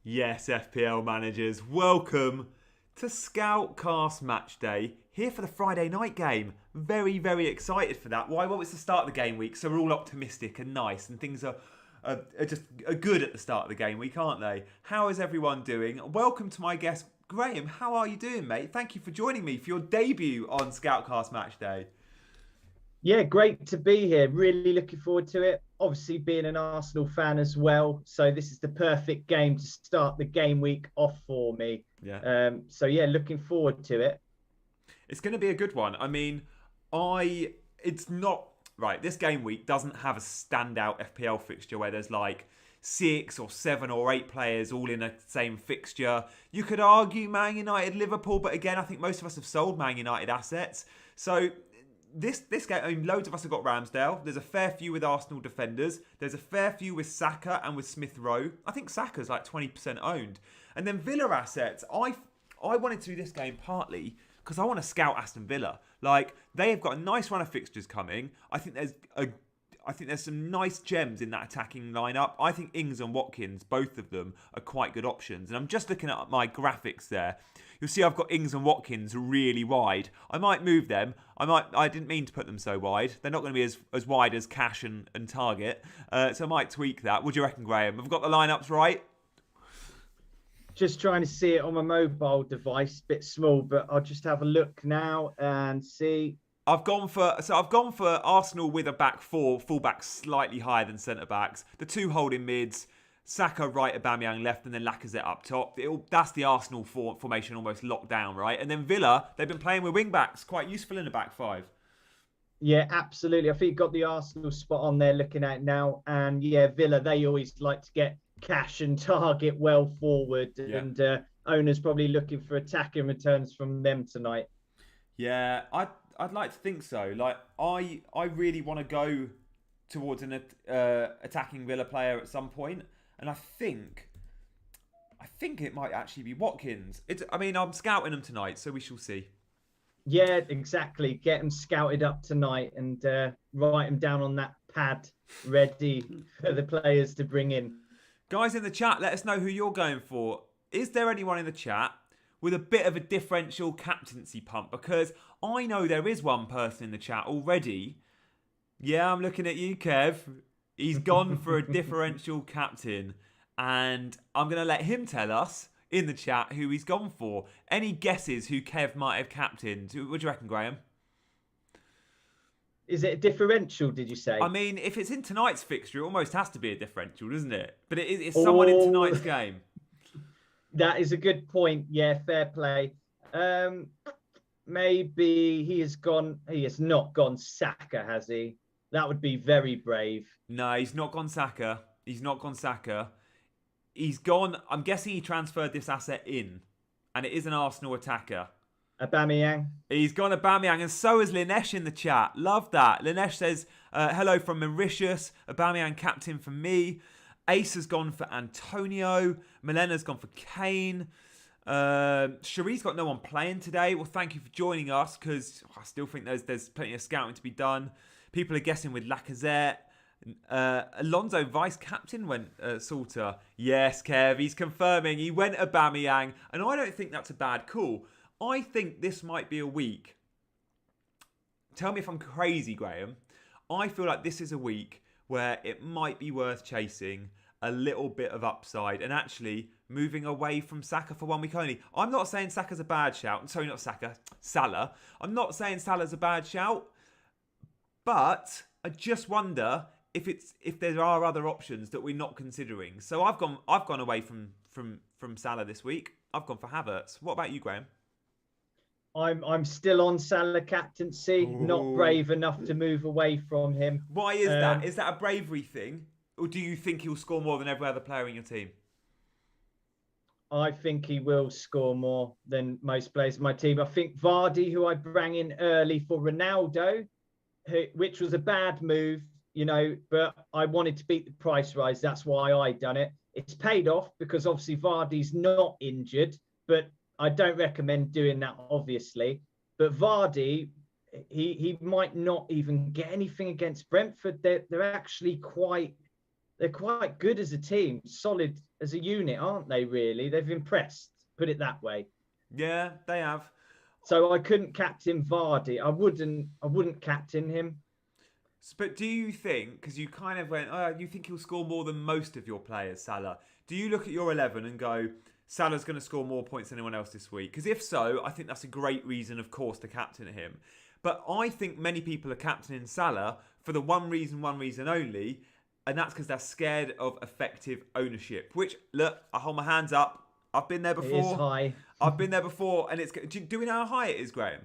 Yes, FPL managers, welcome to Scoutcast Matchday, here for the Friday night game. Very, very excited for that. Why? Well, it's the start of the game week, so we're all optimistic and nice, and things are good at the start of the game week, aren't they? How is everyone doing? Welcome to my guest, Graham. How are you doing, mate? Thank you for joining me for your debut on Scoutcast Matchday. Yeah, great to be here. Really looking forward to it. Obviously, being an Arsenal fan as well, so this is the perfect game to start the game week off for me. Yeah. Looking forward to it. It's going to be a good one. I mean, it's not right. This game week doesn't have a standout FPL fixture where there's like 6 or 7 or 8 players all in a same fixture. You could argue Man United, Liverpool, but again, I think most of us have sold Man United assets. So this game, I mean, loads of us have got Ramsdale. There's a fair few with Arsenal defenders. There's a fair few with Saka and with Smith Rowe. I think Saka's like 20% owned. And then Villa assets. I wanted to do this game partly because I want to scout Aston Villa. Like, they have got a nice run of fixtures coming. I think there's some nice gems in that attacking lineup. I think Ings and Watkins, both of them, are quite good options. And I'm just looking at my graphics there. You'll see I've got Ings and Watkins really wide. I might move them. I didn't mean to put them so wide. They're not going to be as wide as Cash and Target. So I might tweak that. What do you reckon, Graham? Have I got the lineups right? Just trying to see it on my mobile device, bit small, but I'll just have a look now and see. I've gone for Arsenal with a back four, fullbacks slightly higher than centre backs. The 2 holding mids, Saka right, Aubameyang left, and then Lacazette up top. That's the Arsenal formation almost locked down, right? And then Villa, they've been playing with wing backs, quite useful in the back 5. Yeah, absolutely. I think you've got the Arsenal spot on there looking at it now. And yeah, Villa, they always like to get Cash and Target well forward. Yeah. And owners probably looking for attacking returns from them tonight. Yeah, I'd like to think so. Like, I really want to go towards an attacking Villa player at some point, and I think it might actually be Watkins. I'm scouting them tonight, so we shall see. Yeah, exactly. Get them scouted up tonight and write them down on that pad, ready for the players to bring in. Guys in the chat, let us know who you're going for. Is there anyone in the chat with a bit of a differential captaincy pump? Because I know there is one person in the chat already. Yeah, I'm looking at you, Kev. He's gone for a differential captain. And I'm going to let him tell us in the chat who he's gone for. Any guesses who Kev might have captained? What do you reckon, Graham? Is it a differential, did you say? I mean, if it's in tonight's fixture, it almost has to be a differential, doesn't it? But it's someone in tonight's game. That is a good point. Yeah, fair play. Maybe he has not gone Saka, has he? That would be very brave. No, he's not gone Saka. He's gone, I'm guessing he transferred this asset in, and it is an Arsenal attacker. Aubameyang. He's gone Aubameyang, and so is Linesh in the chat. Love that. Linesh says, hello from Mauritius. Aubameyang captain for me. Ace has gone for Antonio. Milena's gone for Kane. Cherie's got no one playing today. Well, thank you for joining us, because I still think there's plenty of scouting to be done. People are guessing with Lacazette. Alonso vice captain went Salter. Yes, Kev, he's confirming. He went Aubameyang, and I don't think that's a bad call. I think this might be a week. Tell me if I'm crazy, Graham. I feel like this is a week where it might be worth chasing a little bit of upside and actually moving away from Saka for 1 week only. I'm not saying Saka's a bad shout. Sorry, not Saka. Salah. I'm not saying Salah's a bad shout, but I just wonder if there are other options that we're not considering. So I've gone away from Salah this week. I've gone for Havertz. What about you, Graham? I'm still on Salah captaincy. Ooh. Not brave enough to move away from him. Why is that? Is that a bravery thing? Or do you think he'll score more than every other player in your team? I think he will score more than most players in my team. I think Vardy, who I brought in early for Ronaldo, which was a bad move, but I wanted to beat the price rise. That's why I done it. It's paid off because obviously Vardy's not injured, but I don't recommend doing that, obviously. But Vardy, he might not even get anything against Brentford. They're actually quite they're quite good as a team, solid as a unit, aren't they? Really, they've impressed. Put it that way. Yeah, they have. So I couldn't captain Vardy. I wouldn't captain him. But do you think, because you kind of went, oh, you think he'll score more than most of your players, Salah? Do you look at your 11 and go, Salah's going to score more points than anyone else this week? Because if so, I think that's a great reason, of course, to captain him. But I think many people are captaining Salah for the one reason only, and that's because they're scared of effective ownership. Which, look, I hold my hands up. I've been there before. It is high. I've been there before, and it's. Do we know how high it is, Graham?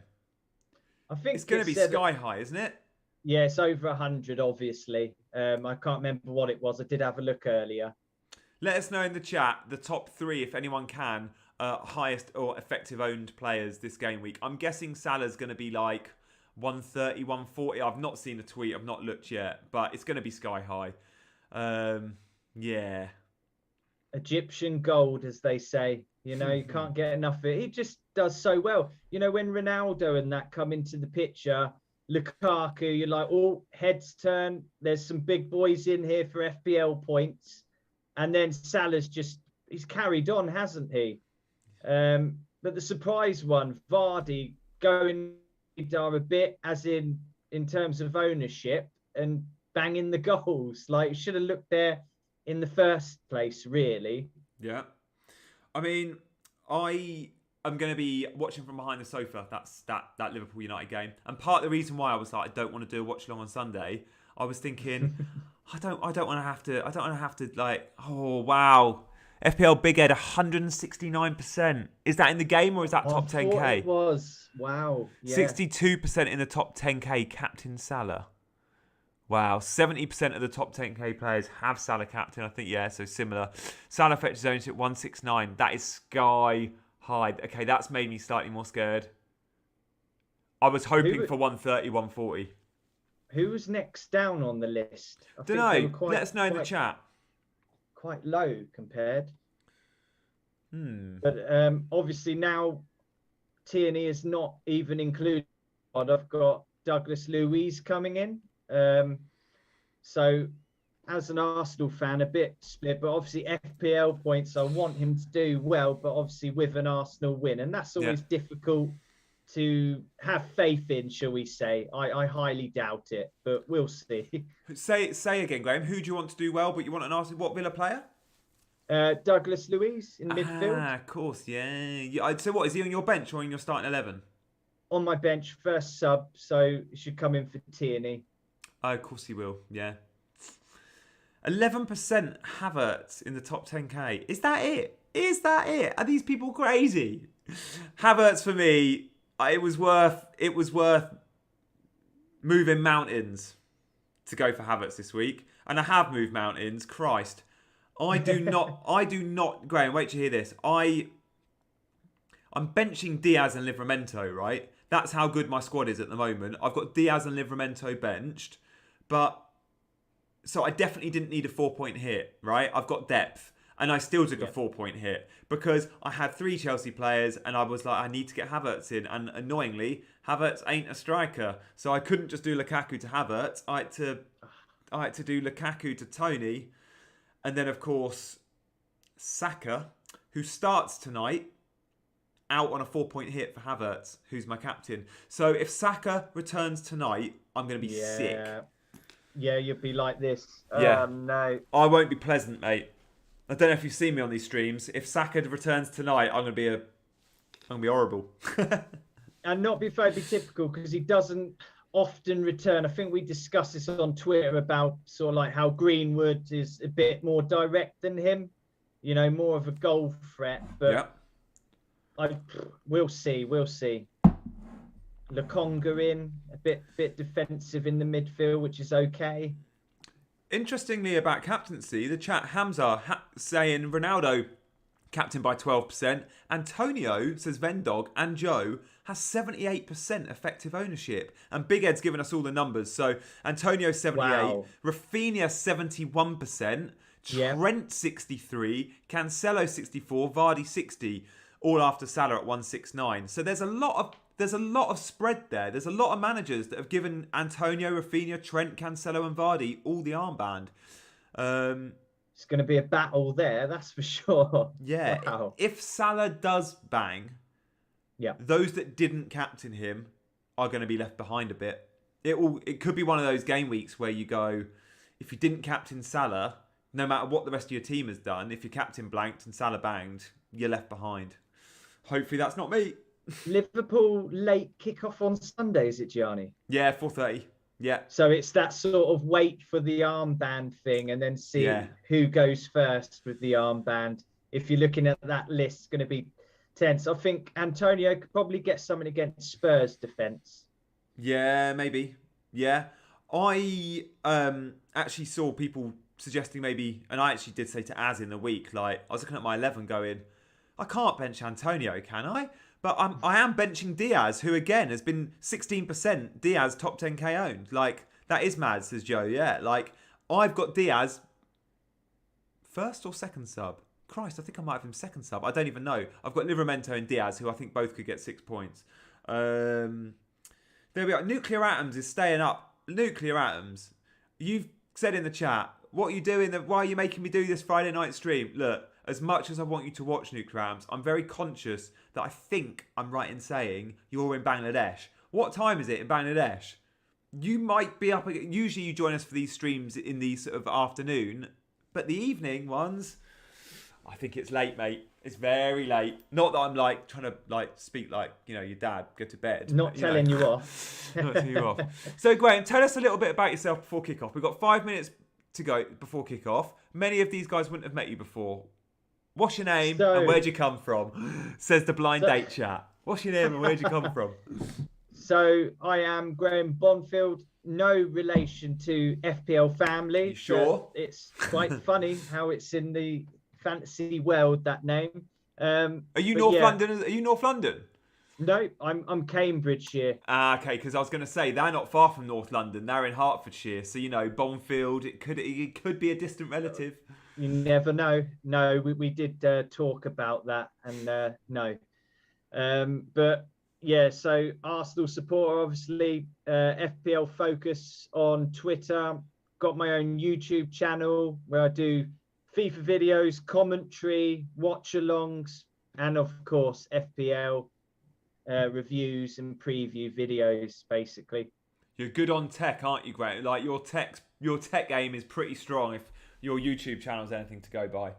I think it's going to be sky high, isn't it? Yeah, it's over 100, obviously. I can't remember what it was. I did have a look earlier. Let us know in the chat the top 3, if anyone can, highest or effective owned players this game week. I'm guessing Salah's going to be like 130, 140. I've not seen a tweet. I've not looked yet, but it's going to be sky high. Yeah. Egyptian gold, as they say. You know, you can't get enough of it. He just does so well. You know, when Ronaldo and that come into the picture, Lukaku, you're like, oh, heads turn. There's some big boys in here for FPL points. And then Salah's he's carried on, hasn't he? But the surprise one, Vardy going a bit, as in terms of ownership and banging the goals. Like, should have looked there in the first place, really. Yeah. I mean, I am going to be watching from behind the sofa. That's that Liverpool United game. And part of the reason why I was like, I don't want to do a watch along on Sunday, I was thinking, I don't want to have to like, oh wow, FPL Big Ed 169%. Is that in the game or is that top 10k? It was. Wow. Yeah. 62% in the top 10k captain Salah. Wow, 70% of the top 10k players have Salah captain. I think, yeah, so similar. Salah fetches ownership 169. That is sky high. Okay, that's made me slightly more scared. I was hoping for 130, 140. Who was next down on the list? Don't know. Let us know in the chat. Quite low compared. But obviously now Tierney is not even included. I've got Douglas Luiz coming in. So as an Arsenal fan, a bit split, but obviously FPL points, I want him to do well, but obviously with an Arsenal win. And that's always difficult to have faith in, shall we say. I highly doubt it, but we'll see. Say again, Graham, who do you want to do well, but you want an Arsenal, what Villa player? Douglas Luiz in midfield. Ah, of course, yeah. So what, is he on your bench or in your starting 11? On my bench, first sub, so he should come in for Tierney. Oh, of course he will, yeah. 11% Havertz in the top 10k. Is that it? Is that it? Are these people crazy? Havertz for me, it was worth moving mountains to go for Havertz this week. And I have moved mountains, Christ. I do not, Graham, wait to hear this. I'm benching Diaz and Livramento, right? That's how good my squad is at the moment. I've got Diaz and Livramento benched. But, so I definitely didn't need a 4-point hit, right? I've got depth. And I still took a 4-point hit because I had 3 Chelsea players and I was like, I need to get Havertz in. And annoyingly, Havertz ain't a striker. So I couldn't just do Lukaku to Havertz. I had to do Lukaku to Tony. And then, of course, Saka, who starts tonight, out on a 4-point hit for Havertz, who's my captain. So if Saka returns tonight, I'm going to be sick. Yeah, you'll be like this. Yeah. No. I won't be pleasant, mate. I don't know if you've seen me on these streams. If Saka returns tonight, I'm going to be horrible. And not be typical because he doesn't often return. I think we discussed this on Twitter about sort of like how Greenwood is a bit more direct than him. You know, more of a goal threat. But we'll see. Lokonga in, a bit defensive in the midfield, which is okay. Interestingly about captaincy, the chat Hamza saying Ronaldo captain by 12%. Antonio says Vendog and Joe has 78% effective ownership. And Big Ed's given us all the numbers. So Antonio 78, Rafinha 71%, Trent 63, Cancelo 64, Vardy 60, all after Salah at 169. So there's a lot of spread there. There's a lot of managers that have given Antonio, Rafinha, Trent, Cancelo and Vardy all the armband. It's going to be a battle there, that's for sure. Yeah, Wow. if Salah does bang, Yeah. those that didn't captain him are going to be left behind a bit. It could be one of those game weeks where you go, if you didn't captain Salah, no matter what the rest of your team has done, if your captain blanked and Salah banged, you're left behind. Hopefully that's not me. Liverpool late kickoff on Sunday, is it, Gianni? Yeah, 4:30. Yeah. So it's that sort of wait for the armband thing and then see Yeah. who goes first with the armband. If you're looking at that list, it's going to be tense. I think Antonio could probably get something against Spurs defence. Yeah, maybe. Yeah. I actually saw people suggesting maybe, and I actually did say to Az in the week, like, I was looking at my 11 going, I can't bench Antonio, can I? But I am benching Diaz, who again has been 16% Diaz top 10k owned. Like, that is mad, says Joe. Yeah, like, I've got Diaz first or second sub. Christ, I think I might have him second sub. I don't even know. I've got Livramento and Diaz, who I think both could get 6 points. There we are. Nuclear Atoms is staying up. Nuclear Atoms, you've said in the chat, what are you doing? Why are you making me do this Friday night stream? Look, as much as I want you to watch Nuclear Atoms, I'm very conscious that I think I'm right in saying you're in Bangladesh. What time is it in Bangladesh? You might be up. Usually you join us for these streams in the sort of afternoon, but the evening ones, I think it's late, mate. It's very late. Not that I'm like trying to like speak like, you know, your dad, go to bed. Not telling you off. Not telling you off. So Graham, tell us a little bit about yourself before kickoff. We've got 5 minutes to go before kickoff. Many of these guys wouldn't have met you before. What's your name and where'd you come from? Says the blind date chat. What's your name and where'd you come from? So I am Graham Bonfield. No relation to FPL family. You sure? It's quite funny how it's in the fantasy world, that name. Are you North London? Are you North London? No, I'm Cambridgeshire. Okay, because I was going to say they're not far from North London. They're in Hertfordshire, so you know Bonfield. It could be a distant relative. You never know. No, we did talk about that, and no. But yeah, so Arsenal supporter, obviously. FPL focus on Twitter. Got my own YouTube channel where I do FIFA videos, commentary, watch-alongs, and of course FPL reviews and preview videos, basically. You're good on tech, aren't you, Graham? Like your tech game is pretty strong. If your YouTube channel is anything to go by.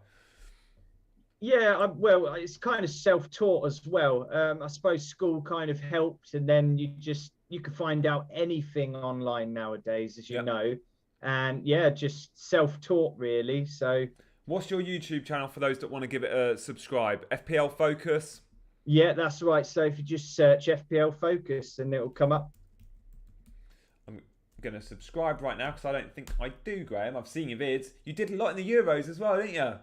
Yeah, well, it's kind of self-taught as well. I suppose school kind of helped, and then you can find out anything online nowadays, as you know. And yeah, just self-taught really. So what's your YouTube channel for those that want to give it a subscribe? FPL Focus? Yeah, that's right. So if you just search FPL Focus and it'll come up. I'm going to subscribe right now because I don't think I do, Graham. I've seen your vids. You did a lot in the Euros as well, didn't you?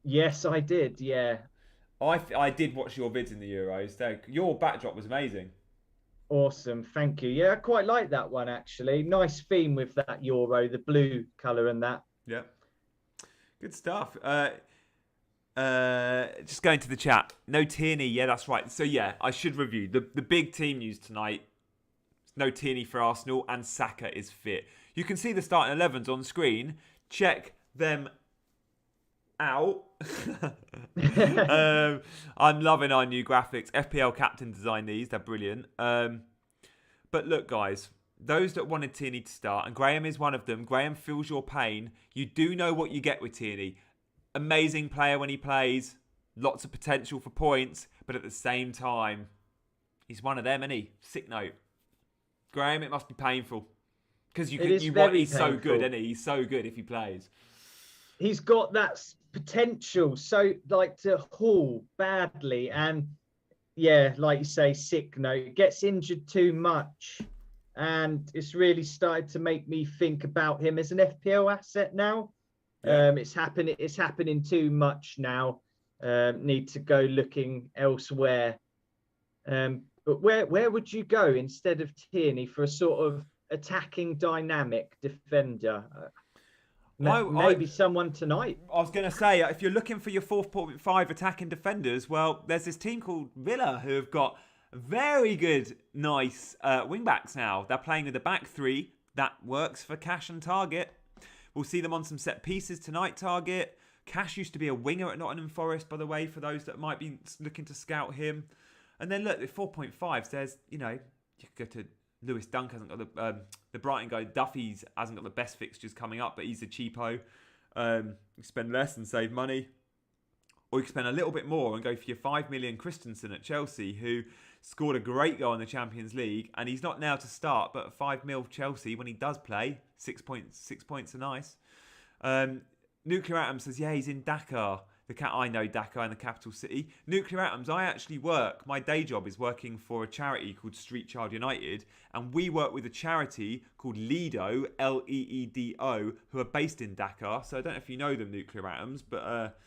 Yes, I did. Yeah. I did watch your vids in the Euros. Your backdrop was amazing. Awesome. Thank you. Yeah, I quite like that one, actually. Nice theme with that Euro, the blue colour and that. Yeah. Good stuff. Just going to the chat. No Tierney. Yeah, that's right. So, yeah, I should review. The big team news tonight. No Tierney for Arsenal and Saka is fit. You can see the starting 11s on screen. Check them out. I'm loving our new graphics. FPL Captain designed these. They're brilliant. But look, guys, those that wanted Tierney to start, and Graham is one of them. Graham feels your pain. You do know what you get with Tierney. Amazing player when he plays. Lots of potential for points. But at the same time, he's one of them, isn't he? Sick note. Graham, it must be painful. Because he's so good, isn't he? He's so good if he plays. He's got that potential, so like to haul badly, and yeah, like you say, sick note, gets injured too much, and it's really started to make me think about him as an FPL asset now. Yeah. It's happening too much now. Need to go looking elsewhere. But where would you go instead of Tierney for a sort of attacking dynamic defender? Maybe someone tonight. I was going to say, if you're looking for your 4.5 attacking defenders, well, there's this team called Villa who have got very good, nice wing-backs now. They're playing with a back three. That works for Cash and Target. We'll see them on some set pieces tonight, Target. Cash used to be a winger at Nottingham Forest, by the way, for those that might be looking to scout him. And then look, the 4.5s, there's, you know, you could go to Lewis Dunk, hasn't got the Brighton guy, Duffy's hasn't got the best fixtures coming up, but he's a cheapo. You spend less and save money. Or you can spend a little bit more and go for your 5 million Christensen at Chelsea, who scored a great goal in the Champions League. And he's not now to start, but 5 mil Chelsea, when he does play, 6 points. 6 points are nice. Nuclear Atom says, yeah, he's in Dakar. I know Dakar in the capital city. Nuclear Atoms, I actually work. My day job is working for a charity called Street Child United. And we work with a charity called Leedo, Leedo, who are based in Dakar. So I don't know if you know them, Nuclear Atoms, but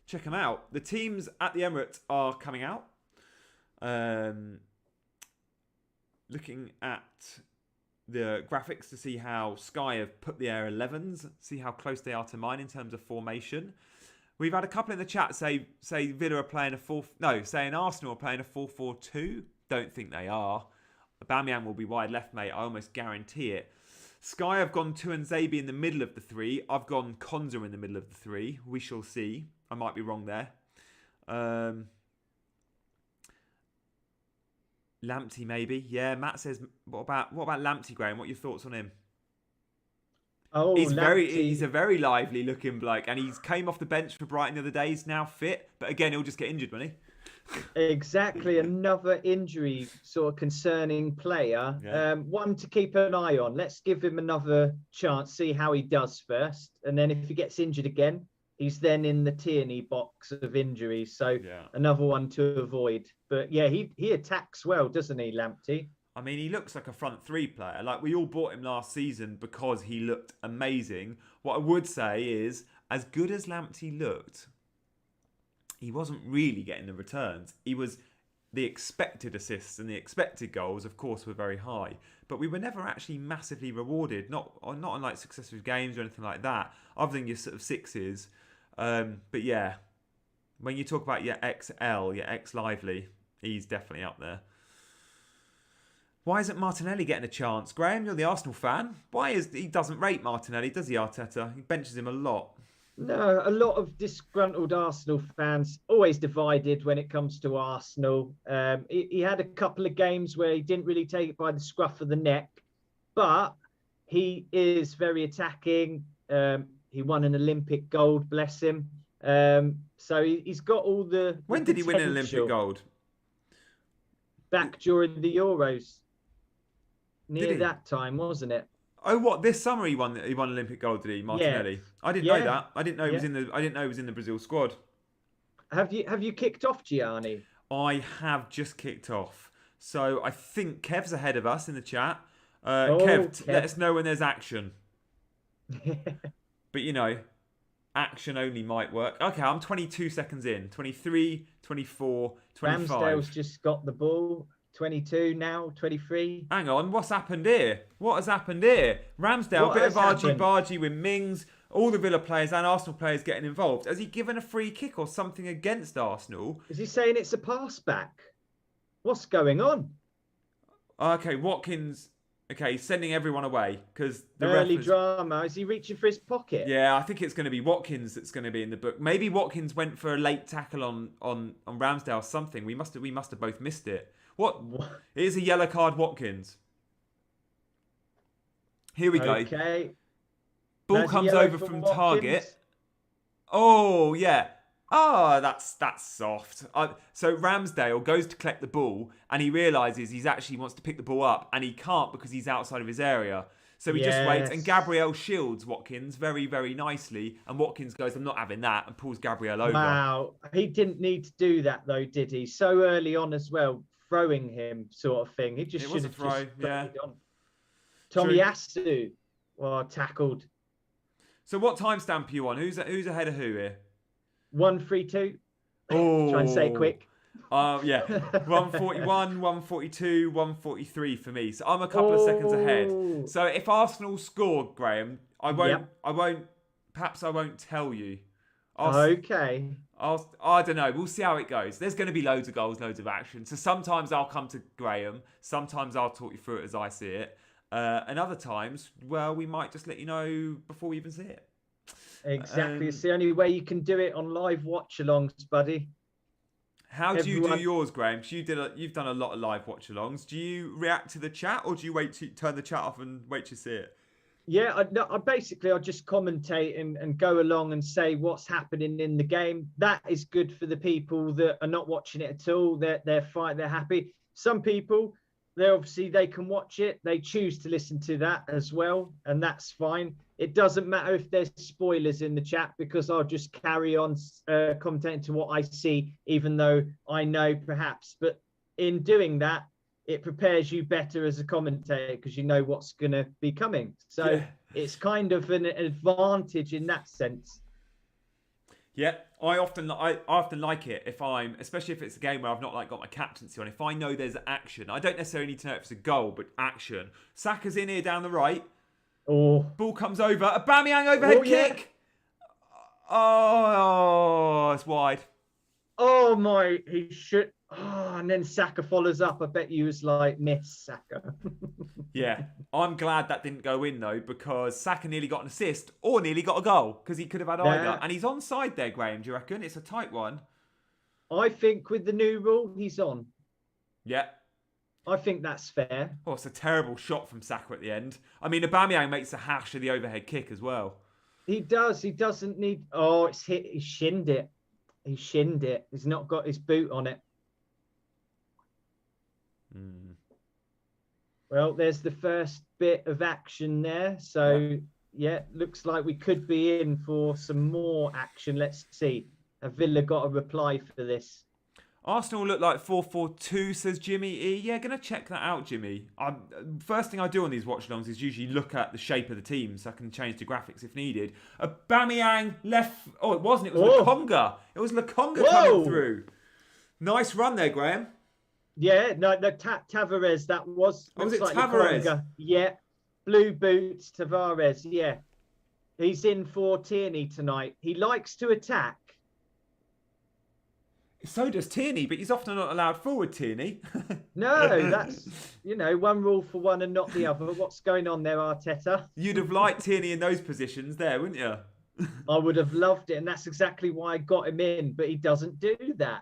check them out. The teams at the Emirates are coming out. Looking at the graphics to see how Sky have put their 11s, see how close they are to mine in terms of formation. We've had a couple in the chat say Villa are playing saying Arsenal are playing a 4-4-2. Don't think they are. Aubameyang will be wide left, mate. I almost guarantee it. Sky have gone Tuanzebe in the middle of the three. I've gone Konza in the middle of the three. We shall see. I might be wrong there. Lamptey maybe. Yeah, Matt says, what about Lamptey, Graham? What are your thoughts on him? Oh, he's a very lively looking bloke, and he's came off the bench for Brighton the other day. He's now fit, but again, he'll just get injured, won't he? Exactly, another injury sort of concerning player. Yeah. One to keep an eye on. Let's give him another chance, see how he does first, and then if he gets injured again, he's then in the Tierney box of injuries. So another one to avoid. But yeah, he attacks well, doesn't he, Lamptey? I mean, he looks like a front three player. Like, we all bought him last season because he looked amazing. What I would say is, as good as Lamptey looked, he wasn't really getting the returns. The expected assists and the expected goals, of course, were very high. But we were never actually massively rewarded, not on like successive games or anything like that, other than your sort of sixes. But yeah, when you talk about your XL, your X Lively, he's definitely up there. Why isn't Martinelli getting a chance? Graham, you're the Arsenal fan. He doesn't rate Martinelli, does he, Arteta? He benches him a lot. No, a lot of disgruntled Arsenal fans, always divided when it comes to Arsenal. He had a couple of games where he didn't really take it by the scruff of the neck, but he is very attacking. He won an Olympic gold, bless him. So he's got all the When did he win an Olympic gold? Back during the Euros. Near that time, wasn't it? Oh, what? This summer he won Olympic gold, did he, Martinelli? Yeah. I didn't know that. I didn't know he was in the Brazil squad. Have you kicked off, Gianni? I have just kicked off. So I think Kev's ahead of us in the chat. Kev, let us know when there's action. But you know, action only might work. Okay, I'm 22 seconds in. 23, 24, 25. Ramsdale's just got the ball. 22 now, 23. Hang on, what's happened here? What has happened here? Ramsdale, bit of argy-bargy with Mings, all the Villa players and Arsenal players getting involved. Has he given a free kick or something against Arsenal? Is he saying it's a pass back? What's going on? Okay, Watkins. Okay, he's sending everyone away because the early drama. Is he reaching for his pocket? Yeah, I think it's going to be Watkins that's going to be in the book. Maybe Watkins went for a late tackle on Ramsdale or something. We must have both missed it. What? It is a yellow card, Watkins. Here we go. Okay. Ball comes over from Watkins. Target. Oh, yeah. Oh, that's soft. So Ramsdale goes to collect the ball and he realises he actually wants to pick the ball up and he can't because he's outside of his area. So he just waits and Gabriel shields Watkins very, very nicely. And Watkins goes, I'm not having that, and pulls Gabriel over. Wow. He didn't need to do that though, did he? So early on as well. Throwing him sort of thing. He just should have just on. Tomiyasu, tackled. So what timestamp are you on? Who's ahead of who here? 132. Oh, try and say it quick. Yeah, 141, 142, 143 for me. So I'm a couple of seconds ahead. So if Arsenal score, Graham, I won't tell you. Okay. I don't know. We'll see how it goes. There's going to be loads of goals, loads of action. So sometimes I'll come to Graham. Sometimes I'll talk you through it as I see it. And other times, well, we might just let you know before we even see it. Exactly. It's the only way you can do it on live watch-alongs, buddy. How do you do yours, Graham? Because you've done a lot of live watch-alongs. Do you react to the chat, or do you wait to turn the chat off and wait to see it? Yeah, I just commentate and go along and say what's happening in the game. That is good for the people that are not watching it at all. They're fine. They're happy. Some people, they can watch it. They choose to listen to that as well, and that's fine. It doesn't matter if there's spoilers in the chat, because I'll just carry on commentating to what I see, even though I know perhaps. But in doing that, it prepares you better as a commentator, because you know what's going to be coming. So it's kind of an advantage in that sense. Yeah, I often like it especially if it's a game where I've not got my captaincy on. If I know there's action, I don't necessarily need to know if it's a goal, but action. Saka's in here down the right. Oh, ball comes over. Aubameyang overhead kick. Oh, it's wide. Oh my, he should. Oh, and then Saka follows up. I bet you was like, miss Saka. Yeah, I'm glad that didn't go in though, because Saka nearly got an assist or nearly got a goal, because he could have had either. And he's onside there, Graham. Do you reckon? It's a tight one. I think with the new rule, he's on. Yeah. I think that's fair. Oh, it's a terrible shot from Saka at the end. I mean, Aubameyang makes a hash of the overhead kick as well. He does. He doesn't need. Oh, it's hit. He shinned it. He shinned it. He's not got his boot on it. Well, there's the first bit of action there. So, yeah, looks like we could be in for some more action. Let's see. Have Villa got a reply for this? Arsenal look like 4-4-2, says Jimmy E. Yeah, going to check that out, Jimmy. First thing I do on these watch-alongs is usually look at the shape of the team so I can change the graphics if needed. Aubameyang left... Oh, it wasn't. It was Lokonga. It was Lokonga coming through. Nice run there, Graham. Yeah, no, Tavares, that was... Oh, was it like Tavares? Lokonga. Yeah. Blue boots, Tavares, yeah. He's in for Tierney tonight. He likes to attack. So does Tierney, but he's often not allowed forward, Tierney. No, that's, one rule for one and not the other. What's going on there, Arteta? You'd have liked Tierney in those positions there, wouldn't you? I would have loved it, and that's exactly why I got him in, but he doesn't do that.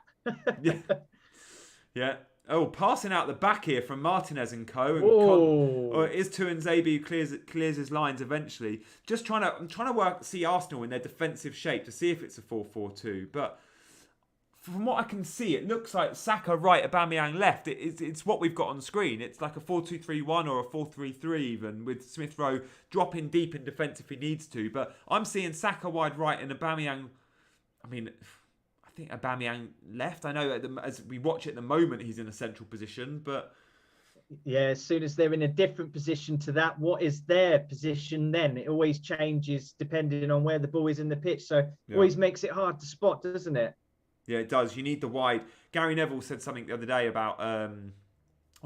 Yeah. Oh, passing out the back here from Martinez and co. It is Tuanzebe who clears his lines eventually. I'm trying to see Arsenal in their defensive shape to see if it's a 4-4-2, but... From what I can see, it looks like Saka right, Aubameyang left. It's what we've got on screen. It's like a 4-2-3-1 or a 4-3-3 even, with Smith Rowe dropping deep in defence if he needs to. But I'm seeing Saka wide right and Aubameyang... I mean, I think Aubameyang left. I know as we watch it at the moment, he's in a central position, but... Yeah, as soon as they're in a different position to that, what is their position then? It always changes depending on where the ball is in the pitch. So always makes it hard to spot, doesn't it? Yeah, it does. You need the wide. Gary Neville said something the other day about on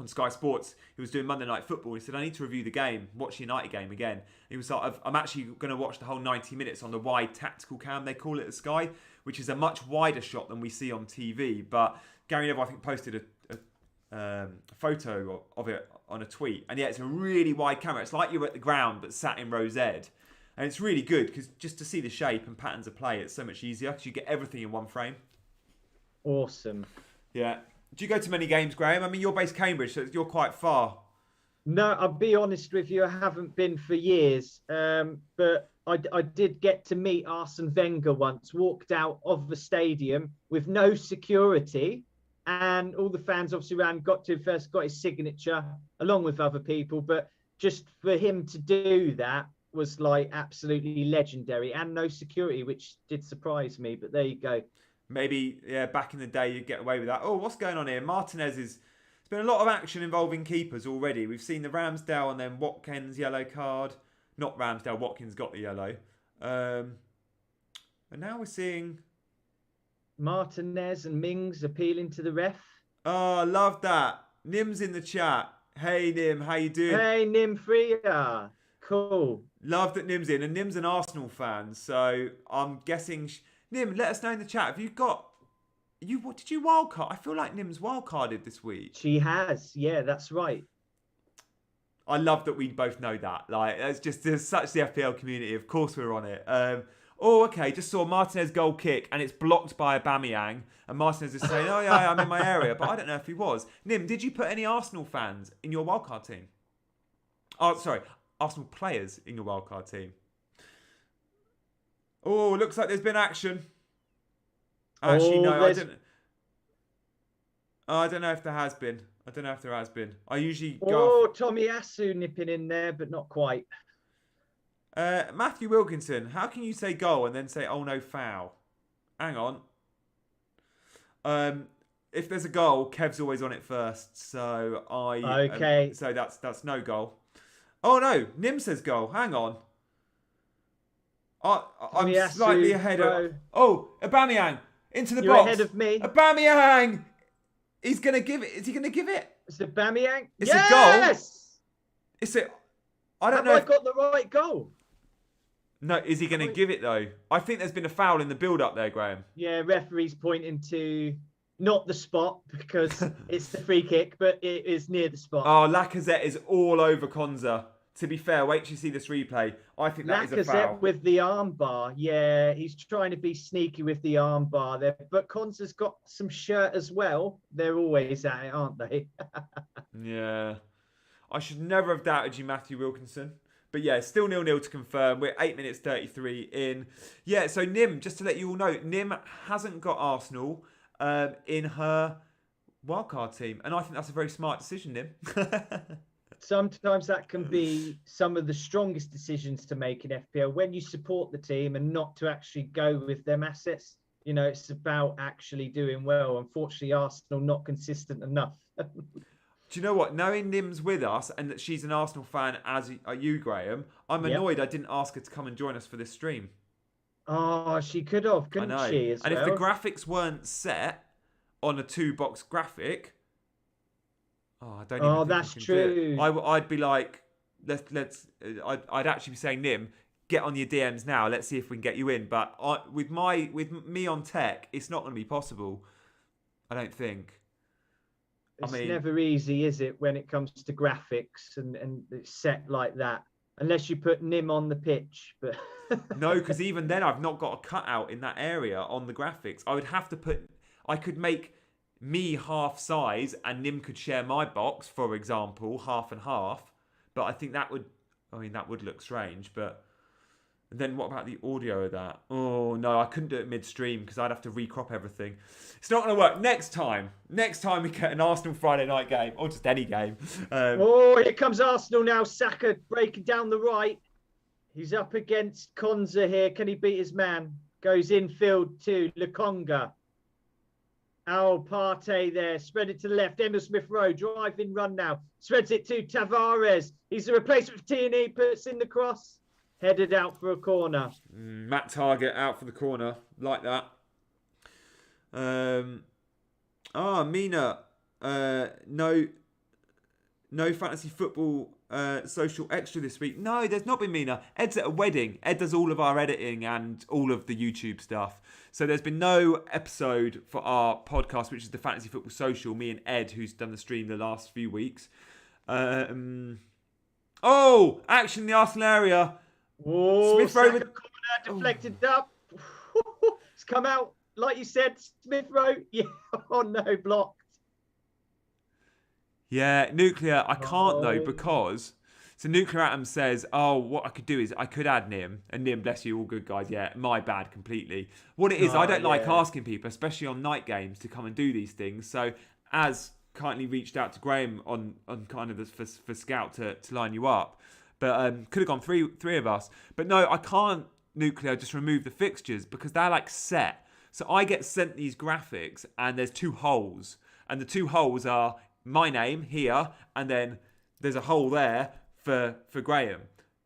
Sky Sports. He was doing Monday Night Football. He said, I need to review the game, watch the United game again. He was like, I'm actually going to watch the whole 90 minutes on the wide tactical cam, they call it at Sky, which is a much wider shot than we see on TV. But Gary Neville, I think, posted a photo of it on a tweet. And yeah, it's a really wide camera. It's like you're at the ground, but sat in row Z. And it's really good because just to see the shape and patterns of play, it's so much easier because you get everything in one frame. Awesome. Yeah. Do you go to many games, Graham? I mean, you're based Cambridge, so you're quite far. No, I'll be honest with you. I haven't been for years. But I did get to meet Arsene Wenger once, walked out of the stadium with no security. And all the fans obviously got his signature along with other people. But just for him to do that was like absolutely legendary, and no security, which did surprise me. But there you go. Maybe, back in the day, you'd get away with that. Oh, what's going on here? Martinez it's been a lot of action involving keepers already. We've seen the Ramsdale and then Watkins yellow card. Not Ramsdale, Watkins got the yellow. And now we're seeing... Martinez and Mings appealing to the ref. Oh, I love that. Nim's in the chat. Hey, Nim, how you doing? Hey, Nim Freya. Cool. Love that Nim's in. And Nim's an Arsenal fan, so I'm guessing... Nim, let us know in the chat. Have you got... What did you wildcard? I feel like Nim's wildcarded this week. She has. Yeah, that's right. I love that we both know that. Like, there's such the FPL community. Of course we're on it. Okay, just saw Martinez goal kick and it's blocked by Aubameyang. And Martinez is saying, oh yeah, I'm in my area. But I don't know if he was. Nim, did you put any Arsenal fans in your wildcard team? Oh, sorry, Arsenal players in your wildcard team. Oh, looks like there's been action. Actually, no, I don't. I don't know if there has been. I usually go. Tomiyasu nipping in there, but not quite. Matthew Wilkinson, how can you say goal and then say, oh no, foul? Hang on. If there's a goal, Kev's always on it first. So Okay. So that's no goal. Oh no, Nim says goal. Hang on. I'm slightly ahead of. Oh, Aubameyang into the You're box. ahead of me. Aubameyang. He's gonna give it. Is he gonna give it? It's Aubameyang. It's a goal. It's a. I don't know. Have I got the right goal? No, is he going to give it though? I think there's been a foul in the build-up there, Graham. Yeah, referee's pointing to not the spot because it's the free kick, but it is near the spot. Oh, Lacazette is all over Konza. To be fair, wait till you see this replay. I think that is a foul. Lacazette with the armbar. Yeah, he's trying to be sneaky with the armbar there. But Konza's got some shirt as well. They're always at it, aren't they? Yeah. I should never have doubted you, Matthew Wilkinson. But yeah, still 0-0 to confirm. We're 8 minutes 33 in. Yeah, so Nim, just to let you all know, Nim hasn't got Arsenal in her wildcard team. And I think that's a very smart decision, Nim. Sometimes that can be some of the strongest decisions to make in FPL when you support the team and not to actually go with them assets. You know, it's about actually doing well. Unfortunately, Arsenal not consistent enough. Do you know what? Knowing Nim's with us and that she's an Arsenal fan, as are you, Graham, I'm annoyed I didn't ask her to come and join us for this stream. Oh, she could have, couldn't she? And if the graphics weren't set on a 2-box graphic, I don't even think that's I can true. do it. I'd be like, I'd actually be saying, Nim, get on your DMs now. Let's see if we can get you in. But with me on tech, it's not going to be possible. I don't think. It's never easy, is it, when it comes to graphics and it's set like that? Unless you put Nim on the pitch. But no, because even then I've not got a cutout in that area on the graphics. I could make me half size and Nim could share my box, for example, half and half. But I think that would look strange. But then what about the audio of that? Oh, no, I couldn't do it midstream because I'd have to recrop everything. It's not going to work. Next time we get an Arsenal Friday night game, or just any game. Here comes Arsenal now. Saka breaking down the right. He's up against Konza here. Can he beat his man? Goes infield to Lukonga. Partey there. Spread it to the left. Emil Smith-Rowe. Driving run now. Spreads it to Tavares. He's the replacement for Tierney. Puts in the cross. Headed out for a corner. Matt Target out for the corner. Like that. Mina. No fantasy football social extra this week. No, there's not been Mina. Ed's at a wedding. Ed does all of our editing and all of the YouTube stuff. So there's been no episode for our podcast, which is the Fantasy Football Social. Me and Ed, who's done the stream the last few weeks. Action in the Arsenal area. Smith-Rowe with corner deflected up. It's come out like you said, Smith-Rowe. Yeah, no, blocked. Yeah, Nuclear. I can't though because Nuclear Atom says, what I could do is I could add Nim, and Nim, bless you, all good guys. Yeah, my bad completely. What it is, I don't like asking people, especially on night games, to come and do these things. So as kindly reached out to Graham on kind of for Scout to line you up. But could have gone three of us. But no, I can't, Nuclear, just remove the fixtures because they're like set. So I get sent these graphics and there's 2 holes. And the 2 holes are my name here and then there's a hole there for Graham.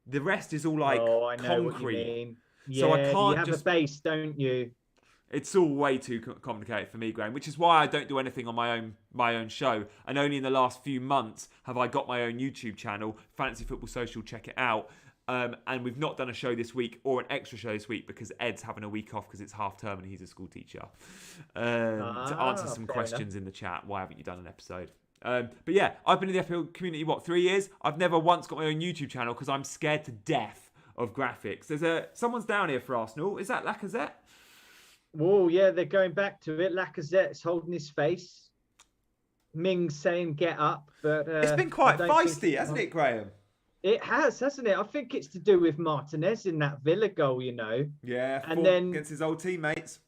The rest is all like I know concrete. What you mean. Yeah, so I can't you have a base, don't you? It's all way too complicated for me, Graham, which is why I don't do anything on my own show. And only in the last few months have I got my own YouTube channel, Fantasy Football Social. Check it out. And we've not done a show this week or an extra show this week because Ed's having a week off because it's half term and he's a school teacher. To answer some questions in the chat, why haven't you done an episode? But yeah, I've been in the FPL community, 3 years? I've never once got my own YouTube channel because I'm scared to death of graphics. Someone's down here for Arsenal. Is that Lacazette? Oh, yeah, they're going back to it. Lacazette's holding his face. Ming's saying get up, but it's been quite feisty, hasn't it, Graham? It has, hasn't it? I think it's to do with Martinez in that Villa goal, Yeah, and then against his old teammates.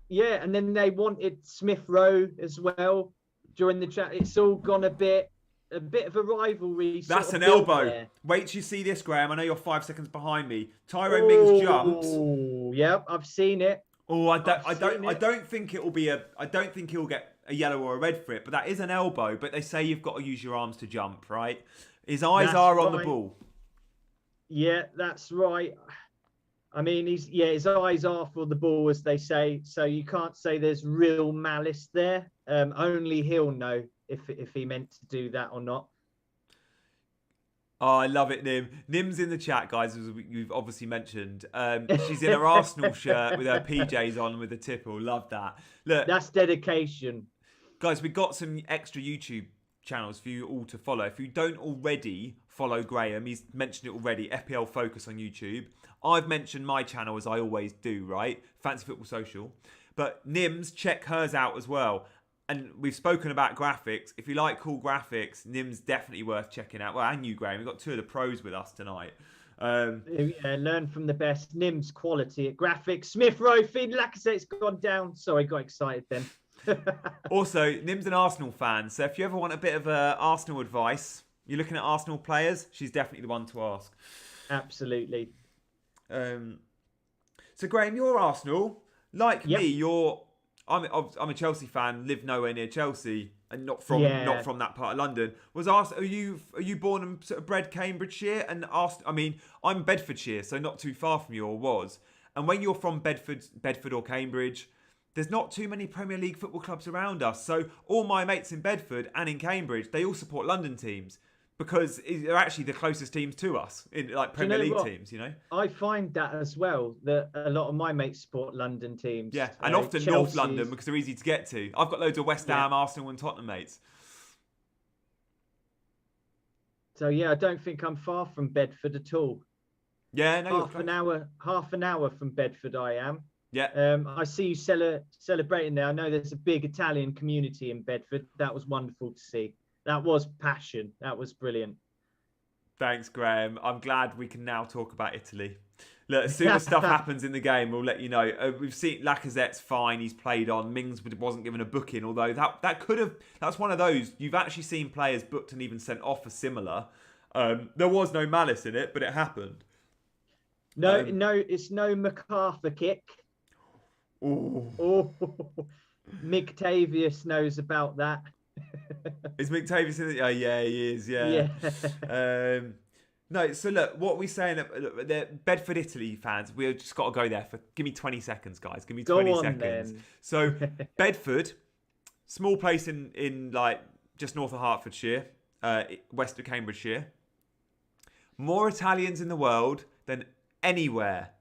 Yeah, and then they wanted Smith Rowe as well during the chat. It's all gone a bit of a rivalry. That's an elbow. There. Wait till you see this, Graham. I know you're 5 seconds behind me. Tyrone Mings jumps. Oh, yep, I've seen it. Oh, I don't think it will be I don't think he'll get a yellow or a red for it, but that is an elbow. But they say you've got to use your arms to jump, right? His eyes are on the ball. Yeah, that's right. I mean, his eyes are for the ball, as they say. So you can't say there's real malice there. Only he'll know if he meant to do that or not. Oh, I love it, Nim. Nim's in the chat, guys, as you've obviously mentioned. She's in her Arsenal shirt with her PJs on with a tipple. Love that. Look, that's dedication. Guys, we've got some extra YouTube channels for you all to follow. If you don't already follow Graham, he's mentioned it already, FPL Focus on YouTube. I've mentioned my channel, as I always do, right? Fancy Football Social. But Nim's, check hers out as well. And we've spoken about graphics. If you like cool graphics, Nim's definitely worth checking out. Well, and you, Graham. We've got 2 of the pros with us tonight. Learn from the best. Nim's quality at graphics. Smith Rowe, feed Lacazette's gone down. Sorry, got excited then. Also, Nim's an Arsenal fan. So if you ever want a bit of Arsenal advice, you're looking at Arsenal players, she's definitely the one to ask. Absolutely. So, Graham, you're Arsenal. Like me, I'm a Chelsea fan, live nowhere near Chelsea, and not from that part of London. Are you born and sort of bred Cambridgeshire? And I'm Bedfordshire, so not too far from you, or was. And when you're from Bedford or Cambridge, there's not too many Premier League football clubs around us. So all my mates in Bedford and in Cambridge, they all support London teams because they're actually the closest teams to us in Premier League teams, I find that as well, that a lot of my mates support London teams. Yeah, and often North London because they're easy to get to. I've got loads of West Ham, Arsenal and Tottenham mates. So yeah, I don't think I'm far from Bedford at all. Yeah, no, half an hour from Bedford I am. Yeah. I see you celebrating there. I know there's a big Italian community in Bedford. That was wonderful to see. That was passion. That was brilliant. Thanks, Graham. I'm glad we can now talk about Italy. Look, as soon as stuff happens in the game, we'll let you know. We've seen Lacazette's fine. He's played on. Mings wasn't given a booking, although that's one of those. You've actually seen players booked and even sent off for similar. There was no malice in it, but it happened. No, it's no MacArthur kick. Oh, Mictavius knows about that. Is Mictavius in it? Oh, yeah, he is. Yeah. No, so look, what we're saying, the Bedford, Italy fans, we've just got to go there for. Give me 20 seconds, guys. Give me 20 seconds. Then. So, Bedford, small place in like just north of Hertfordshire, west of Cambridgeshire. More Italians in the world than anywhere.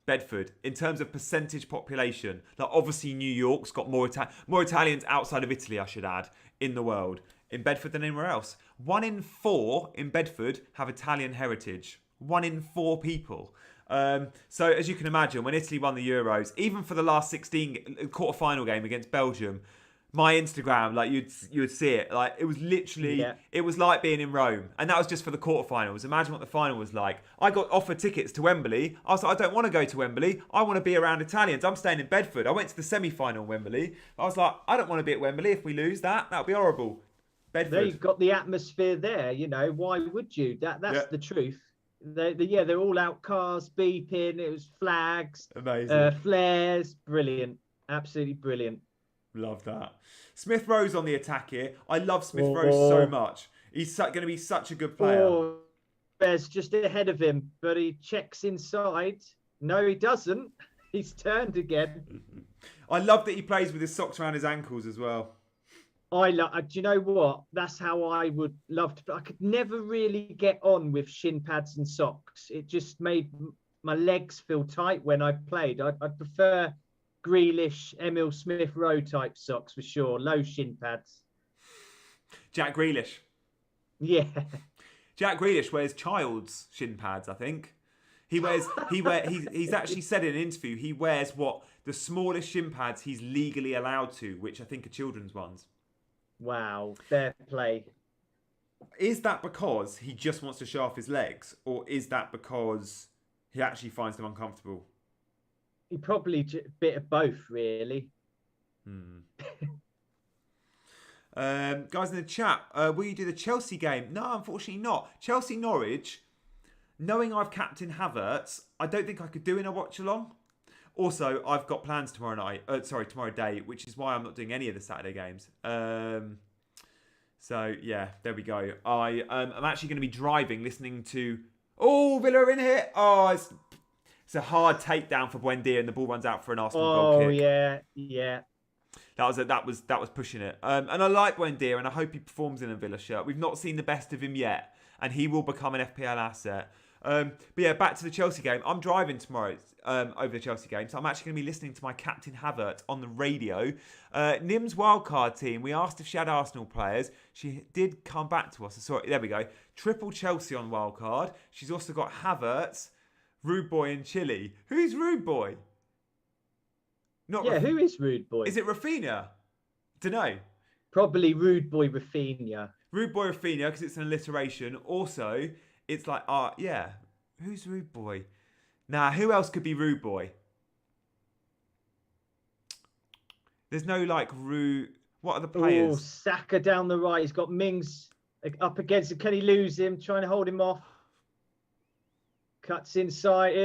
Bedford, in terms of percentage population. Like obviously New York's got more Italians outside of Italy, I should add, in the world. In Bedford than anywhere else. 1 in 4 in Bedford have Italian heritage. 1 in 4 people. So as you can imagine, when Italy won the Euros, even for the last 16 quarter-final game against Belgium, my Instagram, like you would see it, like it was literally, it was like being in Rome, and that was just for the quarterfinals. Imagine what the final was like. I got offered tickets to Wembley. I was like, I don't want to go to Wembley. I want to be around Italians. I'm staying in Bedford. I went to the semi-final Wembley. I was like, I don't want to be at Wembley. If we lose that'll be horrible. Bedford. There you've got the atmosphere there. Why would you? That's the truth. They're all out, cars beeping. It was flags, amazing, flares, brilliant, absolutely brilliant. Love that. Smith Rowe's on the attack here. I love Smith Rowe so much. He's going to be such a good player. Bear's just ahead of him, but he checks inside. No, he doesn't. He's turned again. I love that he plays with his socks around his ankles as well. Do you know what? That's how I would love to. I could never really get on with shin pads and socks. It just made my legs feel tight when I played. I'd prefer Grealish, Emil Smith Rowe type socks for sure. Low shin pads. Jack Grealish. Yeah. Jack Grealish wears child's shin pads, I think. He's actually said in an interview he wears what the smallest shin pads he's legally allowed to, which I think are children's ones. Wow, fair play. Is that because he just wants to show off his legs, or is that because he actually finds them uncomfortable? He probably a bit of both, really. Guys in the chat, will you do the Chelsea game? No, unfortunately not. Chelsea-Norwich, knowing I've captained Havertz, I don't think I could do in a watch-along. Also, I've got plans tomorrow day, which is why I'm not doing any of the Saturday games. So, yeah, there we go. I'm actually going to be driving, listening to... Oh, Villa are in here. Oh, it's a hard takedown for Buendia, and the ball runs out for an Arsenal goal kick. Oh, yeah. That was pushing it. And I like Buendia, and I hope he performs in a Villa shirt. We've not seen the best of him yet, and he will become an FPL asset. But yeah, back to the Chelsea game. I'm driving tomorrow over the Chelsea game, so I'm actually going to be listening to my captain Havertz on the radio. Nim's wildcard team, we asked if she had Arsenal players. She did come back to us. Sorry, there we go. Triple Chelsea on wildcard. She's also got Havertz, Rude Boy, and Chile. Who's Rude Boy? Who is Rude Boy? Is it Rafinha? Dunno. Probably Rude Boy Rafinha. Rude Boy Rafinha, because it's an alliteration. Also, it's like, who's Rude Boy? Nah, who else could be Rude Boy? There's no rude. What are the players? Oh, Saka down the right. He's got Mings up against him. Can he lose him? Trying to hold him off. Cuts inside.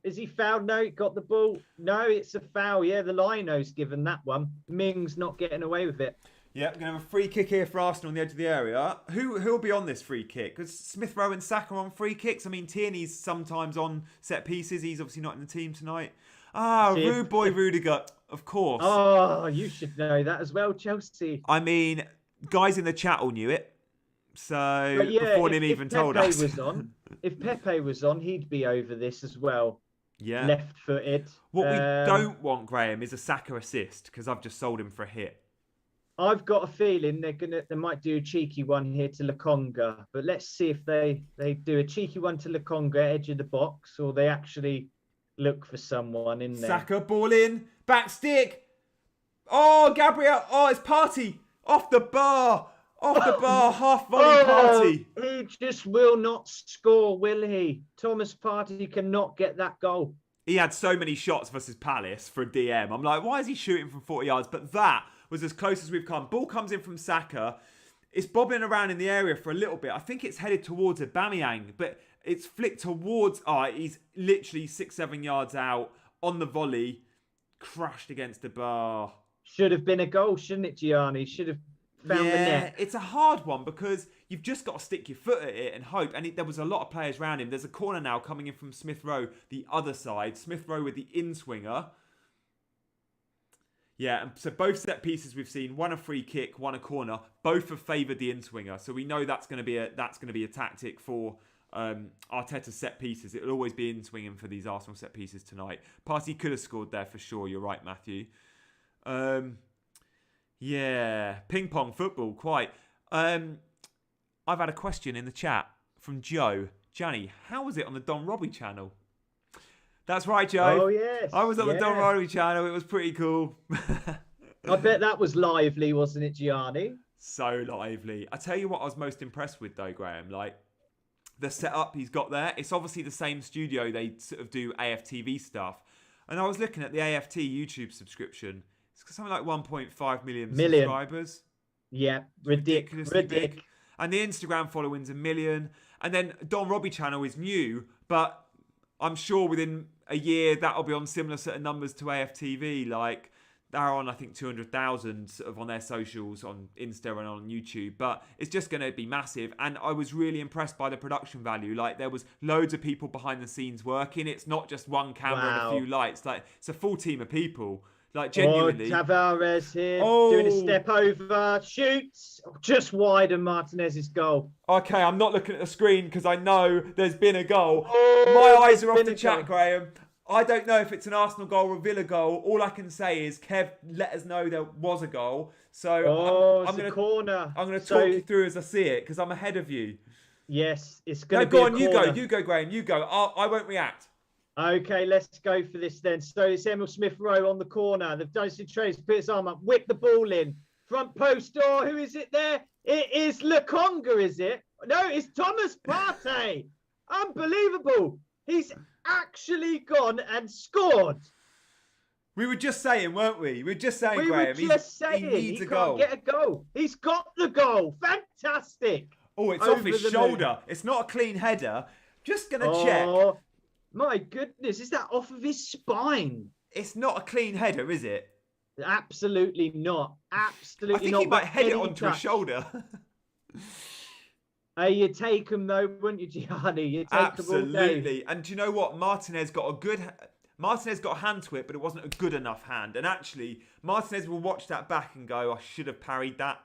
Is he fouled? No, he got the ball. No, it's a foul. Yeah, the lino's given that one. Mings not getting away with it. Yeah, we're going to have a free kick here for Arsenal on the edge of the area. Who'll be on this free kick? Because Smith Rowe and Saka are on free kicks. I mean, Tierney's sometimes on set pieces. He's obviously not in the team tonight. Rude Boy Rudiger, of course. Oh, you should know that as well, Chelsea. I mean, guys in the chat all knew it. So, before him even told us. If Pepe was on, he'd be over this as well. Yeah. Left-footed. What we don't want, Graham, is a Saka assist, because I've just sold him for a hit. I've got a feeling they might do a cheeky one here to Lokonga, but let's see if they do a cheeky one to Lokonga, edge of the box, or they actually look for someone in there. Saka, ball in, back stick. Oh, Gabriel. Oh, it's Party. Off the bar, half volley Party. He just will not score, will he? Thomas Party cannot get that goal. He had so many shots versus Palace for a DM. I'm like, why is he shooting from 40 yards? But that was as close as we've come. Ball comes in from Saka. It's bobbling around in the area for a little bit. I think it's headed towards Aubameyang, but it's flicked towards... he's literally 6-7 yards out on the volley. Crashed against the bar. Should have been a goal, shouldn't it, Gianni? Should have found the net. It's a hard one because you've just got to stick your foot at it and hope. And there was a lot of players around him. There's a corner now coming in from Smith Rowe, the other side. Smith Rowe with the in-swinger. Yeah, and so both set pieces we've seen, one a free kick, one a corner, both have favoured the in-swinger. So we know that's going to be a tactic for Arteta's set pieces. It'll always be in-swinging for these Arsenal set pieces tonight. Partey could have scored there for sure. You're right, Matthew. Yeah, ping pong football, quite. I've had a question in the chat from Joe. Gianni, how was it on the Don Robbie channel? That's right, Joe. Oh, yes. I was on the Don Robbie channel. It was pretty cool. I bet that was lively, wasn't it, Gianni? So lively. I tell you what I was most impressed with, though, Graham. The setup he's got there. It's obviously the same studio. They sort of do AFTV stuff. And I was looking at the AFT YouTube subscription. It's something like 1.5 million subscribers. Yeah, ridiculously big. And the Instagram following's 1 million. And then Don Robbie channel is new, but I'm sure within a year that'll be on similar sort of numbers to AFTV. They're on, I think, 200,000 sort of on their socials, on Insta and on YouTube. But it's just going to be massive. And I was really impressed by the production value. There was loads of people behind the scenes working. It's not just one camera and a few lights. It's a full team of people. Genuinely. Tavares here, doing a step over, shoots, just wide of Martinez's goal. Okay, I'm not looking at the screen because I know there's been a goal. My eyes are off the chat, Graham. I don't know if it's an Arsenal goal or a Villa goal. All I can say is Kev let us know there was a goal. So I'm it's a going to corner. I'm going to talk you through as I see it because I'm ahead of you. Yes, it's No, going to be go a on. You corner. go. You go, Graham. You go. I won't react. Okay, let's go for this then. So it's Emil Smith-Rowe on the corner. They've done some trades, put his arm up, whip the ball in. Front post, oh, who is it there? It is Lukonga, is it? No, it's Thomas Partey. Unbelievable. He's actually gone and scored. We were just saying, weren't we? We were just saying, We Graham. were just saying he needs he a can't goal. get a goal. He's got the goal. Fantastic. Oh, it's off his shoulder. It's not a clean header. Just going to check. My goodness, is that off of his spine? It's not a clean header, is it? Absolutely not. Absolutely not. I think he might head it onto his shoulder. You take him though, wouldn't you, Gianni? You take Absolutely. And do you know what? Martinez got a hand to it, but it wasn't a good enough hand. And actually, Martinez will watch that back and go, I should have parried that.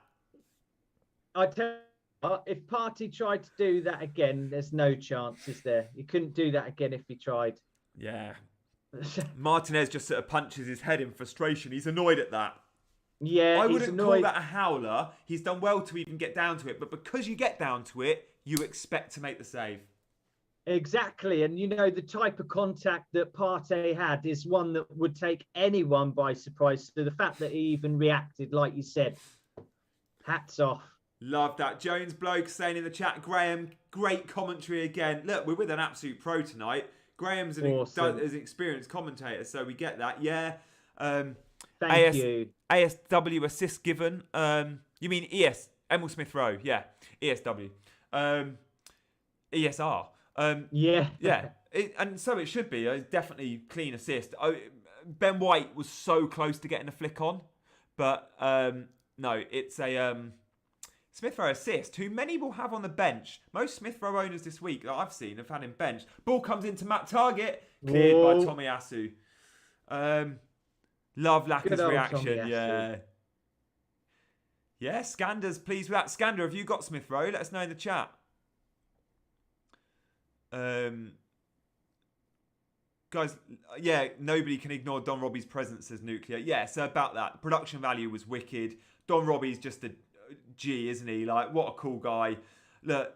I tell you what, if Partey tried to do that again, there's no chance, is there? You couldn't do that again if he tried. Yeah. Martinez just sort of punches his head in frustration. He's annoyed at that. Yeah, I wouldn't call that a howler. He's done well to even get down to it. But because you get down to it, you expect to make the save. Exactly. And, you know, the type of contact that Partey had is one that would take anyone by surprise. So the fact that he even reacted, like you said, hats off. Love that. Jones Bloke saying in the chat, Graham, great commentary again. Look, we're with an absolute pro tonight. Graham's an experienced commentator, so we get that. Yeah. Thank you. ASW assist given. You mean Emil Smith-Rowe. Yeah. ESW. ESR. Yeah. Yeah. And so it should be. Definitely clean assist. Ben White was so close to getting a flick on. But no, it's a Smith-Rowe assist, who many will have on the bench. Most Smith-Rowe owners this week that I've seen have had him benched. Ball comes into Matt Target. Cleared by Tomiyasu. Love Lacker's reaction. Yeah. Yeah, Skander's pleased with that. Skander, have you got Smith-Rowe? Let us know in the chat. Guys, yeah, nobody can ignore Don Robbie's presence as Nuclear. Yeah, so about that. Production value was wicked. Don Robbie's just a G, isn't he? Like, what a cool guy. Look.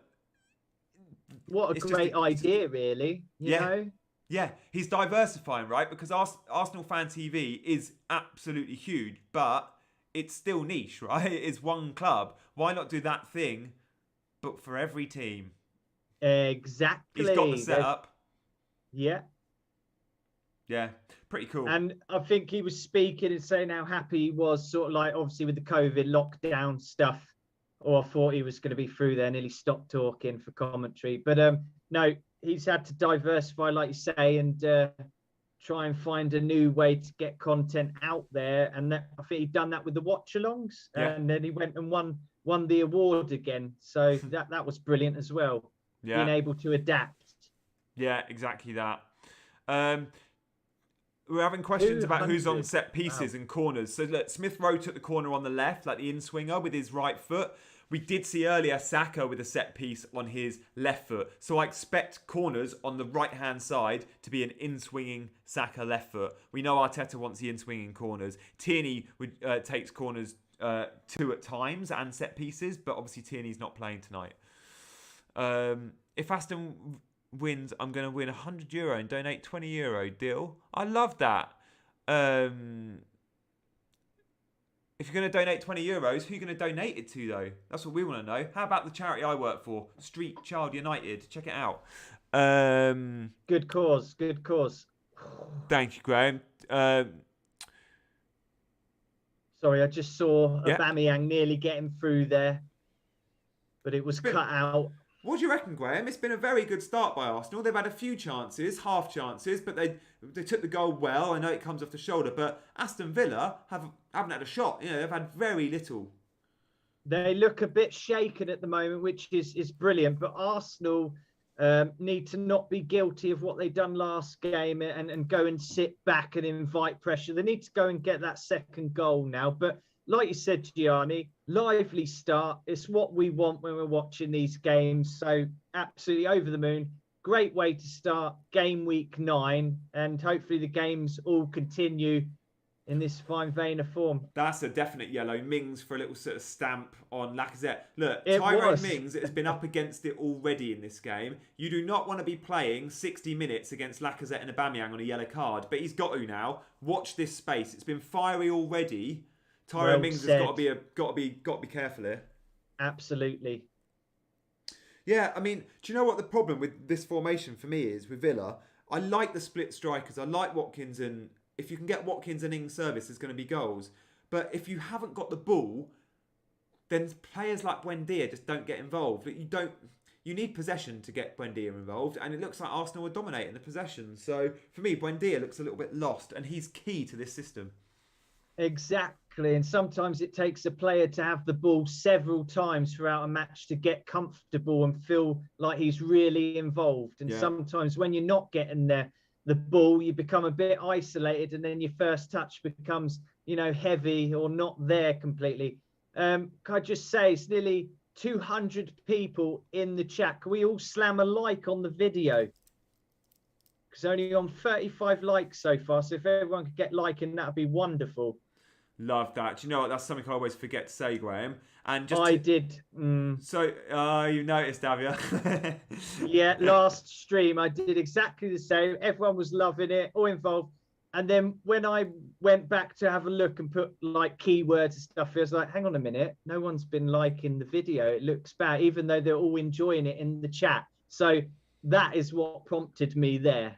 What a great idea, really. You know? Yeah, he's diversifying, right? Because Arsenal Fan TV is absolutely huge, but it's still niche, right? It's one club. Why not do that thing, but for every team? Exactly. He's got the setup. Yeah. Yeah, pretty cool. And I think he was speaking and saying how happy he was, sort of like, obviously, with the COVID lockdown stuff. Or I thought he was going to be through there, nearly stopped talking for commentary. But no, he's had to diversify, like you say, and try and find a new way to get content out there. And I think he'd done that with the watch-alongs. Yeah. And then he went and won the award again. So that was brilliant as well. Yeah. Being able to adapt. Yeah, exactly that. We're having questions about who's on set pieces and corners. So look, Smith-Rowe took the corner on the left, like the in-swinger with his right foot. We did see earlier Saka with a set piece on his left foot. So I expect corners on the right-hand side to be an in-swinging Saka left foot. We know Arteta wants the in-swinging corners. Tierney takes corners two at times and set pieces, but obviously Tierney's not playing tonight. If Aston wins, I'm going to win €100 and donate €20. Deal? I love that. If you're going to donate €20, who are you going to donate it to, though? That's what we want to know. How about the charity I work for, Street Child United? Check it out. Good cause. Good cause. Thank you, Graham. Sorry, I just saw Aubameyang nearly getting through there, but it was cut out. What do you reckon, Graham? It's been a very good start by Arsenal. They've had a few chances, half chances, but they took the goal well. I know it comes off the shoulder, but Aston Villa haven't had a shot. You know, they've had very little. They look a bit shaken at the moment, which is brilliant. But Arsenal need to not be guilty of what they've done last game and go and sit back and invite pressure. They need to go and get that second goal now. But like you said, Gianni, lively start. It's what we want when we're watching these games. So absolutely over the moon. great way to start game week 9, and hopefully the games all continue in this fine vein of form. That's a definite yellow. Mings for a little sort of stamp on Lacazette. Look, It Tyrone was. Mings has been up against it already in this game. You do not want to be playing 60 minutes against Lacazette and Aubameyang on a yellow card, but he's got to now. Watch this space. It's been fiery already. Tyrone Mings has got to be careful here. Absolutely. Yeah, I mean, do you know what the problem with this formation for me is with Villa? I like the split strikers. I like Watkins, and if you can get Watkins and Ings service, there's going to be goals. But if you haven't got the ball, then players like Buendia just don't get involved. You need possession to get Buendia involved, and it looks like Arsenal are dominating the possession. So for me, Buendia looks a little bit lost, and he's key to this system. Exactly. And sometimes it takes a player to have the ball several times throughout a match to get comfortable and feel like he's really involved. And sometimes when you're not getting the ball, you become a bit isolated, and then your first touch becomes, heavy or not there completely. Can I just say, it's nearly 200 people in the chat. Can we all slam a like on the video? Because only on 35 likes so far. So if everyone could get liking, that would be wonderful. Love that. Do you know what? That's something I always forget to say, Graham. And did. So you noticed, have you? Yeah, last stream I did exactly the same. Everyone was loving it, all involved. And then when I went back to have a look and put like keywords and stuff, it was like, hang on a minute, no one's been liking the video. It looks bad, even though they're all enjoying it in the chat. So that is what prompted me there.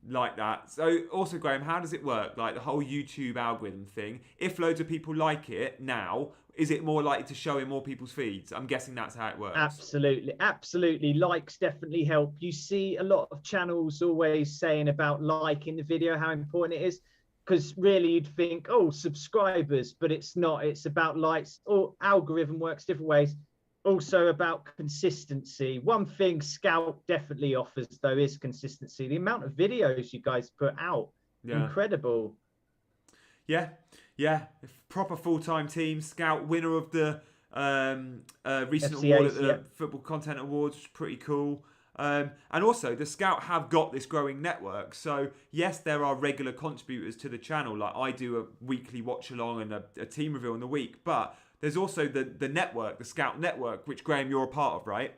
Like that. So also, Graham, how does it work? Like the whole YouTube algorithm thing. If loads of people like it now, is it more likely to show in more people's feeds? I'm guessing that's how it works. Absolutely. Likes definitely help. You see a lot of channels always saying about liking the video, how important it is. Because really you'd think, subscribers, but it's not. It's about likes. Algorithm works different ways. Also about consistency. One thing Scout definitely offers, though, is consistency. The amount of videos you guys put out, incredible. Yeah. Proper full-time team. Scout, winner of the recent FCAs, award at the Football Content Awards, which is pretty cool. And also, the Scout have got this growing network. So, yes, there are regular contributors to the channel. Like I do a weekly watch-along and a team review in the week. But there's also the network, the Scout network, which, Graham, you're a part of, right?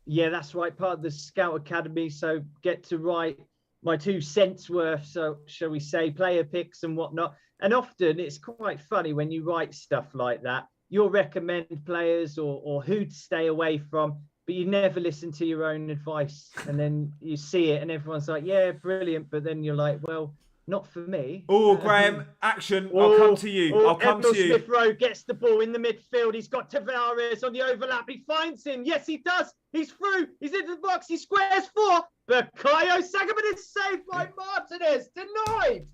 Yeah, that's right. Part of the Scout Academy. So get to write my 2 cents worth, so shall we say, player picks and whatnot. And often it's quite funny when you write stuff like that. You'll recommend players or who to stay away from, but you never listen to your own advice. And then you see it and everyone's like, yeah, brilliant. But then you're like, well, not for me. Oh, Graham, action. I'll come to you. I'll come to you. Smith Rowe gets the ball in the midfield. He's got Tavares on the overlap. He finds him. Yes, he does. He's through. He's into the box. He squares 4. Bukayo Saka, but it's saved by Martinez. Denied.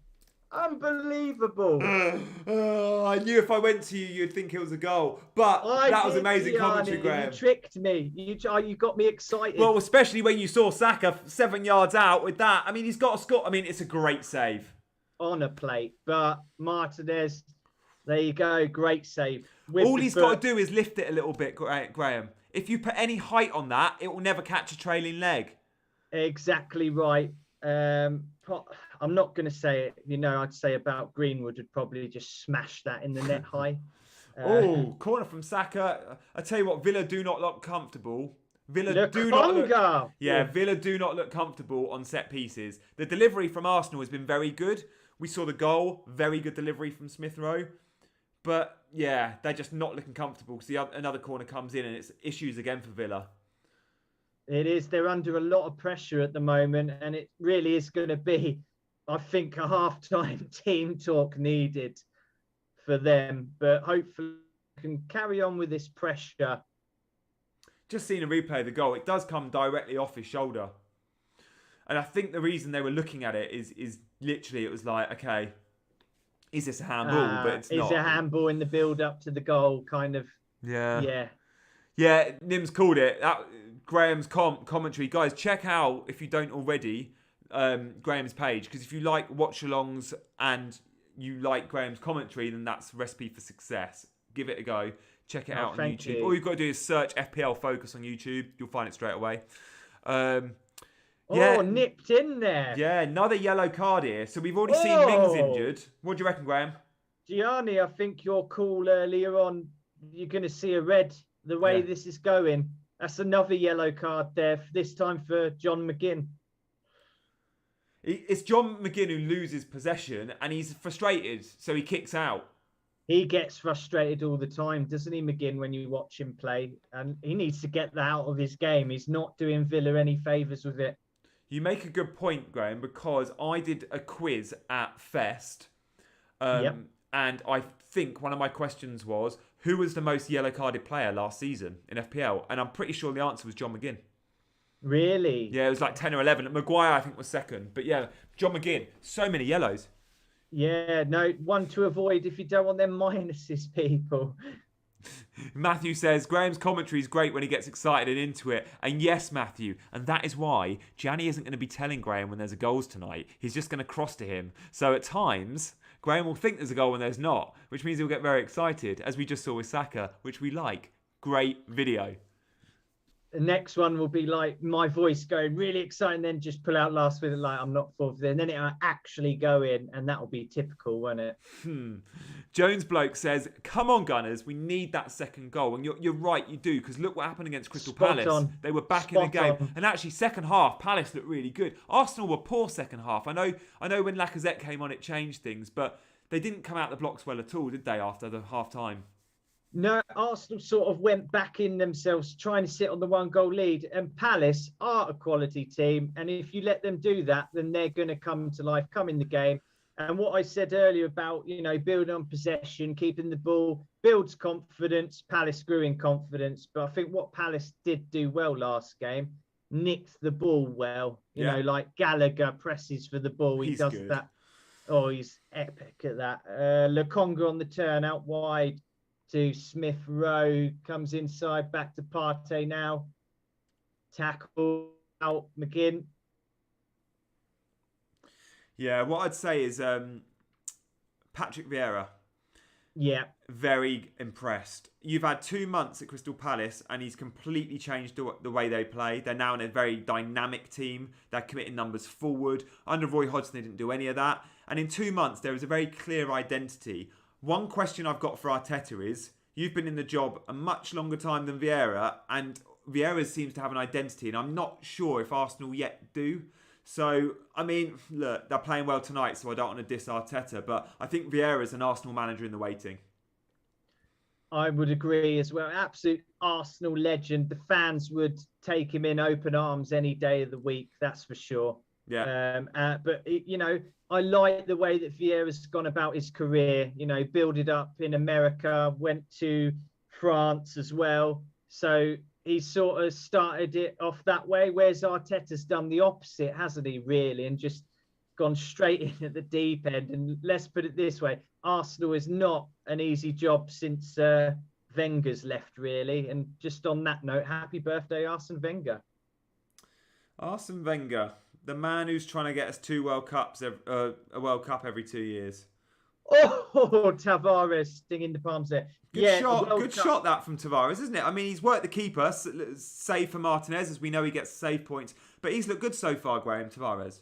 Unbelievable. I knew if I went to you, you'd think it was a goal. But that was amazing commentary, Graham. You tricked me. You got me excited. Well, especially when you saw Saka 7 yards out with that. I mean, he's got a score. I mean, it's a great save. On a plate. But Martinez, there you go. Great save. All he's got to do is lift it a little bit, Graham. If you put any height on that, it will never catch a trailing leg. Exactly right. I'm not going to say it. I'd say about Greenwood would probably just smash that in the net high. Corner from Saka. I tell you what, Villa do not look comfortable. Villa do not look comfortable on set pieces. The delivery from Arsenal has been very good. We saw the goal, very good delivery from Smith Rowe. But yeah, they're just not looking comfortable because another corner comes in and it's issues again for Villa. It is. They're under a lot of pressure at the moment, and it really is going to be, I think, a half-time team talk needed for them. But hopefully we can carry on with this pressure. Just seen a replay of the goal. It does come directly off his shoulder. And I think the reason they were looking at it is literally, it was like, okay, is this a handball? But it's not. It's a handball in the build-up to the goal, kind of. Yeah, Nim's called it. Graham's commentary. Guys, check out, if you don't already, Graham's page. Because if you like watch-alongs and you like Graham's commentary, then that's a recipe for success. Give it a go. Check it out on YouTube. All you've got to do is search FPL Focus on YouTube. You'll find it straight away. Yeah, Nipped in there. yeah, another yellow card here. So we've already seen Mings Oh, injured. What do you reckon, Graham? Gianni, I think your call earlier on, you're going to see a red the way Yeah. this is going. That's another yellow card there, this time for John McGinn. It's John McGinn who loses possession and he's frustrated, so he kicks out. He gets frustrated all the time, doesn't he, McGinn, when you watch him play? And he needs to get that out of his game. He's not doing Villa any favours with it. You make a good point, Graham, because I did a quiz at Fest. Yep. And I think one of my questions was, who was the most yellow-carded player last season in FPL? And I'm pretty sure the answer was John McGinn. Really? Yeah, it was like 10 or 11. Maguire, I think, was second. But yeah, John McGinn, so many yellows. Yeah, no, one to avoid if you don't want them minuses, people. Matthew says, Graham's commentary is great when he gets excited and into it. And yes, Matthew, and that is why Gianni isn't going to be telling Graham when there's a goals tonight. He's just going to cross to him. So at times, Graham will think there's a goal when there's not, which means he'll get very excited, as we just saw with Saka, which we like. Great video. The next one will be like my voice going really exciting, then just pull out last minute like I'm not fourth there, and then it'll actually go in, and that'll be typical, won't it? Jones Bloke says, come on, Gunners, we need that second goal. And you're right, you do, because look what happened against Crystal Palace. On. They were back in the game. And actually, second half, Palace looked really good. Arsenal were poor second half. I know when Lacazette came on, it changed things, but they didn't come out the blocks well at all, did they, after the half-time? No, Arsenal sort of went back in themselves, trying to sit on the 1-goal lead. And Palace are a quality team. And if you let them do that, then they're going to come to life, come in the game. And what I said earlier about, building on possession, keeping the ball, builds confidence. Palace grew in confidence. But I think what Palace did do well last game, nicked the ball well. You know, like Gallagher presses for the ball. He does good. That. Oh, he's epic at that. Lokonga on the turn out wide to Smith Rowe, comes inside, back to Partey now. Tackle out McGinn. Yeah, what I'd say is Patrick Vieira. Yeah. Very impressed. You've had 2 months at Crystal Palace and he's completely changed the way they play. They're now in a very dynamic team. They're committing numbers forward. Under Roy Hodgson, they didn't do any of that. And in 2 months, there is a very clear identity. One question I've got for Arteta is, you've been in the job a much longer time than Vieira, and Vieira seems to have an identity, and I'm not sure if Arsenal yet do. So, I mean, look, they're playing well tonight, so I don't want to diss Arteta, but I think Vieira's an Arsenal manager in the waiting. I would agree as well. Absolute Arsenal legend. The fans would take him in open arms any day of the week, that's for sure. Yeah. But, I like the way that Vieira's gone about his career, build it up in America, went to France as well. So he sort of started it off that way, whereas Arteta's done the opposite, hasn't he, really, and just gone straight in at the deep end. And let's put it this way, Arsenal is not an easy job since Wenger's left, really. And just on that note, happy birthday, Arsene Wenger. Arsene Wenger. The man who's trying to get us 2 World Cups, a World Cup every 2 years. Oh, Tavares stinging the palms there. Good shot that from Tavares, isn't it? I mean, he's worked the keeper, save for Martinez, as we know he gets save points. But he's looked good so far, Graham, Tavares.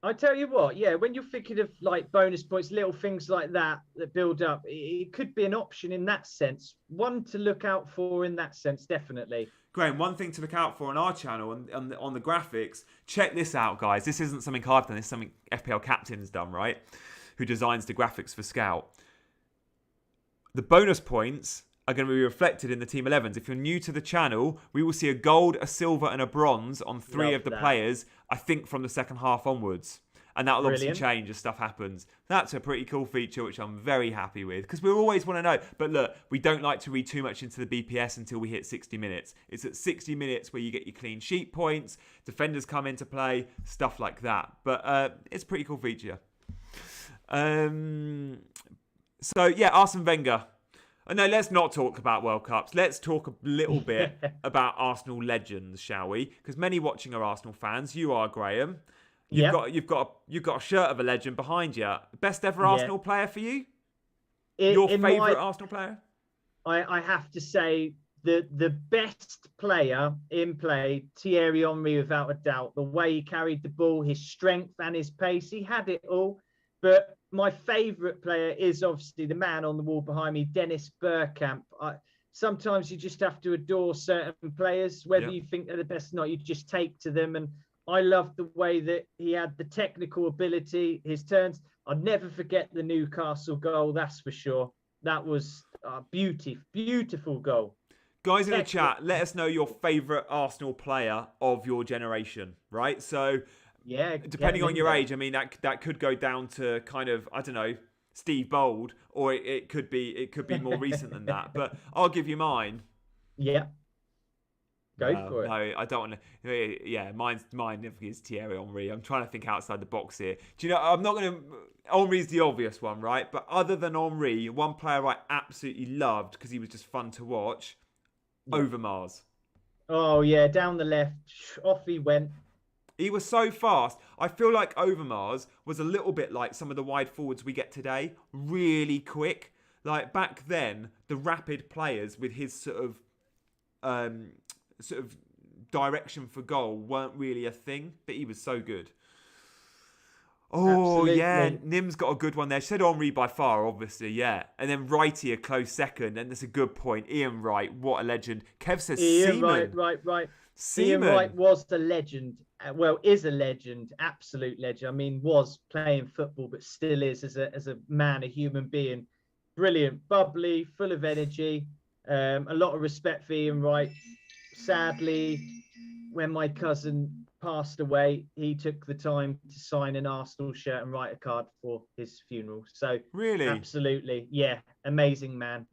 I tell you what, yeah, when you're thinking of like bonus points, little things like that build up, it could be an option in that sense. One to look out for in that sense, definitely. Graham, one thing to look out for on our channel and on the graphics, check this out, guys. This isn't something I've done. This is something FPL Captain's done, right? Who designs the graphics for Scout. The bonus points are going to be reflected in the Team 11s. If you're new to the channel, we will see a gold, a silver and a bronze on 3 of the players, I think from the second half onwards. And that will obviously change as stuff happens. That's a pretty cool feature, which I'm very happy with. Because we always want to know. But look, we don't like to read too much into the BPS until we hit 60 minutes. It's at 60 minutes where you get your clean sheet points, defenders come into play, stuff like that. But it's a pretty cool feature. So, yeah, Arsene Wenger. No, let's not talk about World Cups. Let's talk a little bit about Arsenal legends, shall we? Because many watching are Arsenal fans. You are, Graham. You've got a shirt of a legend behind you. Best ever Arsenal player for you? Your favourite Arsenal player? I have to say the best player in play, Thierry Henry, without a doubt. The way he carried the ball, his strength and his pace, he had it all. But my favourite player is obviously the man on the wall behind me, Dennis Bergkamp. Sometimes you just have to adore certain players, whether you think they're the best or not. You just take to them, and I love the way that he had the technical ability, his turns. I'd never forget the Newcastle goal, that's for sure. That was a beautiful goal. Guys in the chat, let us know your favourite Arsenal player of your generation, right? So, yeah, depending on your age, I mean, that could go down to kind of, I don't know, Steve Bold, or it could be more recent than that. But I'll give you mine. Yeah. Go for it. No, I don't want to. Yeah, mine is Thierry Henry. I'm trying to think outside the box here. Do you know? I'm not going to. Henry's the obvious one, right? But other than Henry, one player I absolutely loved because he was just fun to watch. Overmars. Oh yeah, down the left, off he went. He was so fast. I feel like Overmars was a little bit like some of the wide forwards we get today. Really quick. Like back then, the rapid players with his sort of direction for goal weren't really a thing, but he was so good. Oh, absolutely. Yeah, Nim's got a good one there. She said Henry by far, obviously, yeah. And then Wrighty, a close second, and that's a good point. Ian Wright, what a legend. Kev says Seaman. Right. Seaman. Ian Wright was the legend. Well, is a legend, absolute legend. I mean, was playing football, but still is as a man, a human being. Brilliant, bubbly, full of energy. A lot of respect for Ian Wright. Sadly, when my cousin passed away, he took the time to sign an Arsenal shirt and write a card for his funeral. So really, absolutely, yeah, amazing man.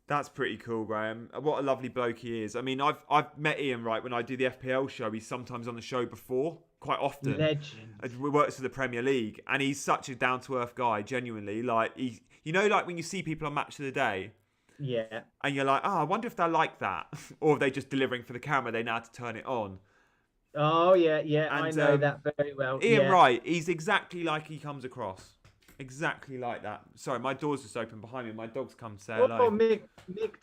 That's pretty cool, Graham. What a lovely bloke he is. I mean, I've met Ian Wright when I do the FPL show. He's sometimes on the show before, quite often. Legend. We works for the Premier League, and he's such a down to earth guy. Genuinely, like like when you see people on Match of the Day. Yeah. And you're like, I wonder if they're like that. Or are they just delivering for the camera? They know how to turn it on. Oh, yeah. And, I know that very well. Ian Wright, he's exactly like he comes across. Exactly like that. Sorry, my door's just open behind me. My dog's come to say hello. Oh, Mick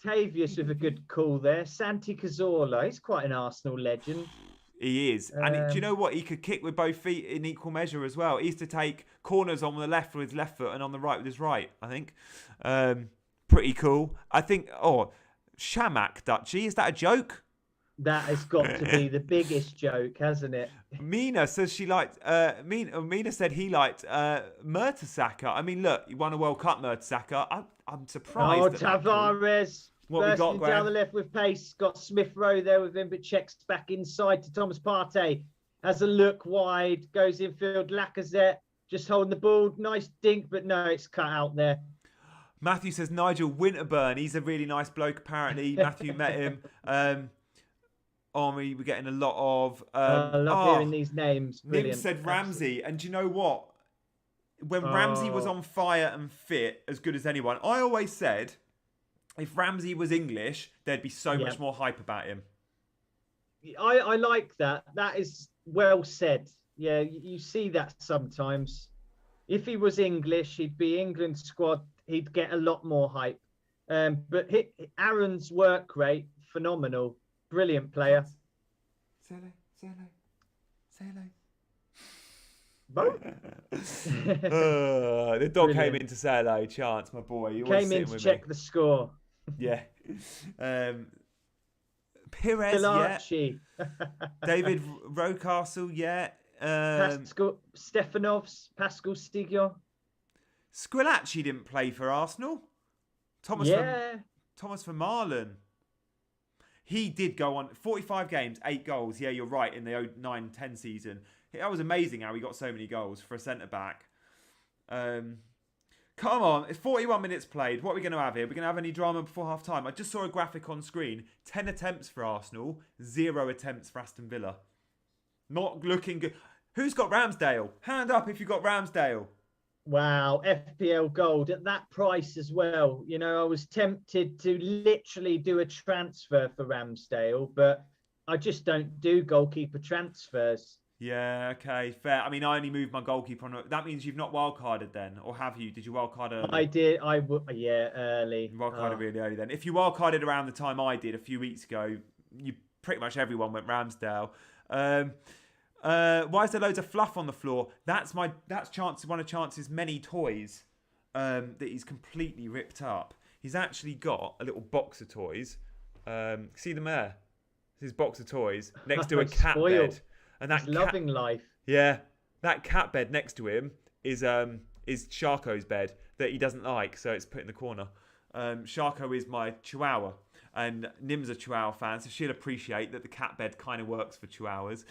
Tavius with a good call there. Santi Cazorla, he's quite an Arsenal legend. He is. And do you know what? He could kick with both feet in equal measure as well. He used to take corners on the left with his left foot and on the right with his right, I think. Pretty cool. I think, Shamak, Dutchy, is that a joke? That has got to be the biggest joke, hasn't it? Mina says she liked, Mina said he liked Mertesacker. I mean, look, he won a World Cup, Mertesacker. I'm surprised. Oh, Tavares. What we got, down the left with pace. Got Smith Rowe there with him, but checks back inside to Thomas Partey. Has a look wide, goes infield. Lacazette just holding the ball. Nice dink, but no, it's cut out there. Matthew says Nigel Winterburn. He's a really nice bloke, apparently. Matthew met him. Army, we're getting a lot of... I love hearing these names. Brilliant. Nim said Ramsey. And do you know what? When Ramsey was on fire and fit, as good as anyone, I always said, if Ramsey was English, there'd be so much more hype about him. I like that. That is well said. Yeah, you see that sometimes. If he was English, he'd be England squad. He'd get a lot more hype. But Aaron's work rate, phenomenal. Brilliant player. Say hello. The dog came in to say hello, Chance, my boy. He came in to check the score. Yeah. Pires, Pilarchi. yeah. David Rocastle, yeah. Pascal Stigio. Squillaci didn't play for Arsenal. Thomas from Marlon. He did go on 45 games, 8 goals. Yeah, you're right, in the 09-10 season. That was amazing how he got so many goals for a centre-back. Come on, it's 41 minutes played. What are we going to have here? We're going to have any drama before half-time? I just saw a graphic on screen. 10 attempts for Arsenal, 0 attempts for Aston Villa. Not looking good. Who's got Ramsdale? Hand up if you got Ramsdale. Wow, FPL Gold at that price as well. You know, I was tempted to literally do a transfer for Ramsdale, but I just don't do goalkeeper transfers. Yeah, okay, fair. I mean, I only moved my goalkeeper on. That means you've not wildcarded then, or have you? Did you wildcard early? I did. Yeah, early. You wildcarded really early then. If you wildcarded around the time I did a few weeks ago, you pretty much everyone went Ramsdale. Why is there loads of fluff on the floor? That's one of Chance's many toys that he's completely ripped up. He's actually got a little box of toys. See them there? His box of toys next to a cat bed. And he's loving life. Yeah, that cat bed next to him is Sharko's bed that he doesn't like, so it's put in the corner. Sharko is my Chihuahua, and Nim's a Chihuahua fan, so she'll appreciate that the cat bed kind of works for Chihuahuas.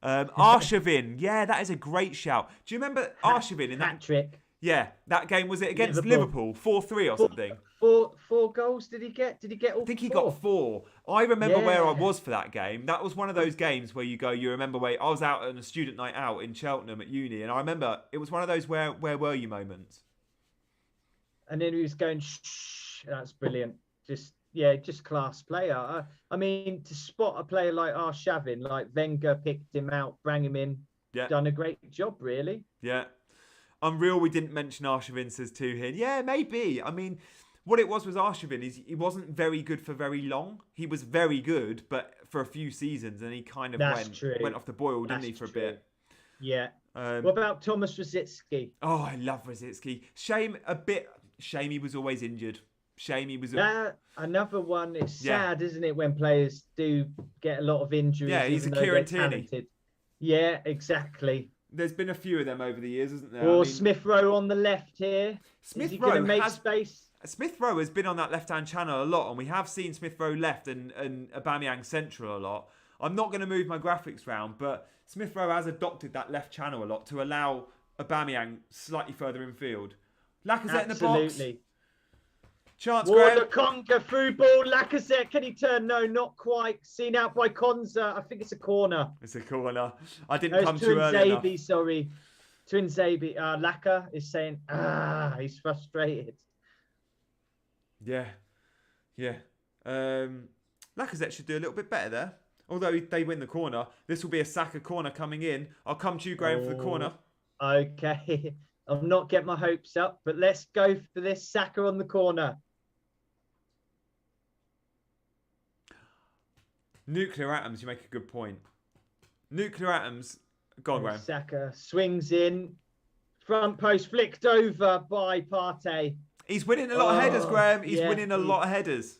Arshavin, yeah, that is a great shout. Do you remember Arshavin in that hat-trick? Yeah, that game, was it against Liverpool 4-3 or something? Four goals did he get? Did he get all? I think he got 4. I remember where I was for that game. That was one of those games where you remember where I was out on a student night out in Cheltenham at uni, and I remember it was one of those where were you moments. And then he was going, shh, that's brilliant. Just class player. I mean, to spot a player like Arshavin, like Wenger picked him out, bring him in, done a great job, really. Yeah. Unreal we didn't mention Arshavin, says Tuhin. Yeah, maybe. I mean, what it was Arshavin is he wasn't very good for very long. He was very good, but for a few seasons, and he kind of went off the boil, didn't he, for a bit? Yeah. What about Thomas Rositzky? Oh, I love Rositzky. Shame he was always injured. Shame he was... Another one. It's sad, isn't it, when players do get a lot of injuries? Yeah, he's a Kieran Tierney. Yeah, exactly. There's been a few of them over the years, isn't there? Or Smith Rowe on the left here. Is he going to make space? Smith Rowe has been on that left-hand channel a lot, and we have seen Smith Rowe left and Aubameyang central a lot. I'm not going to move my graphics round, but Smith Rowe has adopted that left channel a lot to allow Aubameyang slightly further in field. Lacazette in the box. Absolutely. Chance, the conga through ball. Lacazette, can he turn? No, not quite. Seen out by Konza. I think it's a corner. It's a corner. I didn't come too early enough. Sorry. Twinzabi. Laka is saying, he's frustrated. Yeah. Lacazette should do a little bit better there. Although they win the corner. This will be a Saka corner coming in. I'll come to you, Graham, for the corner. Okay. I'll not get my hopes up, but let's go for this Saka on the corner. Nuclear atoms, you make a good point. Nuclear atoms. Go on, Graham. Saka swings in. Front post flicked over by Partey. He's winning a lot of headers, Graham. He's winning a lot of headers.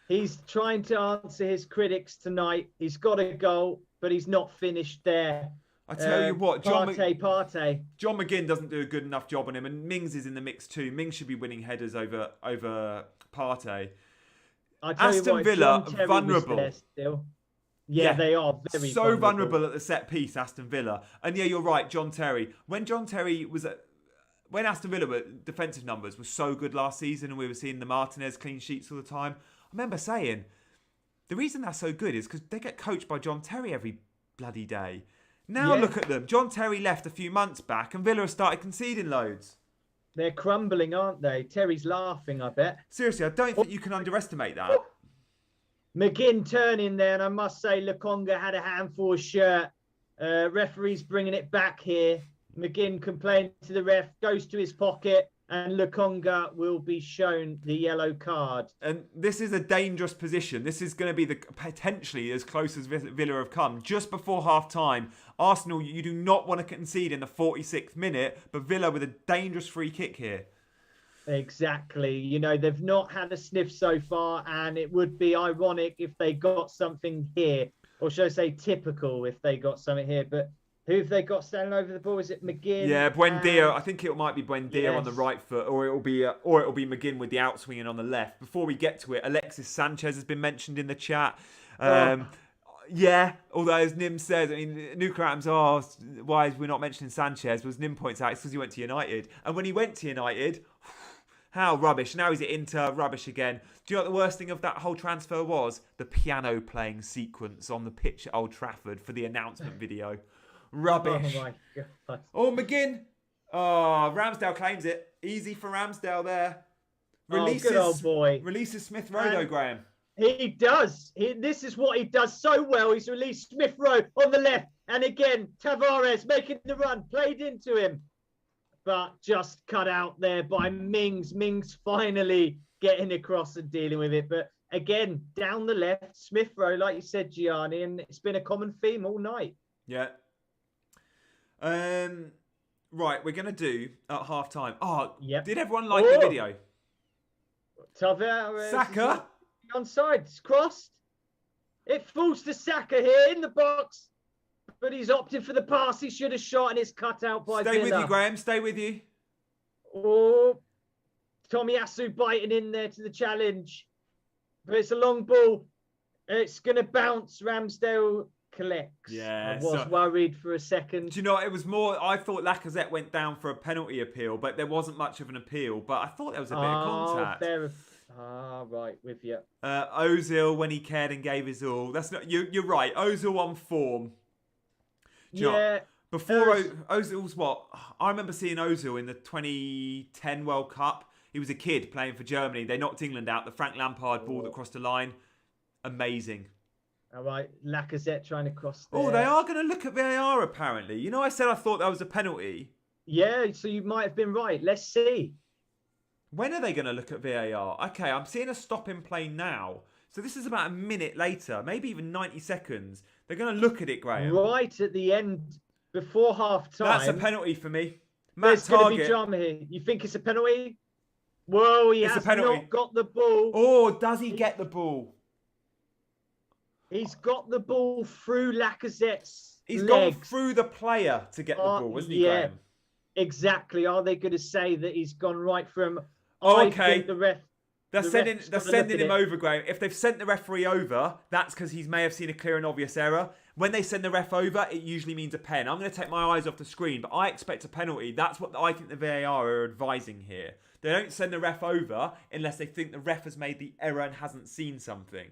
He's trying to answer his critics tonight. He's got a goal, but he's not finished there. I tell you what, Partey. John McGinn doesn't do a good enough job on him, and Mings is in the mix too. Mings should be winning headers over Partey. Aston Villa, vulnerable. Yeah, they are very so vulnerable at the set piece, Aston Villa. And yeah, you're right, John Terry. When Aston Villa were defensive numbers were so good last season, and we were seeing the Martinez clean sheets all the time, I remember saying the reason they're so good is because they get coached by John Terry every bloody day. Now look at them. John Terry left a few months back, and Villa have started conceding loads. They're crumbling, aren't they? Terry's laughing, I bet. Seriously, I don't think you can underestimate that. McGinn turning there, and I must say, Lukonga had a handful of shirt. Referee's bringing it back here. McGinn complaining to the ref, goes to his pocket, and Lukonga will be shown the yellow card. And this is a dangerous position. This is going to be potentially as close as Villa have come. Just before half-time, Arsenal, you do not want to concede in the 46th minute, but Villa with a dangerous free kick here. Exactly. You know, they've not had a sniff so far, and it would be ironic if they got something here. Or should I say typical if they got something here. But who have they got standing over the ball? Is it McGinn? Yeah, Buendia. I think it might be Buendia on the right foot, or it'll be McGinn with the outswinging on the left. Before we get to it, Alexis Sanchez has been mentioned in the chat. Yeah, although as Nim says, I mean, nuclear atoms are why we're not mentioning Sanchez. Was Nim points out, it's because he went to United, and when he went to United, how rubbish. Now he's at Inter, rubbish again. Do you know what the worst thing of that whole transfer was? The piano playing sequence on the pitch at Old Trafford for the announcement video. Rubbish. Oh, my God. Oh, McGinn. Oh, Ramsdale claims it. Easy for Ramsdale there. Good old boy. Releases Smith Rowe, Graham. He does. This is what he does so well. He's released Smith Rowe on the left, And again, Tavares making the run, played into him, but just cut out there by Mings. Mings finally getting across and dealing with it. But again, down the left, Smith Rowe, like you said, Gianni, and it's been a common theme all night. Yeah. Right, we're going to do at half-time. Oh, yep. Did everyone like the video? Tavares. Saka. Onside, it's crossed. It falls to Saka here in the box, but he's opted for the pass. He should have shot, and it's cut out by Stay Villa. with you, Graham. Stay with you. Oh, Tomiyasu biting in there to the challenge. But it's a long ball. It's going to bounce. Ramsdale collects. Yeah, I was worried for a second. Do you know, it was more, I thought Lacazette went down for a penalty appeal, but there wasn't much of an appeal. But I thought there was a bit of contact. Right, with you. Ozil, when he cared and gave his all. That's not, you're right. Ozil on form. Before Ozil's what? I remember seeing Ozil in the 2010 World Cup. He was a kid playing for Germany. They knocked England out. The Frank Lampard ball that crossed the line. Amazing. All right, Lacazette trying to cross there. Oh, they are going to look at VAR apparently. You know, I said I thought that was a penalty. Yeah, so you might have been right. Let's see. When are they going to look at VAR? Okay, I'm seeing a stop in play now. So this is about a minute later, maybe even 90 seconds. They're going to look at it, Graham. Right at the end, before half time. That's a penalty for me. There's going to be drama here. You think it's a penalty? Whoa, he has not got the ball. Oh, does he get the ball? He's got the ball through Lacazette's He's legs. gone through the player to get the ball, isn't he, Graham? Exactly. Are they going to say that he's gone right from... Oh, okay. They're sending him over, Graham. If they've sent the referee over, that's because he may have seen a clear and obvious error. When they send the ref over, it usually means a pen. I'm going to take my eyes off the screen, but I expect a penalty. That's what I think the VAR are advising here. They don't send the ref over unless they think the ref has made the error and hasn't seen something.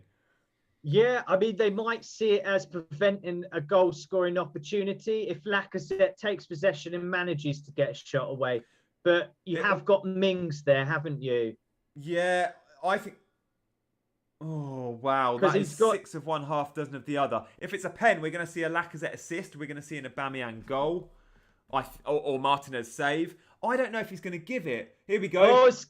Yeah, I mean, they might see it as preventing a goal-scoring opportunity if Lacazette takes possession and manages to get a shot away. But you have got Mings there, haven't you? Yeah, I think... Oh, wow. That is 6 of one, half dozen of the other. If it's a pen, we're going to see a Lacazette assist. We're going to see an Aubameyang goal. Or Martinez save. I don't know if he's going to give it. Here we go. He's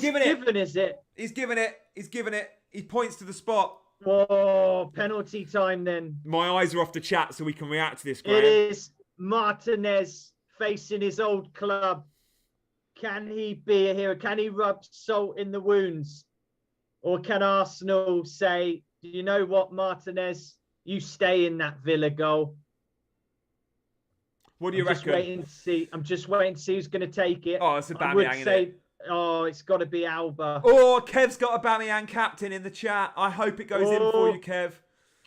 given it. Is it? He's given it. He's given it. He points to the spot. Oh, penalty time then. My eyes are off the chat so we can react to this, Graham. It is Martinez facing his old club. Can he be a hero? Can he rub salt in the wounds? Or can Arsenal say, do you know what, Martinez? You stay in that Villa goal. What do you reckon? I'm just waiting to see who's going to take it. Oh, it's Aubameyang, isn't it? Oh, it's got to be Alba. Oh, Kev's got Aubameyang captain in the chat. I hope it goes in for you, Kev.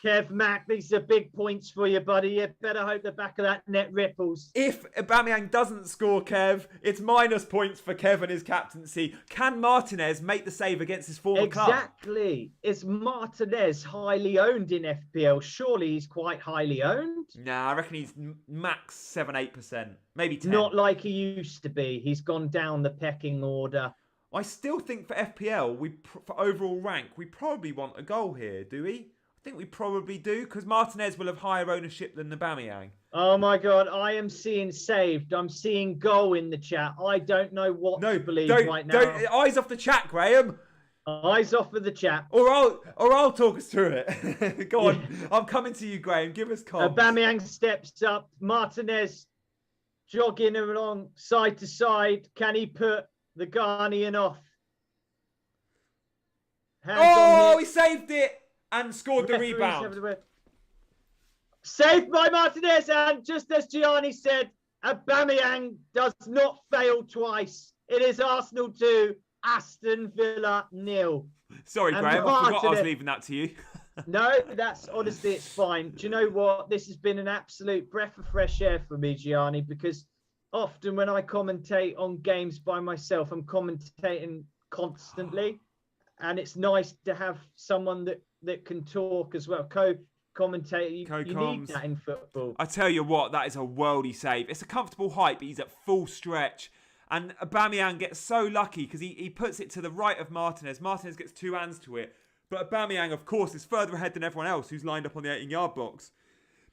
Kev, Mac, these are big points for you, buddy. You better hope the back of that net ripples. If Aubameyang doesn't score, Kev, it's minus points for Kev and his captaincy. Can Martinez make the save against his former club? Exactly. Is Martinez highly owned in FPL? Surely he's quite highly owned. Nah, I reckon he's max 7-8%. Maybe 10. Not like he used to be. He's gone down the pecking order. I still think for FPL, for overall rank, we probably want a goal here, do we? I think we probably do, because Martinez will have higher ownership than Aubameyang. Oh my God, I am seeing saved. I'm seeing goal in the chat. I don't know what to believe right now. Eyes off the chat, Graham. Eyes off of the chat. Or I'll talk us through it. Go on. Yeah. I'm coming to you, Graham. Give us comms. Aubameyang steps up. Martinez jogging along side to side. Can he put the Ghanaian off? He saved it. And scored the rebound. Saved by Martinez. And just as Gianni said, Aubameyang does not fail twice. It is Arsenal 2, Aston Villa 0. Sorry, Graham. I forgot I was leaving that to you. No, that's honestly, it's fine. Do you know what? This has been an absolute breath of fresh air for me, Gianni, because often when I commentate on games by myself, I'm commentating constantly. And it's nice to have someone that can talk as well. Co-commentator, you need that in football. I tell you what, that is a worldy save. It's a comfortable height, but he's at full stretch. And Aubameyang gets so lucky because he puts it to the right of Martinez. Martinez gets two hands to it. But Aubameyang, of course, is further ahead than everyone else who's lined up on the 18-yard box.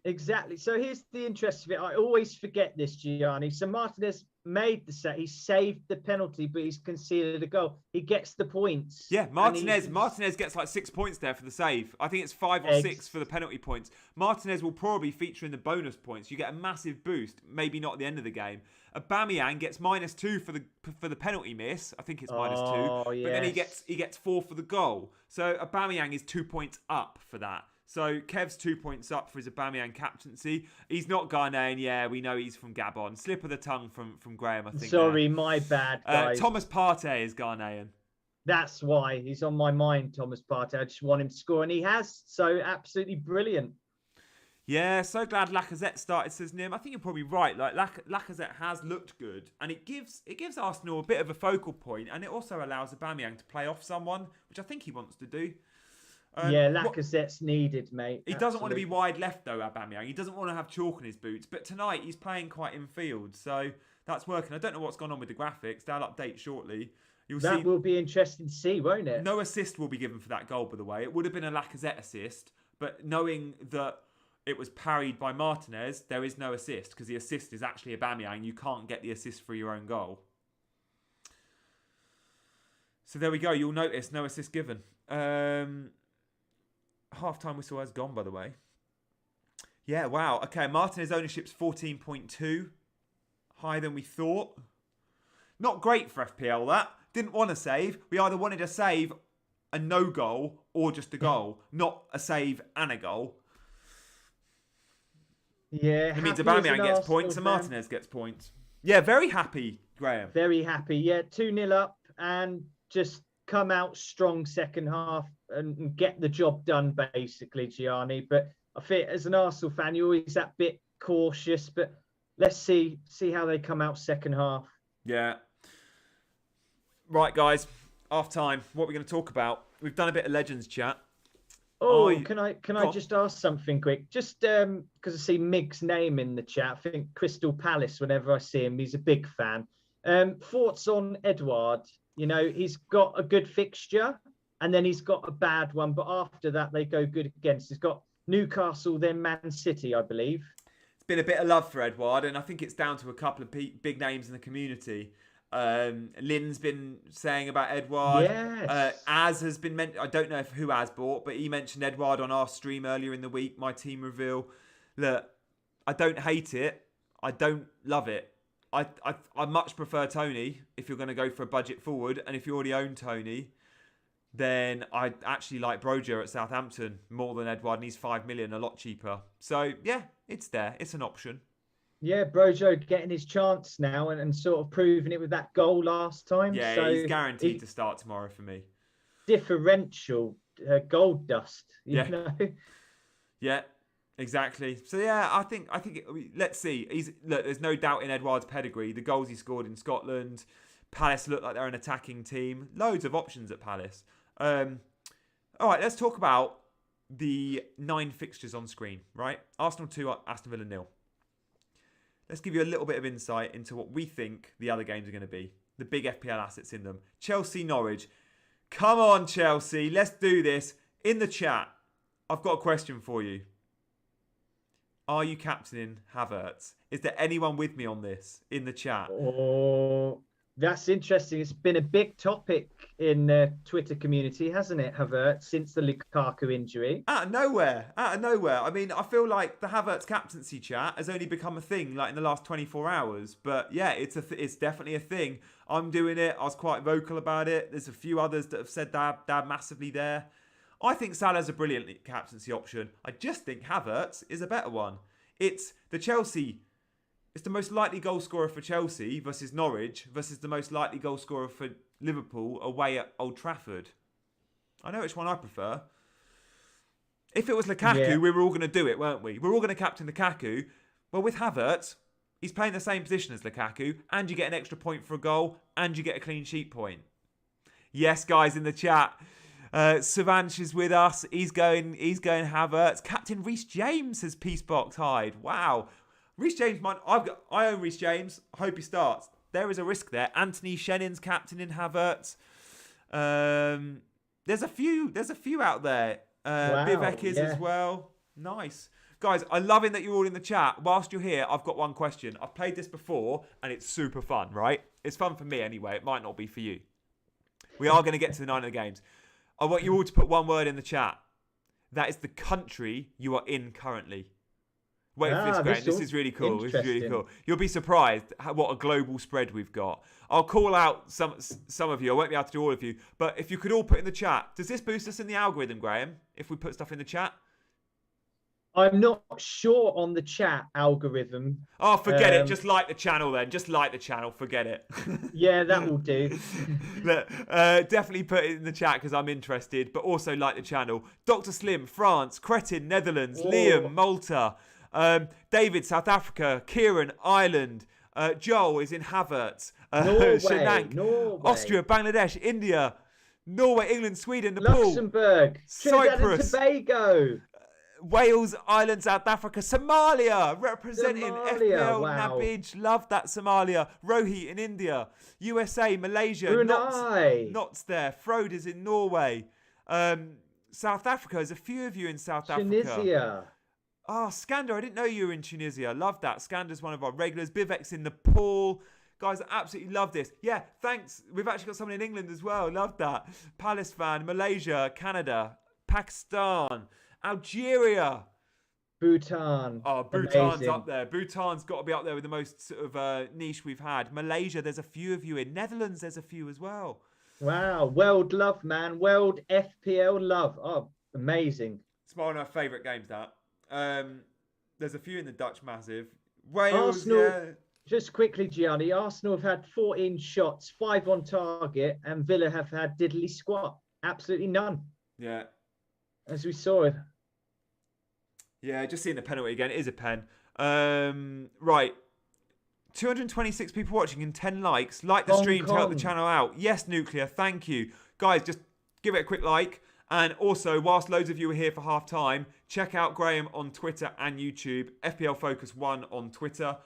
Exactly. So here's the interest of it. I always forget this, Gianni. So Martinez made the set. He saved the penalty, but he's conceded a goal. He gets the points. Yeah, Martinez gets like 6 points there for the save. I think it's 5 or 6 for the penalty points. Martinez will probably feature in the bonus points. You get a massive boost, maybe not at the end of the game. Aubameyang gets -2 for the penalty miss. I think it's -2. Yes. But then he gets 4 for the goal. So Aubameyang is 2 points up for that. So Kev's 2 points up for his Aubameyang captaincy. He's not Ghanaian. Yeah, we know he's from Gabon. Slip of the tongue from Graham, I think. Sorry, my bad, guys. Thomas Partey is Ghanaian. That's why he's on my mind, Thomas Partey. I just want him to score, and he has. So absolutely brilliant. Yeah, so glad Lacazette started, says Nim. I think you're probably right. Like Lacazette has looked good, and it gives Arsenal a bit of a focal point, and it also allows Aubameyang to play off someone, which I think he wants to do. Lacazette's needed, mate. He doesn't want to be wide left, though, Aubameyang. He doesn't want to have chalk in his boots. But tonight, he's playing quite infield, so that's working. I don't know what's gone on with the graphics. They'll update shortly. That will be interesting to see, won't it? No assist will be given for that goal, by the way. It would have been a Lacazette assist, but knowing that it was parried by Martinez, there is no assist, because the assist is actually Aubameyang. You can't get the assist for your own goal. So there we go. You'll notice no assist given. Half-time whistle has gone, by the way. Yeah, wow. Okay, Martinez ownership's 14.2. Higher than we thought. Not great for FPL, that. Didn't want a save. We either wanted a save, a no goal, or just a goal. Not a save and a goal. Yeah. It means Aubameyang gets points and Martinez gets points. Yeah, very happy, Graham. Very happy. Yeah, 2-0 up and just come out strong second half and get the job done, basically, Gianni. But I think as an Arsenal fan, you're always that bit cautious. But let's see how they come out second half. Yeah. Right, guys. Half time. What are we going to talk about? We've done a bit of Legends chat. Can I just ask something quick? Just because I see Mig's name in the chat. I think Crystal Palace, whenever I see him, he's a big fan. Thoughts on Edouard? You know, he's got a good fixture and then he's got a bad one. But after that, they go good against. He's got Newcastle, then Man City, I believe. It's been a bit of love for Edouard, and I think it's down to a couple of big names in the community. Lynn's been saying about Edouard. Yes. Az has been meant. I don't know who Az bought, but he mentioned Edouard on our stream earlier in the week. My team reveal. Look, I don't hate it. I don't love it. I much prefer Tony if you're going to go for a budget forward, and if you already own Tony, then I actually like Broja at Southampton more than Edouard, and he's 5 million, a lot cheaper. So yeah, it's there. It's an option. Yeah, Brojo getting his chance now and sort of proving it with that goal last time. Yeah, so he's guaranteed to start tomorrow for me. Differential gold dust, you know. Yeah, exactly. So yeah, I think let's see. Look, there's no doubt in Edouard's pedigree. The goals he scored in Scotland. Palace look like they're an attacking team. Loads of options at Palace. All right, let's talk about the 9 fixtures on screen. Right, Arsenal 2, Aston Villa 0. Let's give you a little bit of insight into what we think the other games are going to be. The big FPL assets in them. Chelsea, Norwich. Come on, Chelsea. Let's do this. In the chat, I've got a question for you. Are you captaining Havertz? Is there anyone with me on this in the chat? Oh, that's interesting. It's been a big topic in the Twitter community, hasn't it, Havertz, since the Lukaku injury? Out of nowhere. I mean, I feel like the Havertz captaincy chat has only become a thing like in the last 24 hours. But yeah, it's definitely a thing. I'm doing it. I was quite vocal about it. There's a few others that have said they're massively there. I think Salah's a brilliant captaincy option. I just think Havertz is a better one. It's the most likely goal scorer for Chelsea versus Norwich versus the most likely goal scorer for Liverpool away at Old Trafford. I know which one I prefer. If it was Lukaku, we were all going to do it, weren't we? We're all going to captain Lukaku. Well, with Havertz, he's playing the same position as Lukaku, and you get an extra point for a goal, and you get a clean sheet point. Yes, guys, in the chat. Savanch is with us. He's going Havertz. Captain Reece James says Peacebox Hyde. Wow. Reece James, I own Reece James. I hope he starts. There is a risk there. Anthony Shennon's captain in Havertz. There's a few out there. Wow, Vivek is as well. Nice. Guys, I'm loving that you're all in the chat. Whilst you're here, I've got one question. I've played this before, and it's super fun, right? It's fun for me anyway. It might not be for you. We are going to get to the 9 of the games. I want you all to put one word in the chat. That is the country you are in currently. Wait for this, Graham. This is really cool. This is really cool. You'll be surprised what a global spread we've got. I'll call out some of you. I won't be able to do all of you. But if you could all put in the chat. Does this boost us in the algorithm, Graham, if we put stuff in the chat? I'm not sure on the chat algorithm. Oh, forget it. Just like the channel then. Just like the channel. Forget it. Yeah, that will do. Look, definitely put it in the chat because I'm interested. But also like the channel. Dr. Slim, France. Cretin, Netherlands. Liam, Malta. David, South Africa. Kieran, Ireland. Joel is in Havertz. Norway. Austria, Bangladesh, India. Norway, England, Sweden, Nepal. Luxembourg. Cyprus. Trinidad and Tobago. Wales, Ireland, South Africa, Somalia, representing FPL, wow. Nabij, love that Somalia, Rohi in India, USA, Malaysia, Brunei. Knots there, Frode is in Norway, South Africa, there's a few of you in South Africa. Tunisia. Oh, Skander, I didn't know you were in Tunisia, love that, Skander's one of our regulars, Bivek's in Nepal. Guys, I absolutely love this. Yeah, thanks, we've actually got someone in England as well, love that. Palace fan, Malaysia, Canada, Pakistan, Algeria. Bhutan. Oh, Bhutan's Amazing. up there. Bhutan's got to be up there with the most sort of niche we've had. Malaysia, there's a few of you in. Netherlands, there's a few as well. Wow. World love, man. World FPL love. Oh, amazing. It's one of our favourite games, that. There's a few in the Dutch Massive. Wales, Arsenal, yeah. just quickly, Gianni. Arsenal have had 14 shots, 5 on target, and Villa have had diddly squat. Absolutely none. Yeah. As we saw it. Yeah, just seeing the penalty again. It is a pen. Right. 226 people watching and 10 likes. Like the stream to help the channel out. Yes, Nuclear. Thank you. Guys, just give it a quick like. And also, whilst loads of you are here for half time, check out Graham on Twitter and YouTube. FPL Focus 1 on Twitter.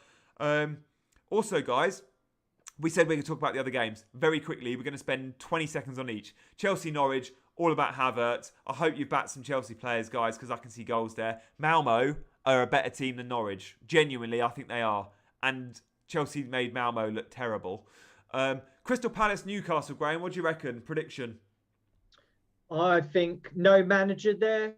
Also, guys, we said we're going to talk about the other games. Very quickly, we're going to spend 20 seconds on each. Chelsea, Norwich. All about Havertz. I hope you've backed some Chelsea players, guys, because I can see goals there. Malmo are a better team than Norwich. Genuinely, I think they are. And Chelsea made Malmo look terrible. Crystal Palace, Newcastle, Graham, what do you reckon? Prediction? I think no manager there.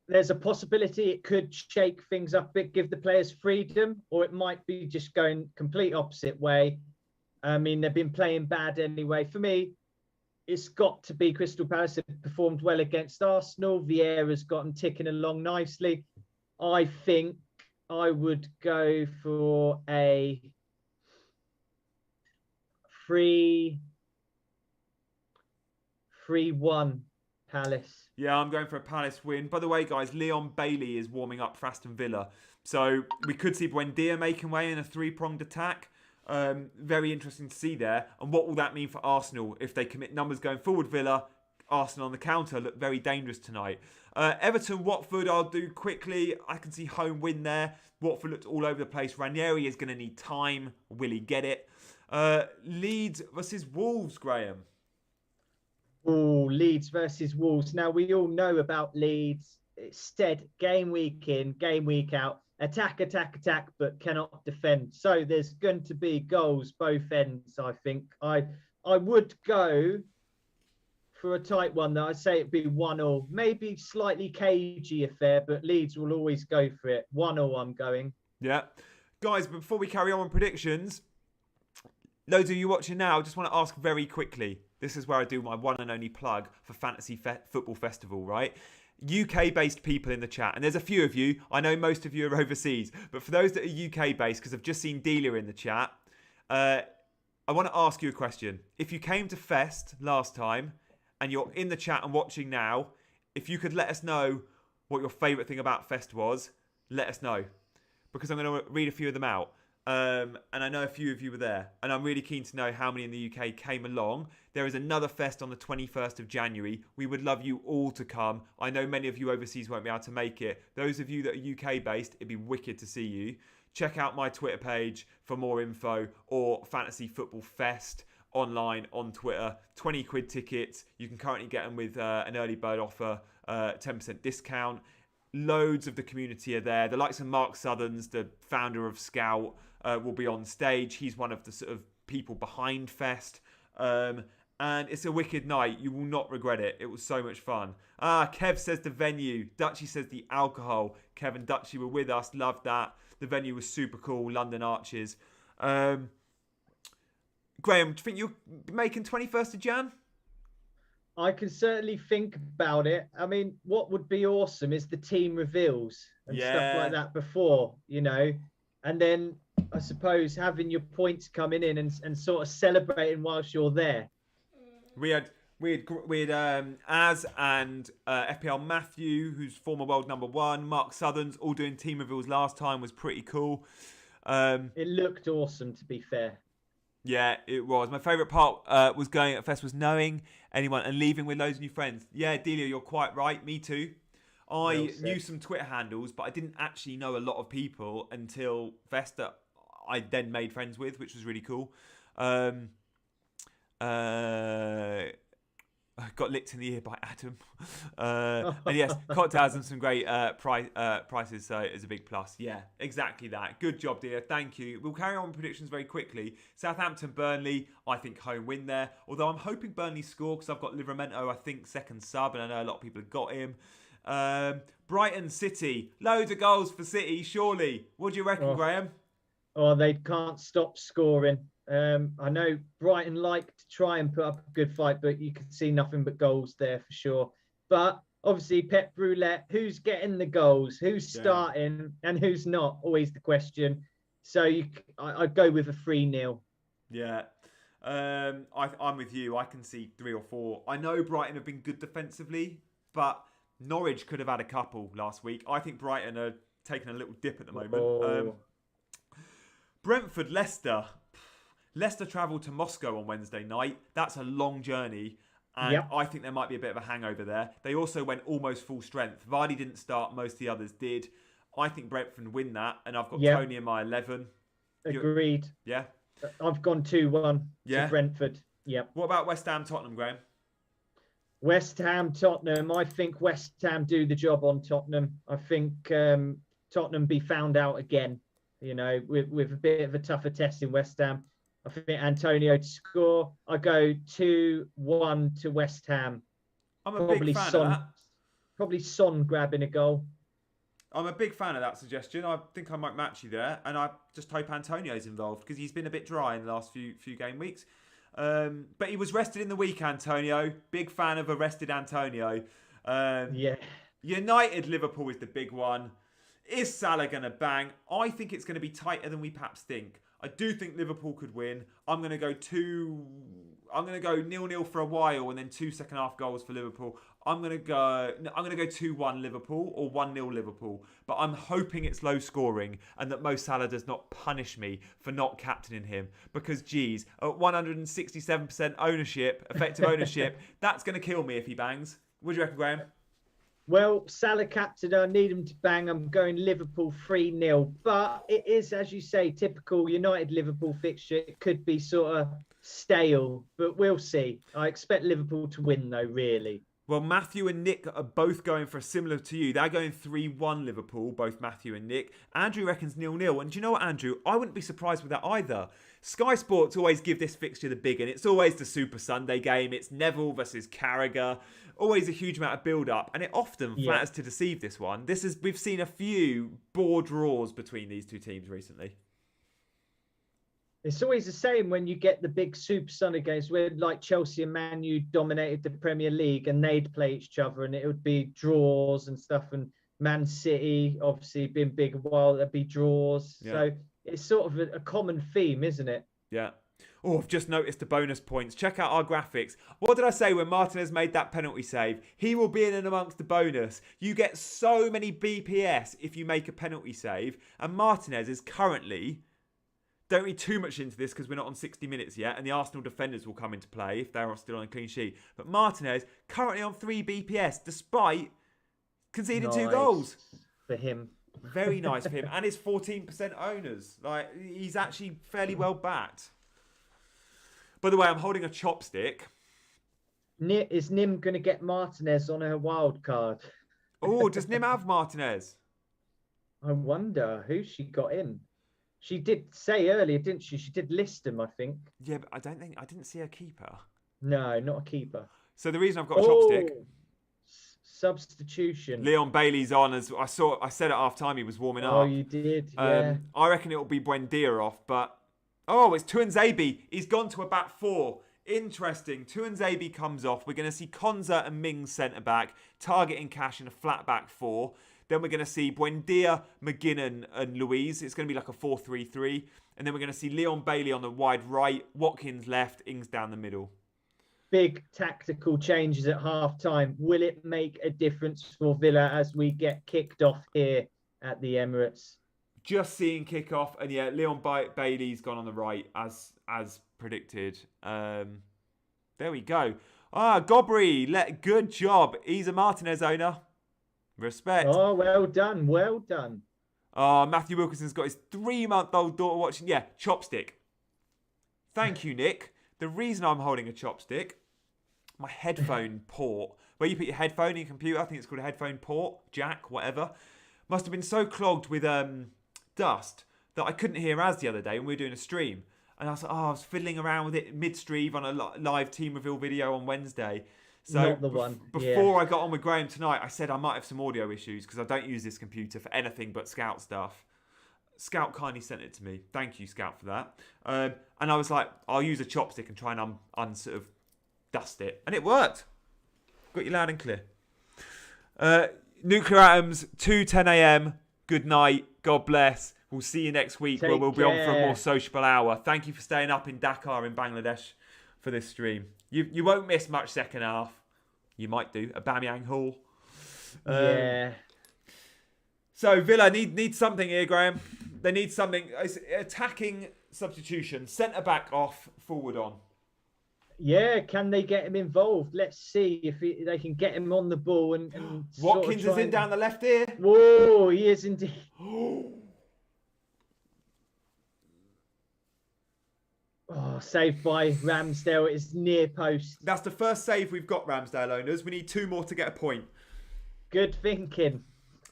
There's a possibility it could shake things up a bit, give the players freedom, or it might be just going complete opposite way. I mean, they've been playing bad anyway. For me, it's got to be Crystal Palace. Have performed well against Arsenal. Vieira's got them ticking along nicely. I think I would go for a 3-1 Palace. Yeah, I'm going for a Palace win. By the way, guys, Leon Bailey is warming up for Aston Villa. So we could see Buendia making way in a 3-pronged attack. Very interesting to see there. And what will that mean for Arsenal if they commit numbers going forward? Villa, Arsenal on the counter look very dangerous tonight. Everton, Watford, I'll do quickly. I can see home win there. Watford looked all over the place. Ranieri is going to need time. Will he get it? Leeds versus Wolves, Graham. Oh, Leeds versus Wolves. Now, we all know about Leeds. Instead, game week in, game week out. Attack, but cannot defend. So there's going to be goals both ends, I think. I would go for a tight one, though. I'd say it'd be 1-1. Maybe slightly cagey affair, but Leeds will always go for it. 1-1, I'm going. Yeah. Guys, before we carry on with predictions, loads of you watching now, I just want to ask very quickly. This is where I do my one and only plug for Fantasy Football Festival, right? UK-based people in the chat, and there's a few of you. I know most of you are overseas, but for those that are UK-based, because I've just seen Delia in the chat, I want to ask you a question. If you came to Fest last time, and you're in the chat and watching now, if you could let us know what your favourite thing about Fest was, let us know. Because I'm going to read a few of them out. And I know a few of you were there. And I'm really keen to know how many in the UK came along. There is another Fest on the 21st of January. We would love you all to come. I know many of you overseas won't be able to make it. Those of you that are UK based, it'd be wicked to see you. Check out my Twitter page for more info, or Fantasy Football Fest online on Twitter. 20 quid tickets. You can currently get them with an early bird offer, 10% discount. loads of the community are there. The likes of Mark Southerns, the founder of Scout, will be on stage. He's one of the sort of people behind Fest. And it's a wicked night. You will not regret it. It was so much fun. Kev says the venue. Dutchy says the alcohol. Kev and Dutchy were with us. Loved that. The venue was super cool. London Arches. Graham, do you think you're making 21st of Jan? I can certainly think about it. I mean, what would be awesome is the team reveals and stuff like that before, and then I suppose having your points coming in and sort of celebrating whilst you're there. We had Az and FPL Matthew, who's former world number 1, Mark Southerns, all doing team reveals last time. Was pretty cool. It looked awesome, to be fair. Yeah, it was. My favourite part was going at Fest was knowing anyone and leaving with loads of new friends. Yeah, Delia, you're quite right. Me too. I knew some Twitter handles, but I didn't actually know a lot of people until Fest that I then made friends with, which was really cool. I got licked in the ear by Adam. And yes, cocktails and some great prices, so it's a big plus. Yeah, exactly that. Good job, dear. Thank you. We'll carry on with predictions very quickly. Southampton, Burnley, I think home win there. Although I'm hoping Burnley score because I've got Livramento, I think, second sub, and I know a lot of people have got him. Brighton, City. Loads of goals for City, surely. What do you reckon, Graham? Oh, they can't stop scoring. I know Brighton like to try and put up a good fight, but you can see nothing but goals there for sure. But obviously, Pep Roulette, who's getting the goals, who's starting, and who's not? Always the question. So I'd go with a 3-0. Yeah. I'm with you. I can see 3 or 4. I know Brighton have been good defensively, but Norwich could have had a couple last week. I think Brighton are taking a little dip at the moment. Brentford, Leicester. Leicester travelled to Moscow on Wednesday night. That's a long journey. And I think there might be a bit of a hangover there. They also went almost full strength. Vardy didn't start. Most of the others did. I think Brentford win that. And I've got Tony in my 11. Agreed. Yeah? I've gone 2-1 to Brentford. Yep. What about West Ham, Tottenham, Graham? West Ham, Tottenham. I think West Ham do the job on Tottenham. I think Tottenham be found out again, with a bit of a tougher test in West Ham. I think Antonio to score. I go 2-1 to West Ham. I'm a big fan of that. Probably Son grabbing a goal. I'm a big fan of that suggestion. I think I might match you there. And I just hope Antonio's involved because he's been a bit dry in the last few game weeks. But he was rested in the week, Antonio. Big fan of a rested Antonio. United, Liverpool is the big one. Is Salah going to bang? I think it's going to be tighter than we perhaps think. I do think Liverpool could win. I'm going to go 0-0 for a while and then 2 second half goals for Liverpool. I'm going to go 2-1 Liverpool or 1-0 Liverpool. But I'm hoping it's low scoring and that Mo Salah does not punish me for not captaining him. Because, geez, at 167% ownership, effective ownership, that's going to kill me if he bangs. What do you reckon, Graham? Well, Salah captain, I need him to bang. I'm going Liverpool 3-0. But it is, as you say, typical United-Liverpool fixture. It could be sort of stale, but we'll see. I expect Liverpool to win, though, really. Well, Matthew and Nick are both going for a similar to you. They're going 3-1 Liverpool, both Matthew and Nick. Andrew reckons 0-0. And do you know what, Andrew? I wouldn't be surprised with that either. Sky Sports always give this fixture the big one. It's always the Super Sunday game. It's Neville versus Carragher. Always a huge amount of build-up. And it often flatters to deceive this one. We've seen a few bore draws between these two teams recently. It's always the same when you get the big Super Sunday games where like Chelsea and Man U dominated the Premier League and they'd play each other and it would be draws and stuff. And Man City, obviously, been big a while, there'd be draws. Yeah. So it's sort of a common theme, isn't it? Yeah. Oh, I've just noticed the bonus points. Check out our graphics. What did I say when Martinez made that penalty save? He will be in and amongst the bonus. You get so many BPS if you make a penalty save. And Martinez is currently... Don't read too much into this because we're not on 60 minutes yet and the Arsenal defenders will come into play if they're still on a clean sheet. But Martinez currently on 3 BPS despite conceding 2 goals. For him. Very nice for him. And his 14% owners. Like, he's actually fairly well backed. By the way, I'm holding a chopstick. Is Nim going to get Martinez on her wild card? Oh, does Nim have Martinez? I wonder who she got in. She did say earlier, didn't she? She did list him, I think. Yeah, but I didn't see a keeper. No, not a keeper. So the reason I've got a chopstick. Substitution. Leon Bailey's on, as I said at half time he was warming Oh, up. you did, yeah. I reckon it'll be Buendia off, but it's Tuanzebe. He's gone to a back four. Interesting. Tuanzebe comes off. We're going to see Konza and Mings centre back, targeting Cash in a flat back four. Then we're going to see Buendia, McGinnon and Louise. It's going to be like a 4-3-3. And then we're going to see Leon Bailey on the wide right, Watkins left, Ings down the middle. Big tactical changes at half time. Will it make a difference for Villa as we get kicked off here at the Emirates? Just seeing kick off, and yeah, Leon Bailey's gone on the right as predicted. There we go. Gobry, good job. He's a Martinez owner. Respect. Oh, well done, well done. Matthew Wilkinson's got his 3-month-old daughter watching. Yeah, chopstick. Thank you, Nick. The reason I'm holding a chopstick, my headphone port, where you put your headphone in your computer, I think it's called a headphone port, jack, whatever, must have been so clogged with dust that I couldn't hear Az the other day when we were doing a stream. And I was like, I was fiddling around with it mid-stream on a live team reveal video on Wednesday. So not the one. Before I got on with Graham tonight, I said I might have some audio issues because I don't use this computer for anything but Scout stuff. Scout kindly sent it to me. Thank you, Scout, for that. And I was like, I'll use a chopstick and try and sort of dust it. And it worked. Got you loud and clear. Nuclear Atoms, 2:10 a.m. Good night. God bless. We'll see you next week where we'll be on for a more sociable hour. Thank you for staying up in Dakar in Bangladesh for this stream. You won't miss much second half. You might do. Aubameyang Hall. Yeah. So Villa need something here, Graham. They need something. It's attacking substitution. Centre back off, forward on. Yeah, can they get him involved? Let's see if they can get him on the ball and Watkins is in down the left here. Whoa, he is indeed. Oh, saved by Ramsdale. It's near post. That's the first save we've got, Ramsdale owners. We need 2 more to get a point. Good thinking.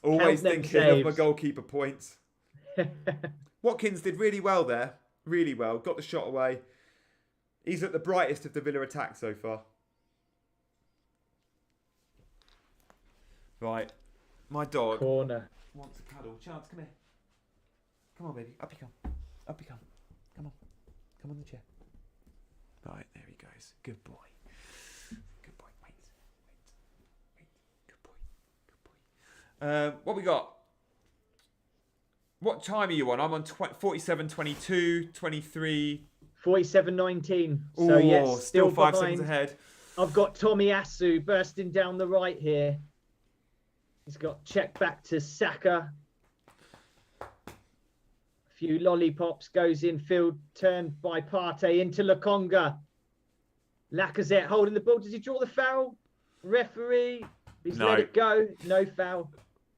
Always thinking of my goalkeeper points. Watkins did really well there. Really well. Got the shot away. He's at the brightest of the Villa attack so far. Right. My dog Corner. wants a cuddle. Chance, come here. Come on, baby. Up you come. Up you come. Come on. Come on the chair. Right, there he goes. Good boy. Good boy. Wait. Good boy. Good boy. What we got? What time are you on? I'm on 47, 22, 23. 47-19. So yes, still 5 behind. seconds ahead. I've got Tomiyasu bursting down the right here. He's got check back to Saka. A few lollipops, goes in field, turned by Partey into Lokonga. Lacazette holding the ball. Does he draw the foul? Referee, he's let it go. No foul.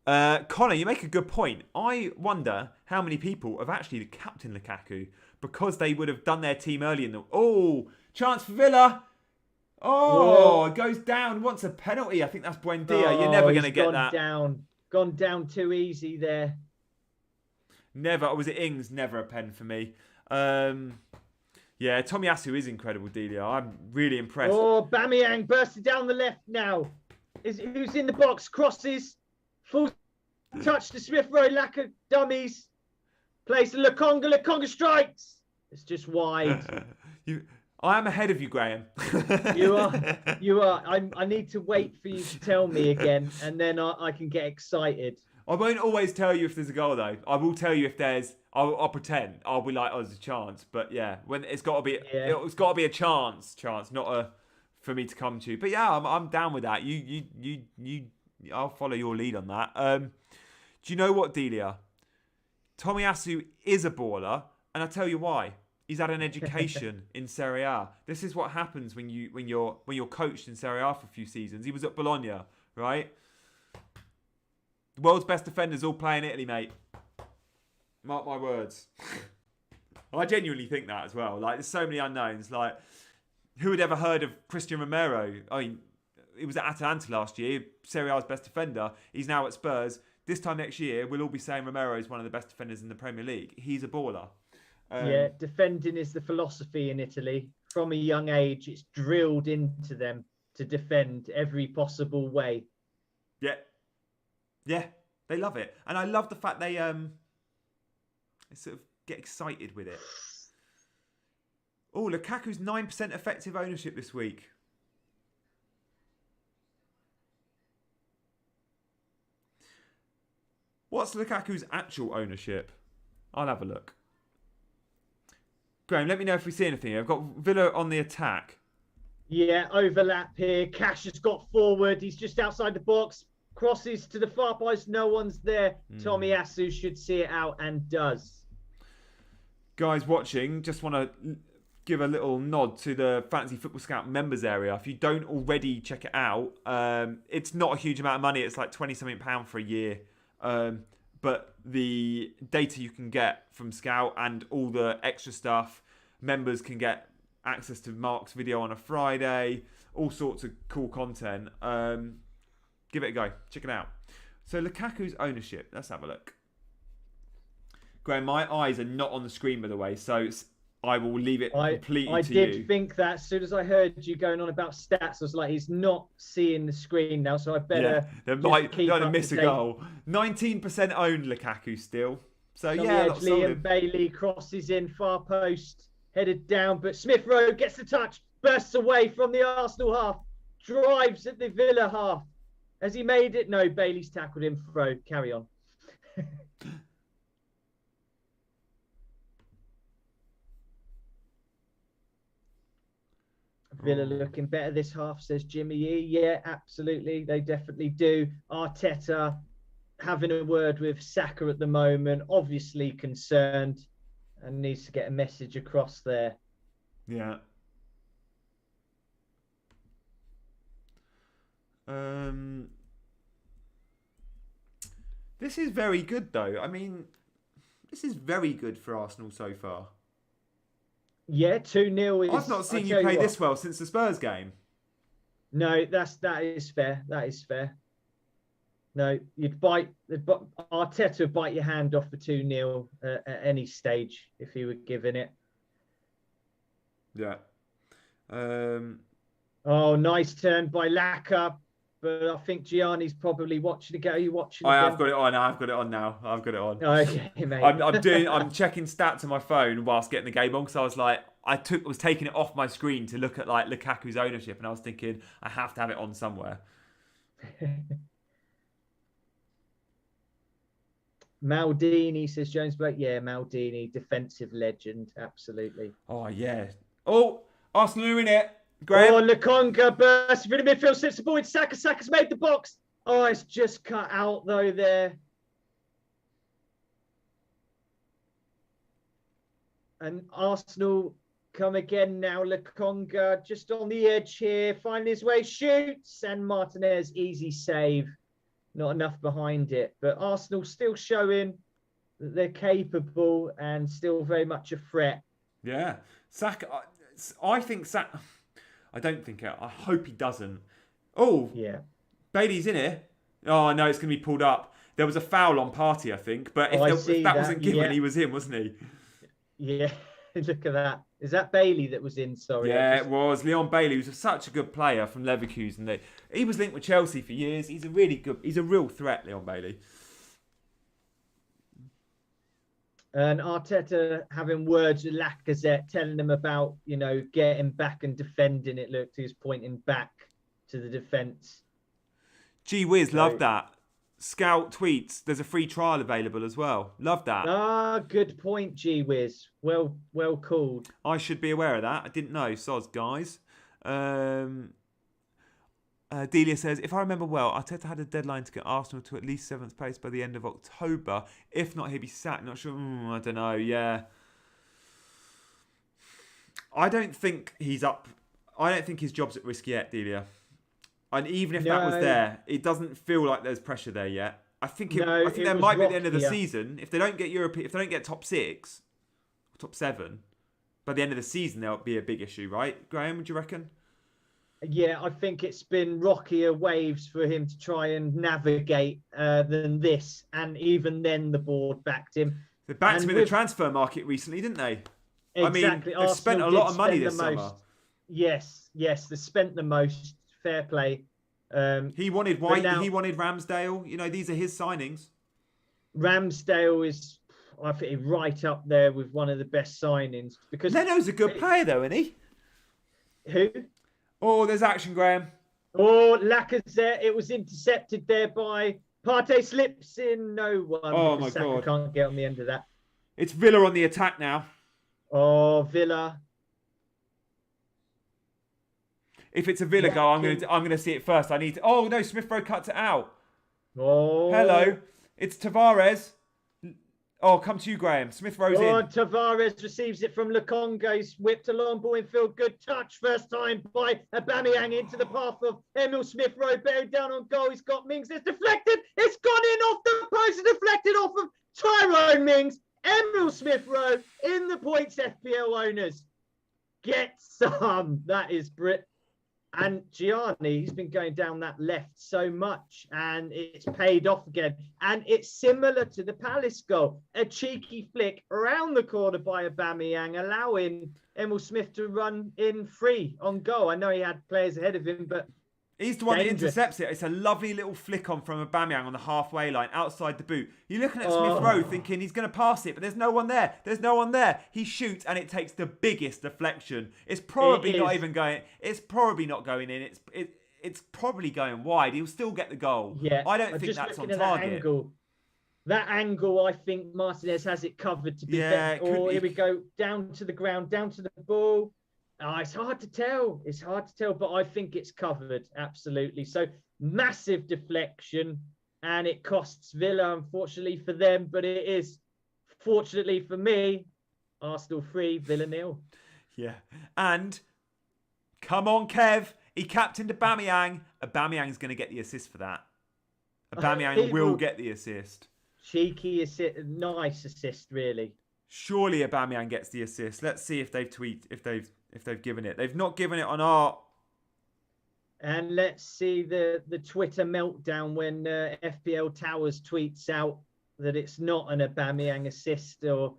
Connor, you make a good point. I wonder how many people have actually captained Lukaku because they would have done their team early in the... Oh, chance for Villa. Oh, it goes down. Wants a penalty. I think that's Buendia. You're never going to get that. Gone down too easy there. Never. Or was it Ings? Never a pen for me. Yeah, Tomiyasu is incredible, Delia. I'm really impressed. Oh, Aubameyang bursting down the left now. Who's in the box? Crosses. Full touch to Smith Rowe. Lacazette dummies. Plays to Lokonga. Lokonga strikes. It's just wide. I am ahead of you, Graham. You are. I need to wait for you to tell me again, and then I can get excited. I won't always tell you if there's a goal, though. I will tell you if there's. I'll pretend. I'll be like, there's a chance. But yeah, when it's got to be, it's got to be a chance, not for me to come to. But yeah, I'm down with that. I'll follow your lead on that. Do you know what, Delia? Tomiyasu is a baller, and I tell you why. He's had an education in Serie A. This is what happens when you're coached in Serie A for a few seasons. He was at Bologna, right? The world's best defenders all play in Italy, mate. Mark my words. I genuinely think that as well. Like, there's so many unknowns. Like, who had ever heard of Christian Romero? I mean, he was at Atalanta last year, Serie A's best defender. He's now at Spurs. This time next year, we'll all be saying Romero is one of the best defenders in the Premier League. He's a baller. Yeah, defending is the philosophy in Italy. From a young age, it's drilled into them to defend every possible way. Yeah, they love it. And I love the fact they sort of get excited with it. Oh, Lukaku's 9% effective ownership this week. What's Lukaku's actual ownership? I'll have a look. Graham, let me know if we see anything. I've got Villa on the attack. Yeah, overlap here. Cash has got forward. He's just outside the box. Crosses to the far post. No one's there. Tommy Asu should see it out and does. Guys watching, just want to give a little nod to the Fantasy Football Scout members area. If you don't already check it out, it's not a huge amount of money. It's like £20-something for a year. But the data you can get from Scout and all the extra stuff, members can get access to Mark's video on a Friday, all sorts of cool content. Give it a go. Check it out. So Lukaku's ownership. Let's have a look. Graham, my eyes are not on the screen, by the way, so I will leave it completely to you. I did think that as soon as I heard you going on about stats, I was like, he's not seeing the screen now, so I better miss a goal. 19% owned Lukaku still. So Liam Bailey crosses in, far post, headed down, but Smith Rowe gets the touch, bursts away from the Arsenal half, drives at the Villa half. Has he made it? No, Bailey's tackled him. Throw. Carry on. Villa looking better this half, says Jimmy E. Yeah, absolutely. They definitely do. Arteta having a word with Saka at the moment, obviously concerned and needs to get a message across there. Yeah. This is very good, though. I mean, this is very good for Arsenal so far. Yeah, 2-0 is... I've not seen you play this well since the Spurs game. No, that is fair. That is fair. No, Arteta would bite your hand off for 2-0 at any stage if he were given it. Yeah. Oh, nice turn by Laka. But I think Gianni's probably watching it. Are you watching it? I've got it on. I've got it on now. I've got it on. Okay, mate. I'm checking stats on my phone whilst getting the game on, because I was like, was taking it off my screen to look at like Lukaku's ownership, and I was thinking I have to have it on somewhere. Maldini, says James Blake. Yeah, Maldini, defensive legend, absolutely. Oh yeah. Oh, Arsenal are in it. Graham. Oh, Lukonga bursts through the midfield, slips the ball with Saka. Saka's made the box. Oh, it's just cut out though there. And Arsenal come again now. Lukonga just on the edge here, finding his way, shoots, and Martinez, easy save. Not enough behind it, but Arsenal still showing that they're capable and still very much a threat. Yeah, Saka. I think Saka. I don't think it. I hope he doesn't. Oh, yeah. Bailey's in it. Oh no, it's going to be pulled up. There was a foul on Partey, I think, but if that wasn't given, he was in, wasn't he? Yeah, look at that. Is that Bailey that was in? Sorry. Yeah, it was. Leon Bailey was such a good player from Leverkusen. He was linked with Chelsea for years. He's a real threat, Leon Bailey. And Arteta having words with Lacazette, telling them about, getting back and defending it. Look, he's pointing back to the defence. Gee whiz, love that. Scout tweets, there's a free trial available as well. Love that. Ah, good point, gee whiz. Well called. I should be aware of that. I didn't know. Soz, guys. Delia says, if I remember well, Arteta had a deadline to get Arsenal to at least 7th place by the end of October. If not, he'd be sacked. Not sure. I don't know. Yeah. I don't think he's up. I don't think his job's at risk yet, Delia. And even if that was there, it doesn't feel like there's pressure there yet. I think there might be at the end of the season. If they don't get if they don't get top 6, top 7, by the end of the season, there'll be a big issue, right? Graham, would you reckon? Yeah, I think it's been rockier waves for him to try and navigate than this. And even then, the board backed him. They backed him And in the with transfer market recently, didn't they? I mean, exactly, they've spent Arsenal a lot did of money spend the this summer. most. Yes, they spent the most. Fair play. He wanted But White. now He wanted Ramsdale. You know, these are his signings. Ramsdale is, I think, right up there with one of the best signings because Leno's a good player, though, isn't he? who? Oh, there's action, Graham. Oh, Lacazette. It was intercepted there by Partey. Slips in. No one. Oh, my Saka God. can't get on the end of that. It's Villa on the attack now. Oh, Villa. If it's a Villa goal, I'm gonna see it first. I need to. Oh no, Smith Rowe cuts it out. Oh, Hello, it's Tavares. Oh, come to you, Graham. Smith Rowe's in. Tavares receives it from Lukonga. He's whipped along ball in field. Good touch. First time by Aubameyang into the path of Emil Smith Rowe. Buried down on goal. He's got Mings. It's deflected. It's gone in off the post. It's deflected off of Tyrone Mings. Emil Smith Rowe in the points, FPL owners. Get some. That is Brit. And Gianni, he's been going down that left so much, and it's paid off again. And it's similar to the Palace goal. A cheeky flick around the corner by Aubameyang, allowing Emil Smith to run in free on goal. I know he had players ahead of him, but he's the one dangerous. that intercepts it. It's a lovely little flick on from Aubameyang on the halfway line outside the boot. You're looking at Smith Rowe thinking he's going to pass it, but there's no one there. There's no one there. He shoots and it takes the biggest deflection. It's probably not even going. It's probably not going in. It's probably going wide. He'll still get the goal. Yeah, I don't think that's on target. That angle, I think Martinez has it covered to be there. Oh, here we go. Down to the ground, down to the ball. Oh, it's hard to tell. It's hard to tell, but I think it's covered. Absolutely. So massive deflection, and it costs Villa, unfortunately for them, but it is, fortunately for me, Arsenal 3, Villa 0. Yeah. And come on, Kev. He captained Aubameyang. Aubameyang's going to get the assist for that. Aubameyang will get the assist. Cheeky assist. Nice assist, really. Surely Aubameyang gets the assist. Let's see if they've given it. They've not given it on our. And let's see the Twitter meltdown when FPL Towers tweets out that it's not an Aubameyang assist, or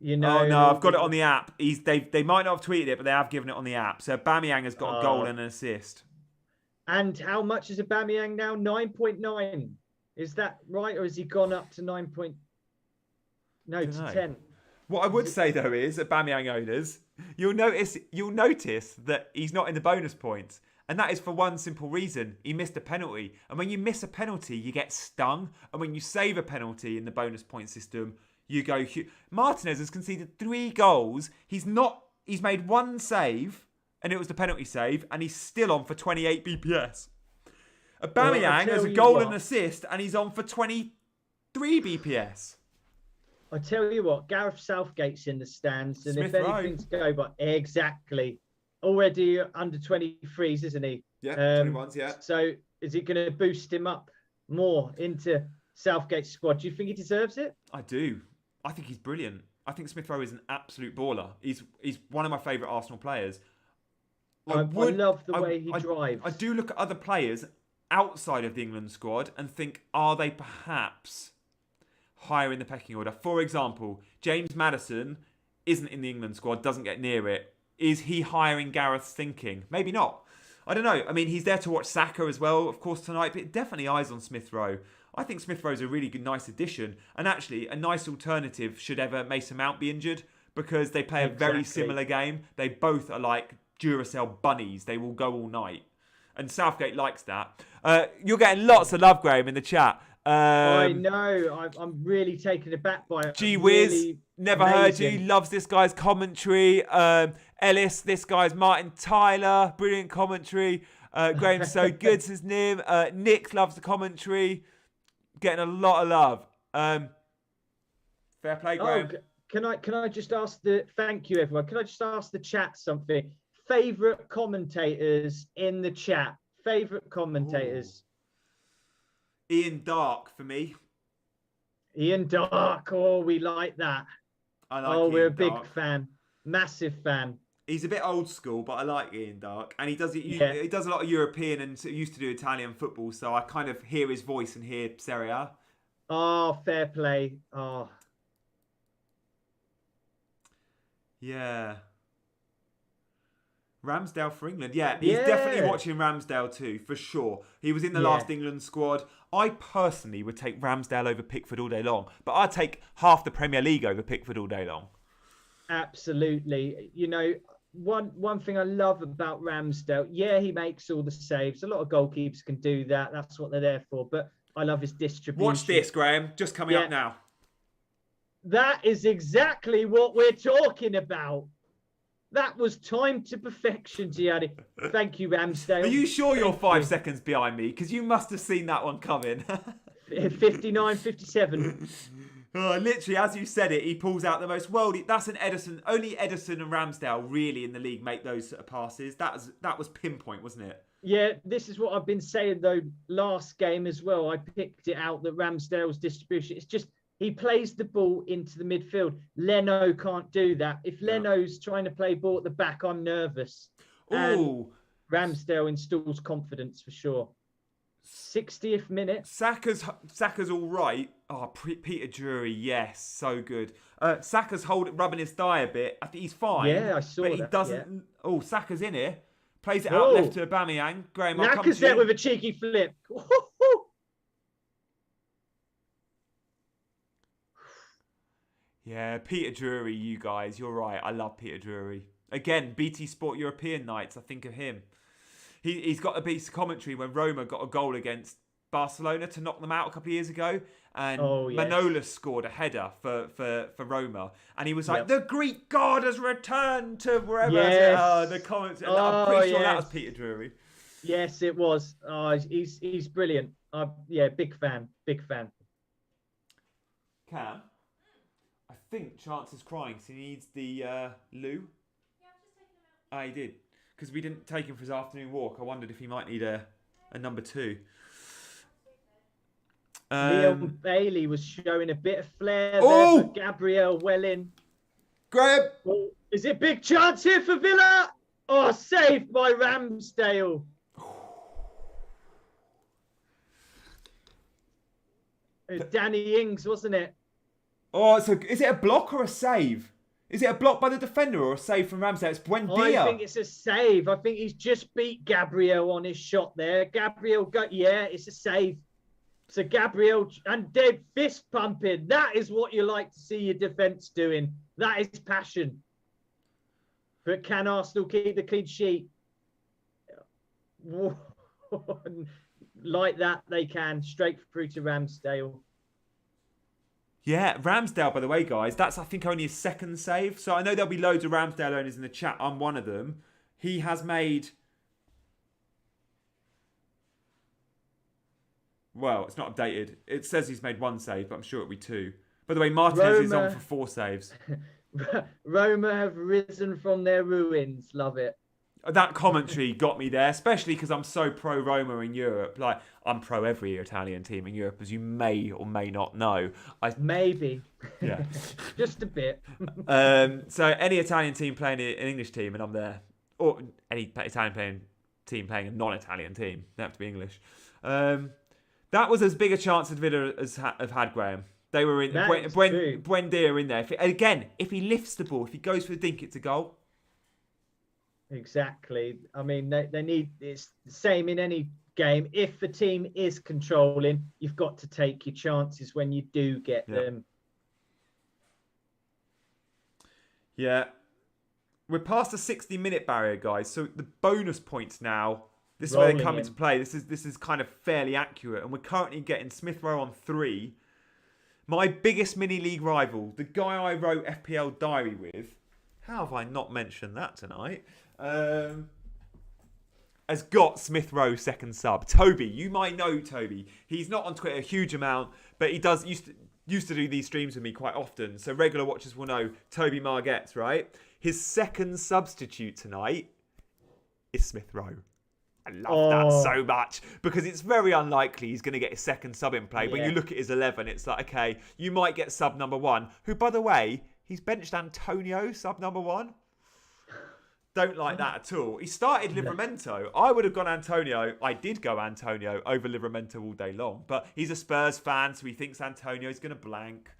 you know. Oh no, I've got it on the app. They might not have tweeted it, but they have given it on the app. So Aubameyang has got a goal and an assist. And how much is Aubameyang now? 9.9. Is that right, or has he gone up to 9? No, to 10. What I would say though is, Aubameyang owners, you'll notice that he's not in the bonus points, and that is for one simple reason: he missed a penalty. And when you miss a penalty, you get stung. And when you save a penalty in the bonus point system, you go. Martinez has conceded 3 goals. He's made 1 save, and it was the penalty save, and he's still on for 28 BPS. Aubameyang has a goal and assist, and he's on for 23 BPS. I tell you what, Gareth Southgate's in the stands, and Smith if anything to go by, exactly. Already under 23s, isn't he? Yeah, 21s, yeah. So is it going to boost him up more into Southgate's squad? Do you think he deserves it? I do. I think he's brilliant. I think Smith Rowe is an absolute baller. He's one of my favourite Arsenal players. I love the way he drives. I do look at other players outside of the England squad and think, are they perhaps higher in the pecking order? For example, James Maddison isn't in the England squad, doesn't get near it. Is he higher in Gareth's thinking? Maybe not. I don't know. I mean, he's there to watch Saka as well, of course, tonight, but definitely eyes on Smith Rowe. I think Smith Rowe's a really good, nice addition, and actually a nice alternative should ever Mason Mount be injured, because they play a very similar game. They both are like Duracell bunnies. They will go all night. And Southgate likes that. You're getting lots of love, Graham, in the chat. I know. I'm really taken aback by it. Gee whiz. Really never amazing. heard you. Loves this guy's commentary. Ellis, this guy's Martin Tyler. Brilliant commentary. Graham's so good, says Nim. Nick loves the commentary. Getting a lot of love. Fair play, Graham. Can I just ask thank you, everyone. Can I just ask the chat something? Favourite commentators in the chat. Favourite commentators. Ooh. Ian Dark for me. Ian Dark. Oh, we like that. I like Ian we're a Dark. big fan. Massive fan. He's a bit old school, but I like Ian Dark, and he does Yeah. he does a lot of European and used to do Italian football, so I kind of hear his voice and hear Serie A. Oh, fair play. Oh, Yeah. Ramsdale for England. Yeah, he's definitely yeah. watching Ramsdale too, for sure. He was in the Yeah. last England squad. I personally would take Ramsdale over Pickford all day long, but I'd take half the Premier League over Pickford all day long. Absolutely. One thing I love about Ramsdale, yeah, he makes all the saves. A lot of goalkeepers can do that. That's what they're there for. But I love his distribution. Watch this, Graham. Just coming up now. That is exactly what we're talking about. That was timed to perfection, Gianni. Thank you, Ramsdale. Are you sure you're 5 seconds behind me? Because you must have seen that one coming. 59, 57. Literally, as you said it, he pulls out the most worldy. That's an Edison. Only Edison and Ramsdale really in the league make those sort of passes. That was pinpoint, wasn't it? Yeah, this is what I've been saying though. Last game as well, I picked it out that Ramsdale's distribution. It's just he plays the ball into the midfield. Leno can't do that. If Leno's trying to play ball at the back, I'm nervous. Ooh. Ramsdale installs confidence for sure. 60th minute. Saka's all right. Oh, Peter Drury, yes, so good. Saka's rubbing his thigh a bit. I think he's fine. Yeah, I saw that. But he doesn't. Yeah. Oh, Saka's in here. Plays it Whoa. out left to Aubameyang. Graham, I'll come to you. Lacazette with a cheeky flip. Yeah, Peter Drury, you guys, you're right. I love Peter Drury. Again, BT Sport European nights, I think of him. He's got a piece of commentary when Roma got a goal against Barcelona to knock them out a couple of years ago. And Manolas scored a header for Roma. And he was like, the Greek god has returned to wherever. Yes. The comments. I'm pretty sure that was Peter Drury. Yes, it was. Oh, he's brilliant. Big fan. Cam? I think Chance is crying because he needs the loo. Yeah, I've just taken him out. He did. Because we didn't take him for his afternoon walk. I wondered if he might need a number 2. Leon Bailey was showing a bit of flair there for Gabriel Welling. Graham! Oh, is it big chance here for Villa? Oh, saved by Ramsdale. Danny Ings, wasn't it? Oh, so is it a block or a save? Is it a block by the defender or a save from Ramsdale? It's Buendia. I think it's a save. I think he's just beat Gabriel on his shot there. Gabriel it's a save. So Gabriel and Dave fist pumping. That is what you like to see your defence doing. That is passion. But can Arsenal keep the clean sheet? Like that, they can. Straight through to Ramsdale. Yeah, Ramsdale, by the way, guys, that's, I think, only his second save. So I know there'll be loads of Ramsdale owners in the chat. I'm one of them. He has made... Well, it's not updated. It says he's made 1 save, but I'm sure it'll be 2. By the way, Martinez is on for 4 saves. Roma have risen from their ruins. Love it. That commentary got me there, especially because I'm so pro-Roma in Europe. Like, I'm pro every Italian team in Europe, as you may or may not know. Maybe. Yeah. Just a bit. So any Italian team playing an English team, and I'm there. Or any Italian team playing a non-Italian team. They have to be English. That was as big a chance as Villa have had, Graham. They were in. Buendia in there. If he lifts the ball, if he goes for the dink, it's a goal. Exactly. I mean, they need, it's the same in any game. If the team is controlling, you've got to take your chances when you do get them. Yeah. We're past the 60-minute barrier, guys. So the bonus points now, this is where they come into play. This is kind of fairly accurate. And we're currently getting Smith Rowe on 3. My biggest mini-league rival, the guy I wrote FPL Diary with, how have I not mentioned that tonight? Has got Smith Rowe second sub. Toby, you might know Toby. He's not on Twitter a huge amount, but he used to do these streams with me quite often. So regular watchers will know Toby Margetts, right? His second substitute tonight is Smith Rowe. I love that so much because it's very unlikely he's going to get his second sub in play. When you look at his 11, it's like, okay, you might get sub number 1, who, by the way, he's benched Antonio, sub number 1. Don't like that at all. He started Livramento. I would have gone Antonio. I did go Antonio over Livramento all day long. But he's a Spurs fan, so he thinks Antonio's going to blank.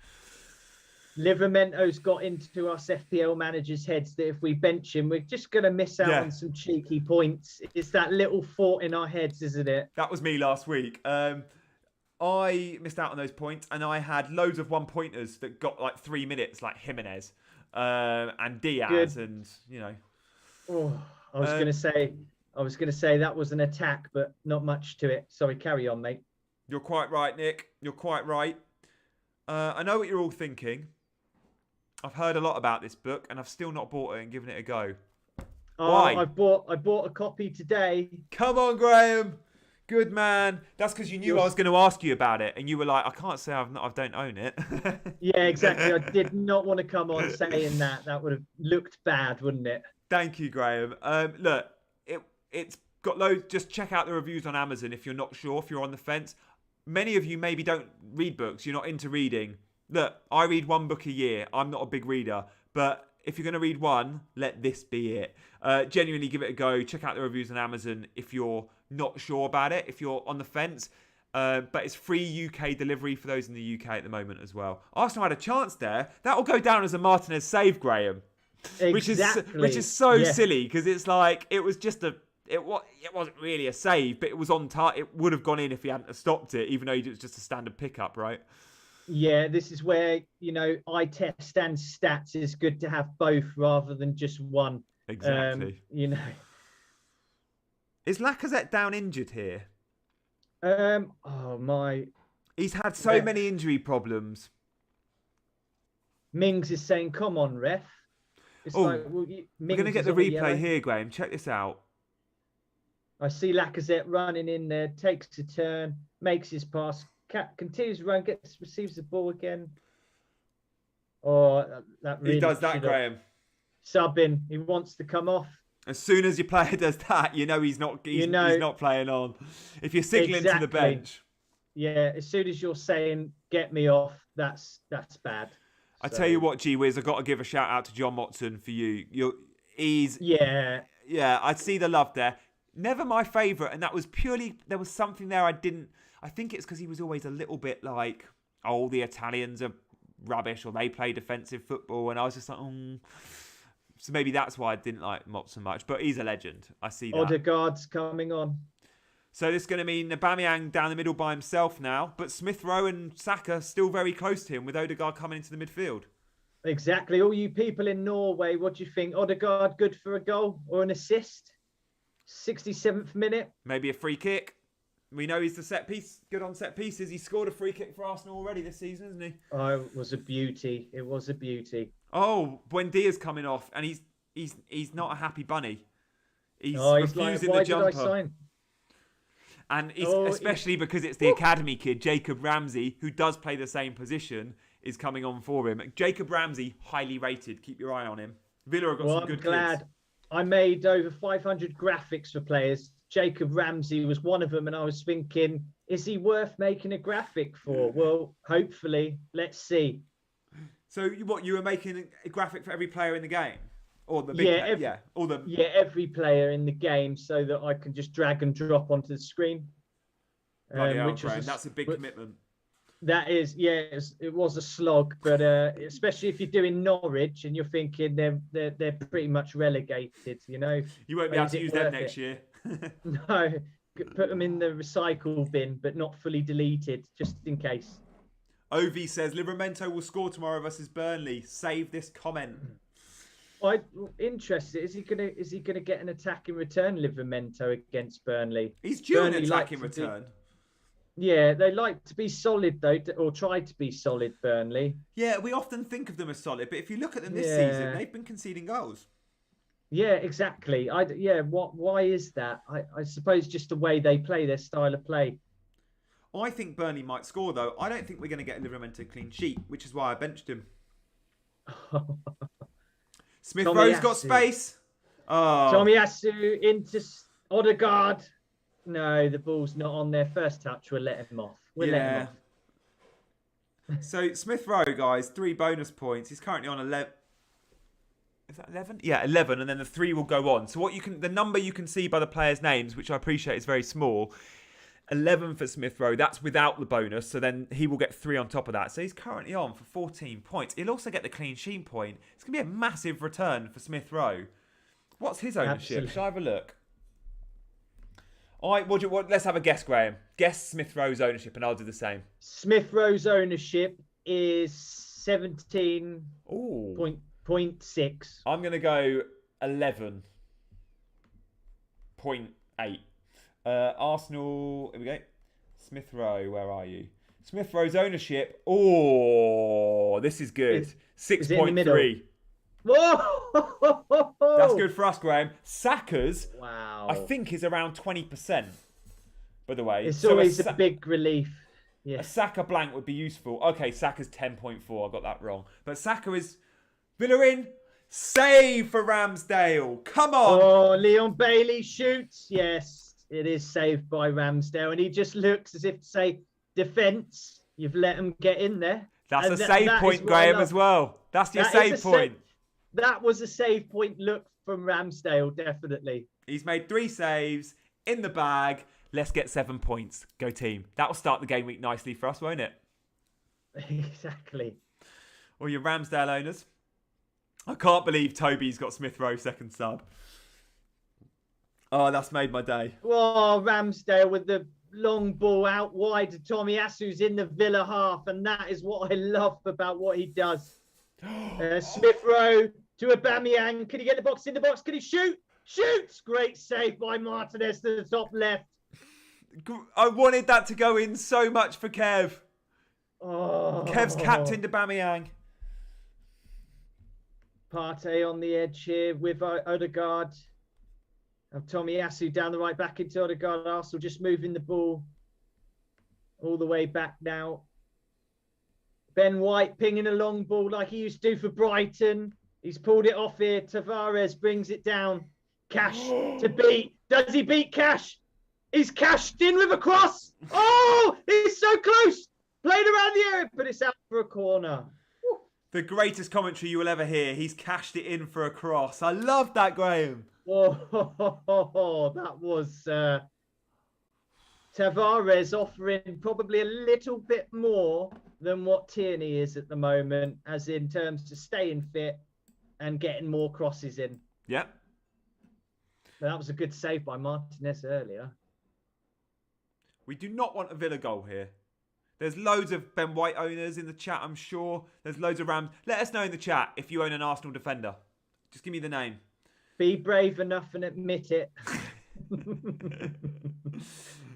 Livramento's got into us FPL managers' heads that if we bench him, we're just going to miss out on some cheeky points. It's that little thought in our heads, isn't it? That was me last week. I missed out on those points, and I had loads of one-pointers that got like 3 minutes, like Jimenez and Diaz, and Oh, I was going to say that was an attack, but not much to it. Sorry, carry on, mate. You're quite right, Nick. You're quite right. I know what you're all thinking. I've heard a lot about this book, and I've still not bought it and given it a go. Why? I bought a copy today. Come on, Graham. Good man. That's because you knew I was going to ask you about it, and you were like, "I can't say I don't own it." Yeah, exactly. I did not want to come on saying that. That would have looked bad, wouldn't it? Thank you, Graham. Look, it's got loads. Just check out the reviews on Amazon if you're not sure, if you're on the fence. Many of you maybe don't read books. You're not into reading. Look, I read one book a year. I'm not a big reader, but if you're going to read one, let this be it. Genuinely give it a go. Check out the reviews on Amazon if you're not sure about it, if you're on the fence. But it's free UK delivery for those in the UK at the moment as well. Arsenal had a chance there. That will go down as a Martinez save, Graham. Exactly. Which is so silly because it's like it was just it wasn't really a save, but it was on target. It would have gone in if he hadn't stopped it, even though it was just a standard pickup, right? Yeah, this is where, eye test and stats is good to have both rather than just one. Exactly. Is Lacazette down injured here? Oh my. He's had so many injury problems. Mings is saying, come on, ref. It's we're going to get the replay here, Graham. Check this out. I see Lacazette running in there, takes a turn, makes his pass, continues to run, receives the ball again. Oh, that really... He does that, Graham. Subbing. He wants to come off. As soon as your player does that, he's not playing on. If you're signalling to the bench. Yeah, as soon as you're saying, get me off, that's bad. I tell you what, G-Wiz, I've got to give a shout out to John Motson for you. Yeah, I see the love there. Never my favourite, and that was purely, there was something there I think it's because he was always a little bit like, oh, the Italians are rubbish, or they play defensive football, and I was just like, So maybe that's why I didn't like Motson much, but he's a legend. I see that. Odegaard's coming on. So this is going to mean Aubameyang down the middle by himself now, but Smith Rowe and Saka still very close to him with Odegaard coming into the midfield. Exactly. All you people in Norway, what do you think? Odegaard good for a goal or an assist? 67th minute. Maybe a free kick. We know he's good on set pieces. He scored a free kick for Arsenal already this season, hasn't he? Oh, it was a beauty. It was a beauty. Oh, Buendia's coming off, and he's not a happy bunny. He's refusing like, the jumper. Why did I sign? And especially because it's the academy kid, Jacob Ramsey, who does play the same position, is coming on for him. Jacob Ramsey, highly rated. Keep your eye on him. Villa have got some good kids. I made over 500 graphics for players. Jacob Ramsey was one of them, and I was thinking, is he worth making a graphic for? Well, hopefully. Let's see. So you were making a graphic for every player in the game? Or the big every player in the game, so that I can just drag and drop onto the screen. That's a big commitment. That is, it was a slog, but especially if you're doing Norwich and you're thinking they're pretty much relegated, You won't be able to use them next year. No, put them in the recycle bin, but not fully deleted, just in case. Ovi says Livramento will score tomorrow versus Burnley. Save this comment. I'm interested. Is he gonna get an attack in return, Livramento, against Burnley? He's due an attack in return. Yeah, they like to be solid though, or try to be solid. Burnley. Yeah, we often think of them as solid, but if you look at them this season, they've been conceding goals. Yeah, exactly. Why is that? I suppose just the way they play, their style of play. I think Burnley might score though. I don't think we're going to get a Livramento clean sheet, which is why I benched him. Smith Rowe's got space. Oh. Tomiyasu into Odegaard. No, the ball's not on their first touch. We'll let him off. Let him off. So Smith Rowe, guys, 3 bonus points. He's currently on 11. Is that 11? Yeah, 11, and then the 3 will go on. So the number you can see by the players' names, which I appreciate is very small, 11 for Smith Rowe. That's without the bonus, so then he will get 3 on top of that. So he's currently on for 14 points. He'll also get the clean sheet point. It's going to be a massive return for Smith Rowe. What's his ownership? Absolutely. Shall I have a look? Let's have a guess, Graham. Guess Smith Rowe's ownership, and I'll do the same. Smith Rowe's ownership is 17.6. I'm going to go 11.8. Arsenal, here we go. Smith Rowe, where are you? Smith Rowe's ownership. Oh, this is good. 6.3. Whoa! That's good for us, Graham. Saka's, Wow. I think, is around 20%, by the way. It's always a big relief. Yeah. A Saka blank would be useful. Okay, Saka's 10.4. I got that wrong. But Saka is Villa in. Save for Ramsdale. Come on. Oh, Leon Bailey shoots. Yes, it is saved by Ramsdale. And he just looks as if to say, defence, you've let him get in there. That's and a save point, Graham, as well. That's your save point. That was a save point look from Ramsdale, definitely. He's made 3 saves in the bag. Let's get 7 points. Go team. That'll start the game week nicely for us, won't it? Exactly. Or your Ramsdale owners. I can't believe Toby's got Smith Rowe second sub. Oh, that's made my day. Oh, Ramsdale with the long ball out wide to Tomiyasu's in the Villa half. And that is what I love about what he does. Smith Rowe to Aubameyang. Can he get the box in the box? Can he shoot? Shoots! Great save by Martinez to the top left. I wanted that to go in so much for Kev. Oh. Kev's captained Aubameyang. Partey on the edge here with Odegaard. Tomiyasu down the right, back into Odegaard. Arsenal just moving the ball all the way back now. Ben White pinging a long ball like he used to do for Brighton. He's pulled it off here. Tavares brings it down. Cash to beat. Does he beat Cash? He's cashed in with a cross. Oh, he's so close. Played around the area, but it's out for a corner. The greatest commentary you will ever hear. He's cashed it in for a cross. I love that, Graham. Oh, that was Tavares offering probably a little bit more than what Tierney is at the moment, as in terms of staying fit and getting more crosses in. Yep. But that was a good save by Martinez earlier. We do not want a Villa goal here. There's loads of Ben White owners in the chat, I'm sure. There's loads of Rams. Let us know in the chat if you own an Arsenal defender. Just give me the name. Be brave enough and admit it.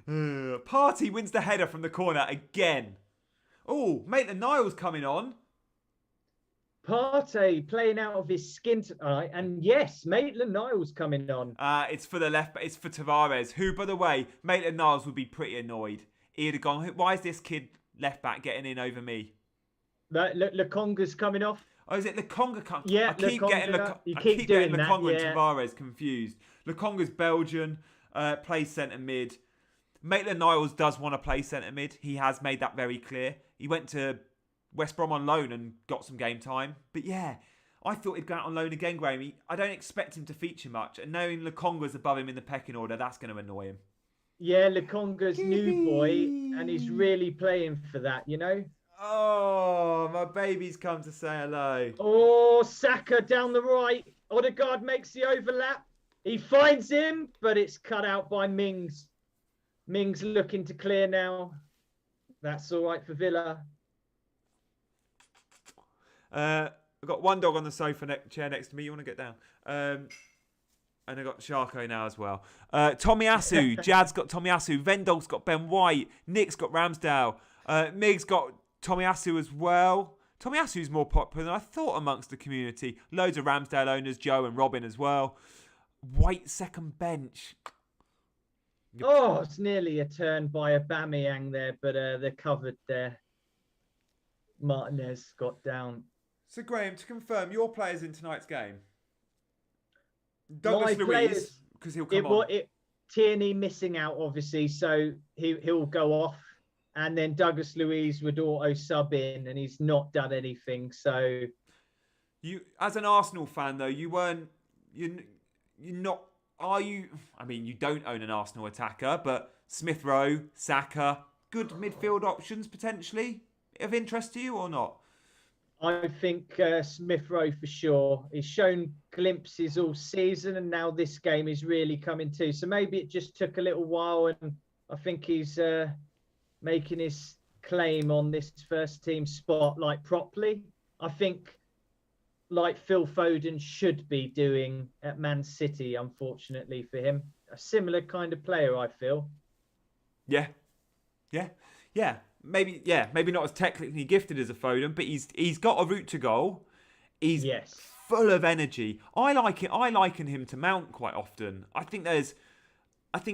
Partey wins the header from the corner again. Oh, Maitland-Niles coming on. Partey playing out of his skin tonight. And yes, Maitland-Niles coming on. It's for the left, it's for Tavares, who, by the way, Maitland-Niles would be pretty annoyed. He'd have gone, why is this kid left back getting in over me? Lokonga's coming off. Oh, is it Lokonga? Yeah, I keep getting Lokonga and Tavares confused. Lokonga's Belgian, plays centre mid. Maitland-Niles does want to play centre mid. He has made that very clear. He went to West Brom on loan and got some game time. But yeah, I thought he'd go out on loan again, Graham. I don't expect him to feature much. And knowing Lokonga's above him in the pecking order, that's going to annoy him. Yeah, Lokonga's new boy, and he's really playing for that, you know? Oh, my baby's come to say hello. Oh, Saka down the right. Odegaard makes the overlap. He finds him, but it's cut out by Mings. Mings looking to clear now. That's all right for Villa. I've got one dog on the sofa chair next to me. You want to get down? And I've got Sharko now as well. Tomiyasu. Jad's got Tomiyasu. Vendog's got Ben White. Nick's got Ramsdale. Mig's got Tomiyasu as well. Tomiyasu's more popular than I thought amongst the community. Loads of Ramsdale owners, Joe and Robin as well. White second bench. Oh, it's nearly a turn by Aubameyang there, but they're covered there. Martinez got down. So, Graham, to confirm, your players in tonight's game? Douglas Luiz, because he'll come on. Tierney missing out, obviously, so he'll go off. And then Douglas Luiz would auto sub in, and he's not done anything. So You, as an Arsenal fan, though, you weren't. You're not. Are you? I mean, you don't own an Arsenal attacker, but Smith Rowe, Saka, good midfield options potentially of interest to you or not? I think Smith Rowe for sure. He's shown glimpses all season, and now this game is really coming to. So maybe it just took a little while, and I think he's making his claim on this first team spotlight properly. I think, like Phil Foden should be doing at Man City, unfortunately for him, a similar kind of player, I feel. Yeah, yeah. Maybe not as technically gifted as a Foden, but he's got a route to goal. He's Yes. full of energy. I like it. I liken him to Mount quite often. I think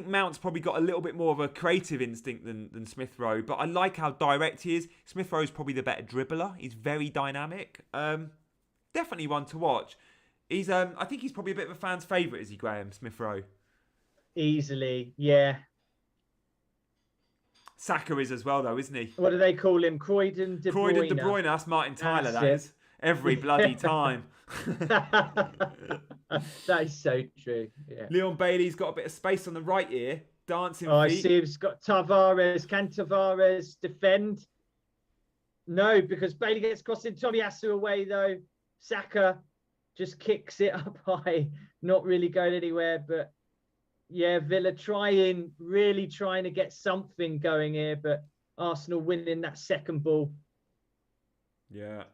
Mount's probably got a little bit more of a creative instinct than Smith Rowe, but I like how direct he is. Smith Rowe's probably the better dribbler. He's very dynamic. Definitely one to watch. He's I think he's probably a bit of a fan's favourite, is he, Graham, Smith Rowe? Easily, yeah. Saka is as well, though, isn't he? What do they call him? Croydon De Bruyne. Croydon De Bruyne, that's Martin Tyler, That's that it. is. Every bloody time. That is so true. Yeah. Leon Bailey's got a bit of space on the right here. Dancing Oh, I feet. see he's got Tavares. Can Tavares defend? No, because Bailey gets crossed in. Tomiyasu away, though. Saka just kicks it up high. Not really going anywhere, but yeah, Villa really trying to get something going here, but Arsenal winning that second ball. Yeah.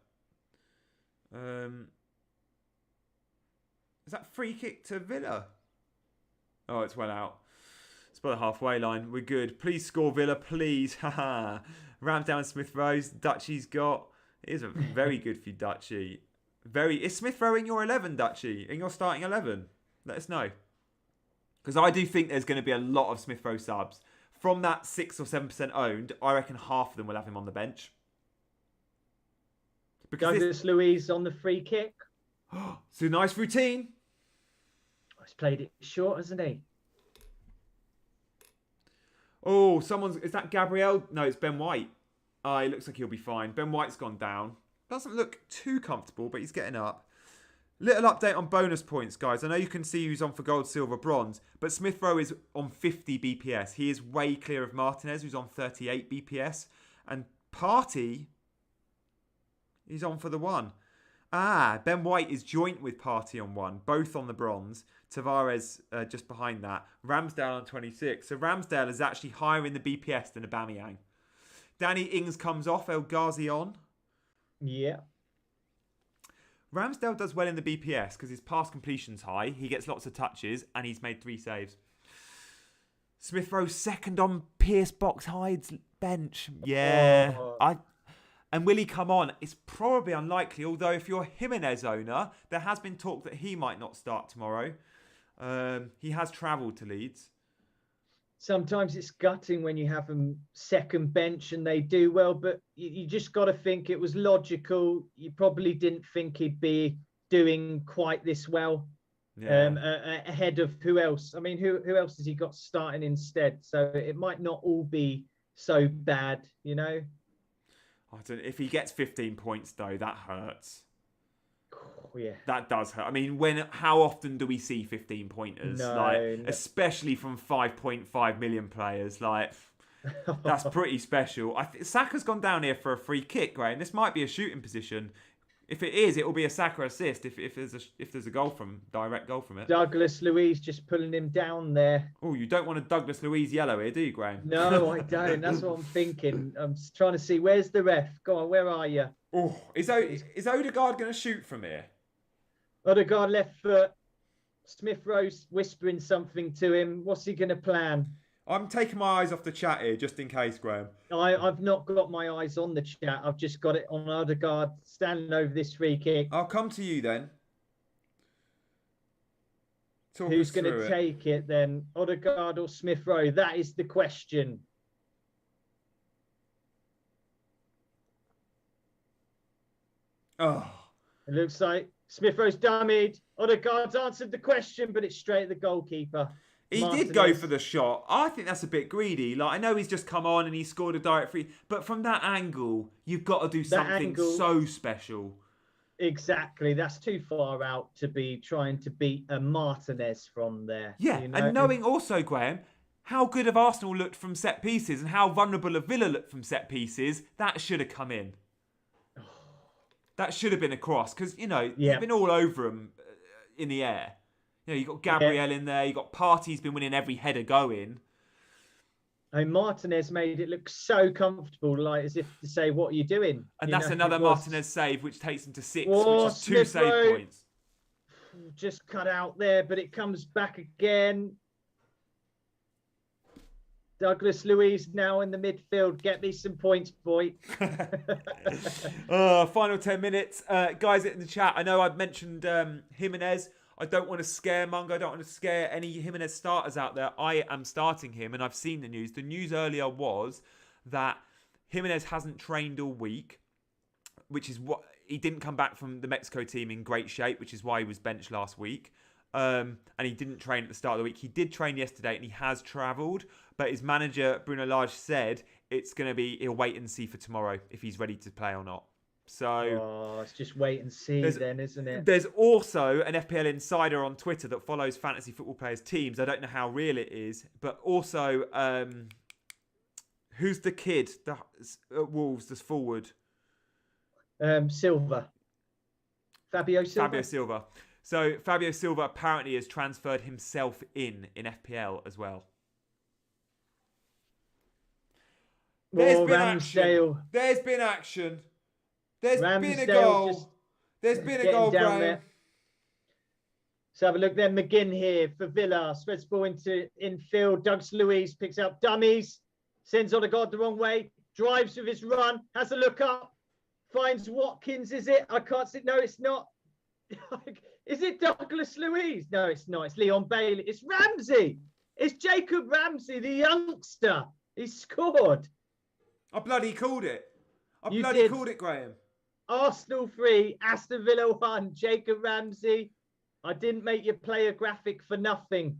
Is that free kick to Villa? Oh, it's well out. It's by the halfway line. We're good. Please score, Villa, please. Haha. Ramsdale and Smith Rowe's Dutchie's got. It is a very good for you, Dutchie. Is Smith Rowe in your 11, Dutchie? In your starting 11? Let us know. Because I do think there's going to be a lot of Smith Rowe subs. From that 6 or 7% owned, I reckon half of them will have him on the bench. Because Douglas Luiz on the free kick. it's a nice routine. He's played it short, hasn't he? Oh, is that Gabriel? No, it's Ben White. It looks like he'll be fine. Ben White's gone down. Doesn't look too comfortable, but he's getting up. Little update on bonus points, guys. I know you can see who's on for gold, silver, bronze, but Smith Rowe is on 50 BPS. He is way clear of Martinez, who's on 38 BPS. And Partey, he's on for the 1. Ben White is joint with Partey on 1, both on the bronze. Tavares just behind that. Ramsdale on 26. So Ramsdale is actually higher in the BPS than Aubameyang. Danny Ings comes off, El Ghazi on. Yeah. Ramsdale does well in the BPS because his pass completion's high. He gets lots of touches and he's made 3 saves. Smith Rowe second on Pierce Box Hyde's bench. Yeah. And will he come on? It's probably unlikely, although if you're a Jimenez owner, there has been talk that he might not start tomorrow. He has travelled to Leeds. Sometimes it's gutting when you have them second bench and they do well, but you just got to think it was logical. You probably didn't think he'd be doing quite this well ahead of who else. I mean, who else has he got starting instead? So it might not all be so bad, you know? I don't know. If he gets 15 points, though, that hurts. Yeah. That does hurt. I mean, how often do we see 15 pointers? No. Especially from 5.5 million players. That's pretty special. Saka's gone down here for a free kick, right? And this might be a shooting position. If it is, it will be a Saka assist. If there's a direct goal from it. Douglas Luiz just pulling him down there. Oh, you don't want a Douglas Luiz yellow here, do you, Graham? No, I don't. That's what I'm thinking. I'm trying to see where's the ref. Go on, where are you? Oh, is Odegaard going to shoot from here? Odegaard left foot. Smith Rowe's whispering something to him. What's he going to plan? I'm taking my eyes off the chat here, just in case, Graham. I've not got my eyes on the chat. I've just got it on Odegaard standing over this free kick. I'll come to you then. Who's going to take it then? Odegaard or Smith Rowe? That is the question. Oh. It looks like Smith Rowe's dummied. Odegaard's answered the question, but it's straight at the goalkeeper. He did go for the shot. I think that's a bit greedy. I know he's just come on and he scored a direct free, but from that angle, you've got to do something so special. Exactly. That's too far out to be trying to beat a Martinez from there. Yeah, You know? and knowing also, Graham, how good have Arsenal looked from set pieces and how vulnerable have Villa looked from set pieces, that should have come in. That should have been a cross because, you know, Yeah. they've been all over him in the air. You know, you've got Gabriel in there, you've got Partey's been winning every header going. And Martinez made it look so comfortable, like as if to say, "What are you doing?" And You that's know, another it was- Martinez save, which takes him to 6, Oh, which is 2 Smith save Rowe. points. Just cut out there, but it comes back again. Douglas Luiz now in the midfield. Get me some points, boy. Final 10 minutes. Guys in the chat, I know I've mentioned Jimenez. I don't want to scare Mungo. I don't want to scare any Jimenez starters out there. I am starting him, and I've seen the news. The news earlier was that Jimenez hasn't trained all week, which is what he didn't come back from the Mexico team in great shape, which is why he was benched last week. And he didn't train at the start of the week. He did train yesterday, and he has travelled. But his manager, Bruno Lage, said it's going to be, he'll wait and see for tomorrow if he's ready to play or not. So it's just wait and see then, isn't it? There's also an FPL insider on Twitter that follows fantasy football players' teams. I don't know how real it is, but also who's the kid at Wolves that's forward? Silva. Fabio Silva. Fabio Silva. So Fabio Silva apparently has transferred himself in FPL as well. There's been action. There's been action. There's been a goal. There's been a goal, Graham. There. So have a look then. McGinn here for Villa. Spreads ball into infield. Douglas Luiz picks up dummies. Sends Odegaard the wrong way. Drives with his run. Has a look up. Finds Watkins, is it? I can't see. No, it's not. Is it Douglas Luiz? No, it's not. It's Leon Bailey. It's Ramsey. It's Jacob Ramsey, the youngster. He scored. I bloody called it. I bloody called it, Graham. Arsenal 3, Aston Villa 1, Jacob Ramsey. I didn't make you play a graphic for nothing.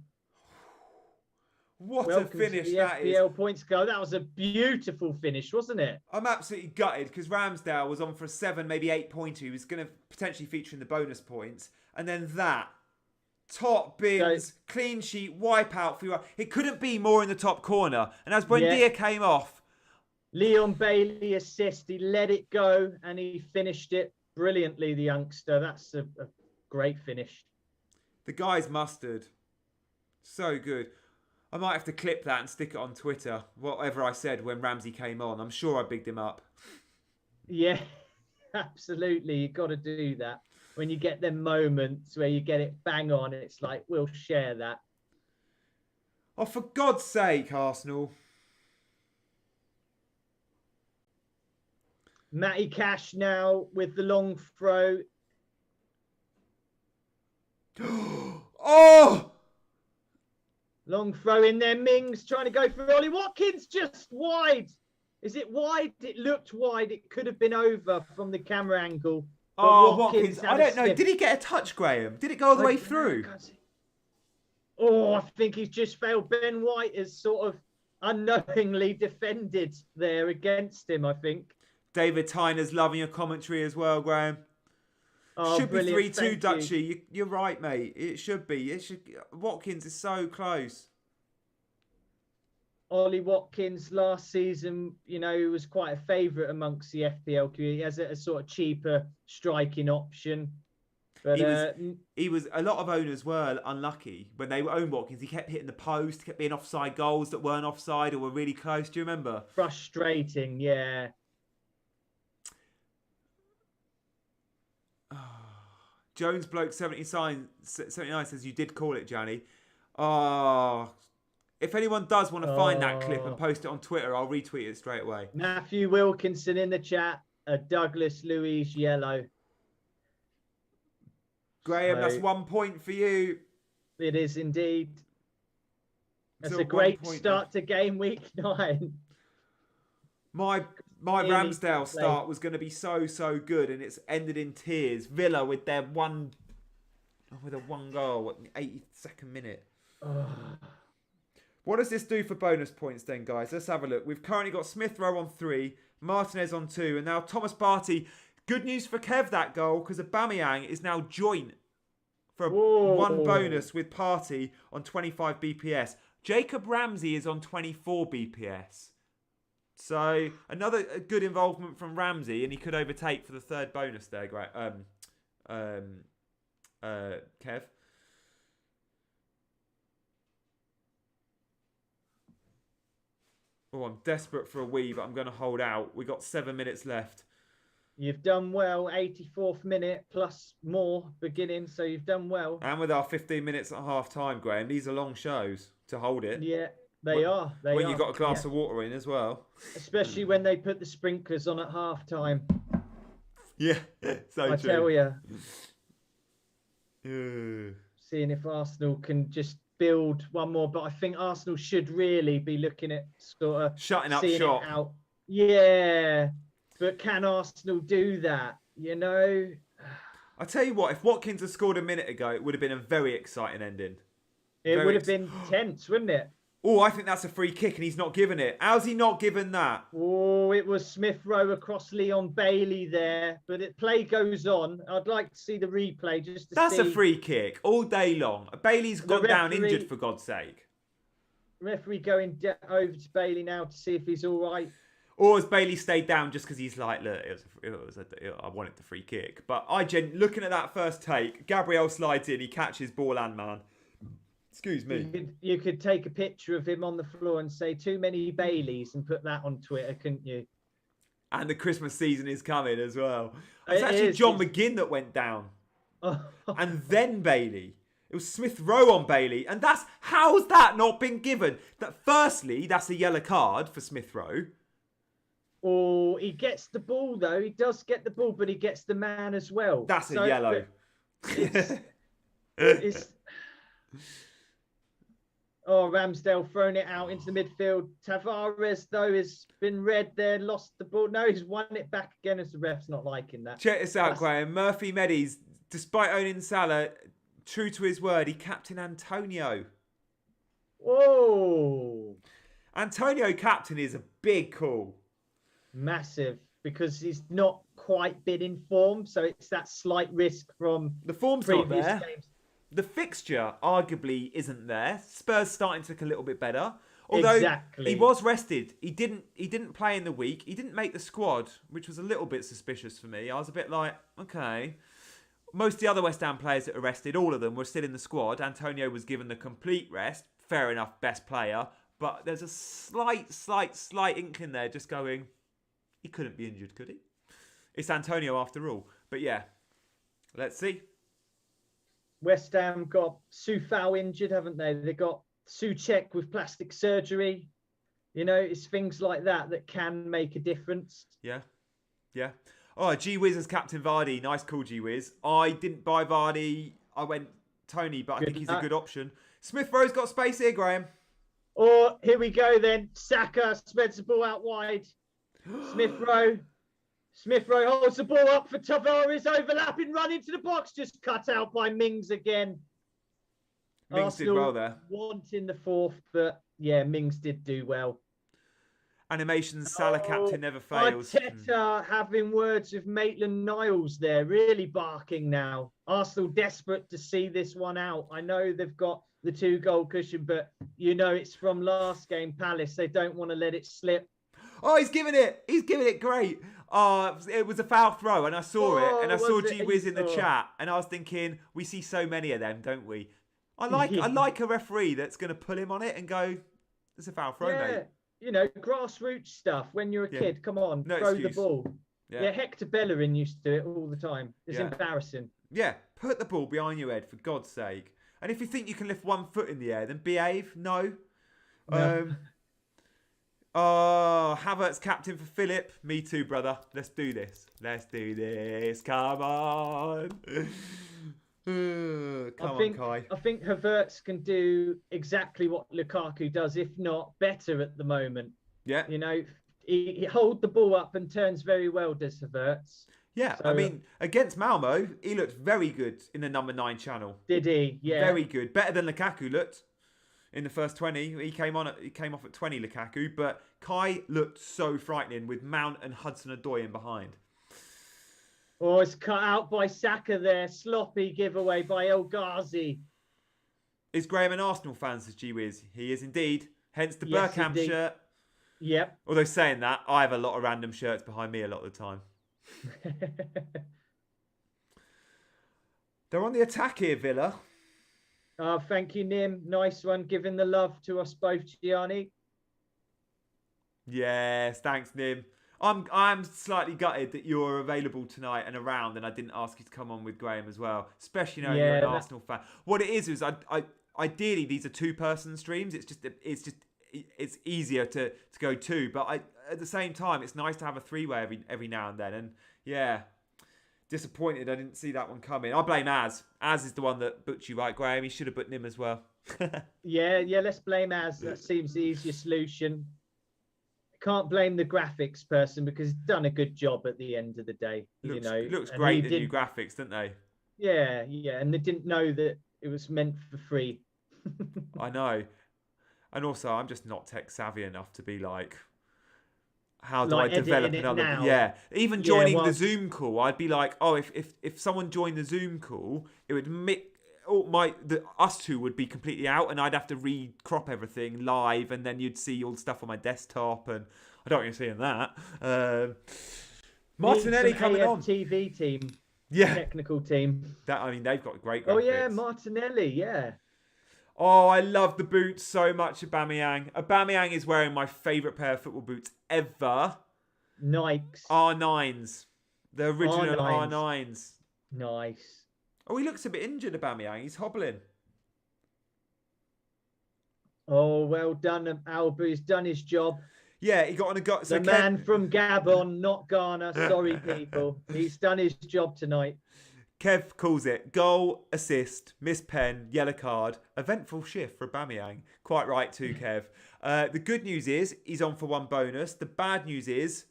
What a finish that is. FPL points go. That was a beautiful finish, wasn't it? I'm absolutely gutted because Ramsdale was on for a 7, maybe 8 pointer. He was going to potentially feature in the bonus points. And then that. Top bins, clean sheet, wipe out for you. It couldn't be more in the top corner. And as Buendia came off, Leon Bailey assist. He let it go and he finished it brilliantly, the youngster. That's a great finish. The guy's mustard. So good. I might have to clip that and stick it on Twitter. Whatever I said when Ramsey came on. I'm sure I bigged him up. Yeah, absolutely. You've got to do that. When you get them moments where you get it bang on, it's like, we'll share that. Oh, for God's sake, Arsenal. Matty Cash now with the long throw. Oh! Long throw in there. Mings trying to go for Ollie Watkins, just wide. Is it wide? It looked wide. It could have been over from the camera angle. Oh, Watkins. I don't know. Did he get a touch, Graham? Did it go all the way through? Oh, I think he's just failed. Ben White has sort of unknowingly defended there against him, I think. David Tyner's loving your commentary as well, Graham. Oh, should be 3-2, brilliant. Dutchy. You're right, mate. It should be. Watkins is so close. Ollie Watkins last season, you know, he was quite a favourite amongst the FPL community as a sort of cheaper striking option. But he was. A lot of owners were unlucky when they owned Watkins. He kept hitting the post, kept being offside goals that weren't offside or were really close. Do you remember? Frustrating, yeah. Jones Bloke 79 says you did call it, Gianni. Oh, if anyone does want to find that clip and post it on Twitter, I'll retweet it straight away. Matthew Wilkinson in the chat. Douglas Luiz yellow. Graham, that's 1 point for you. It is indeed. That's a great start to game week 9. My Ramsdale start was going to be so good, and it's ended in tears. Villa with a one goal at the 82nd minute. What does this do for bonus points then, guys? Let's have a look. We've currently got Smith Rowe on 3, Martinez on 2, and now Thomas Partey Good news for Kev, that goal, because Aubameyang is now joint for one Whoa. bonus with Partey on 25 BPS. Jacob Ramsey is on 24 BPS. So another good involvement from Ramsey, and he could overtake for the third bonus there. Great, Kev. Oh, I'm desperate for a wee, but I'm going to hold out. We got 7 minutes left. You've done well. 84th minute plus more beginning, so you've done well. And with our 15 minutes at half time, Graham, these are long shows to hold it. Yeah, they are. When you've got a glass of water in as well. Especially when they put the sprinklers on at half time. Yeah, so I true. tell you. Yeah. Seeing if Arsenal can just build one more, but I think Arsenal should really be looking at sort of shutting up seeing shop. It out. Yeah, but can Arsenal do that? You know, I tell you what, if Watkins had scored a minute ago, it would have been a very exciting ending. it would have been tense, wouldn't it? Oh, I think that's a free kick, and he's not given it. How's he not given that? Oh, it was Smith Rowe across Leon Bailey there, but play goes on. I'd like to see the replay just to That's see. a free kick all day long. Bailey's gone down injured, for God's sake. Referee going over to Bailey now to see if he's all right. Or has Bailey stayed down just because he's like, look, I wanted the free kick. But looking at that first take, Gabriel slides in, he catches ball and man. Excuse me. You could take a picture of him on the floor and say too many Baileys and put that on Twitter, couldn't you? And the Christmas season is coming as well. It's actually John McGinn that went down. And then Bailey. It was Smith Rowe on Bailey. And how's that not been given? Firstly, that's a yellow card for Smith Rowe. Oh, he gets the ball though. He does get the ball, but he gets the man as well. That's a yellow. It's Ramsdale thrown it out into the midfield. Tavares, though, has been red there, lost the ball. No, he's won it back again as the ref's not liking that. Check this out, Graham. Murphy Medis, despite owning Salah, true to his word, he captained Antonio. Whoa. Antonio captain is a big call. Massive, because he's not quite been in form, so it's that slight risk from the form's previous not there. games. The fixture arguably isn't there. Spurs starting to look a little bit better. Although he was rested. He didn't play in the week. He didn't make the squad, which was a little bit suspicious for me. I was a bit like, okay. Most of the other West Ham players that were rested, all of them were still in the squad. Antonio was given the complete rest. Fair enough, best player. But there's a slight inkling there just going, he couldn't be injured, could he? It's Antonio after all. But yeah, let's see. West Ham got Soufal injured, haven't they? They got Souček with plastic surgery. You know, it's things like that can make a difference. Yeah. Oh, G-Wiz as Captain Vardy. Nice call, G-Wiz. I didn't buy Vardy. I went Tony, but I think he's a good option. Smith Rowe's got space here, Graham. Oh, here we go then. Saka spreads the ball out wide. Smith Rowe holds the ball up for Tavares, overlapping, run into the box, just cut out by Mings again. Mings Arsenal did well there. Wanting the fourth, but yeah, Mings did do well. Animation Salah captain never fails. Arteta having words with Maitland-Niles there, really barking now. Arsenal desperate to see this one out. I know they've got the 2-goal cushion, but you know it's from last game, Palace. They don't want to let it slip. Oh, he's giving it. He's giving it great. It was a foul throw, and I saw it, and I saw G-Wiz in the chat, and I was thinking, we see so many of them, don't we? I like a referee that's going to pull him on it and go, "There's a foul throw, mate." You know, grassroots stuff. When you're a kid, come on, throw the ball. Yeah, Hector Bellerin used to do it all the time. It's embarrassing. Yeah, put the ball behind your head, for God's sake. And if you think you can lift one foot in the air, then behave. No. Havertz captain for Philip. Me too, brother. Let's do this. Come on. Come on, Kai. I think Havertz can do exactly what Lukaku does, if not better at the moment. Yeah. You know, he holds the ball up and turns very well, does Havertz. Yeah, so, I mean, against Malmo, he looked very good in the number 9 channel. Did he? Yeah. Very good. Better than Lukaku looked in the first 20. He came off at 20, Lukaku, but Kai looked so frightening with Mount and Hudson-Odoi in behind. Oh, it's cut out by Saka there. Sloppy giveaway by El Ghazi. Is Graham an Arsenal fan, says G-Wiz? He is indeed. Hence the Yes, Bergkamp indeed. shirt. Yep. Although saying that, I have a lot of random shirts behind me a lot of the time. They're on the attack here, Villa. Oh, thank you, Nim. Nice one. Giving the love to us both, Gianni. Yes, thanks, Nim. I'm slightly gutted that you're available tonight and around, and I didn't ask you to come on with Graham as well, especially knowing you're an Arsenal fan. What it is I ideally these are two-person streams. It's easier to go two, but at the same time it's nice to have a three-way every now and then. And yeah, disappointed I didn't see that one coming. I blame Az. Az is the one that booked you, right, Graham? He should have booked Nim as well. Yeah. Let's blame Az. That seems the easier solution. Can't blame the graphics person because he's done a good job at the end of the day. Looks great, the new graphics, don't they? Yeah, and they didn't know that it was meant for free. I know. And also, I'm just not tech savvy enough to be like, how do I develop another? Now. Yeah, even joining the Zoom call, I'd be like, oh, if someone joined the Zoom call, it would us two would be completely out, and I'd have to re-crop everything live, and then you'd see all the stuff on my desktop, and I don't want you seeing that. Martinelli coming on. TV team. Yeah. Technical team. They've got great graphics. Oh yeah, Martinelli. Yeah. Oh, I love the boots so much, Aubameyang. Aubameyang is wearing my favourite pair of football boots ever. Nikes. R9s. The original R9s. Nice. Oh, he looks a bit injured, Aubameyang. He's hobbling. Oh, well done, Alba. He's done his job. Yeah, he got on a gut. The man from Gabon, not Ghana. Sorry, people. He's done his job tonight. Kev calls it goal, assist, missed pen, yellow card, eventful shift for Aubameyang. Quite right too, Kev. The good news is he's on for one bonus. The bad news is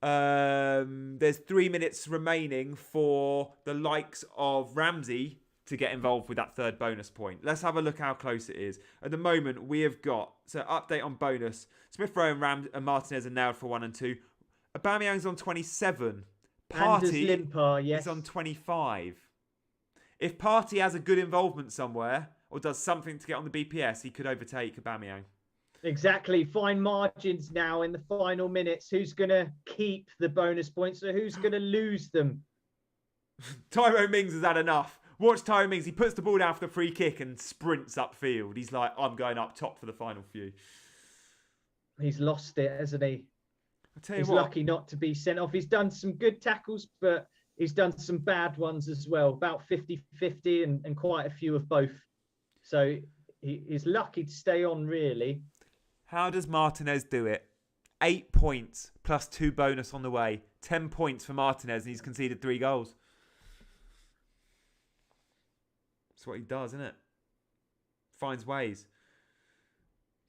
there's 3 minutes remaining for the likes of Ramsey to get involved with that third bonus point. Let's have a look how close it is. At the moment, we have got, so update on bonus. Smith Rowe and Martinez are nailed for 1 and 2. Aubameyang's on 27. Partey is on 25. If Partey has a good involvement somewhere or does something to get on the BPS, he could overtake Aubameyang. Exactly. Fine margins now in the final minutes. Who's going to keep the bonus points or who's going to lose them? Tyrone Mings has had enough. Watch Tyrone Mings. He puts the ball down for the free kick and sprints upfield. He's like, I'm going up top for the final few. He's lost it, hasn't he? He's lucky not to be sent off. He's done some good tackles, but he's done some bad ones as well. About 50-50 and quite a few of both. So he's lucky to stay on, really. How does Martinez do it? 8 points plus 2 bonus on the way. 10 points for Martinez, and he's conceded 3 goals. That's what he does, isn't it? Finds ways.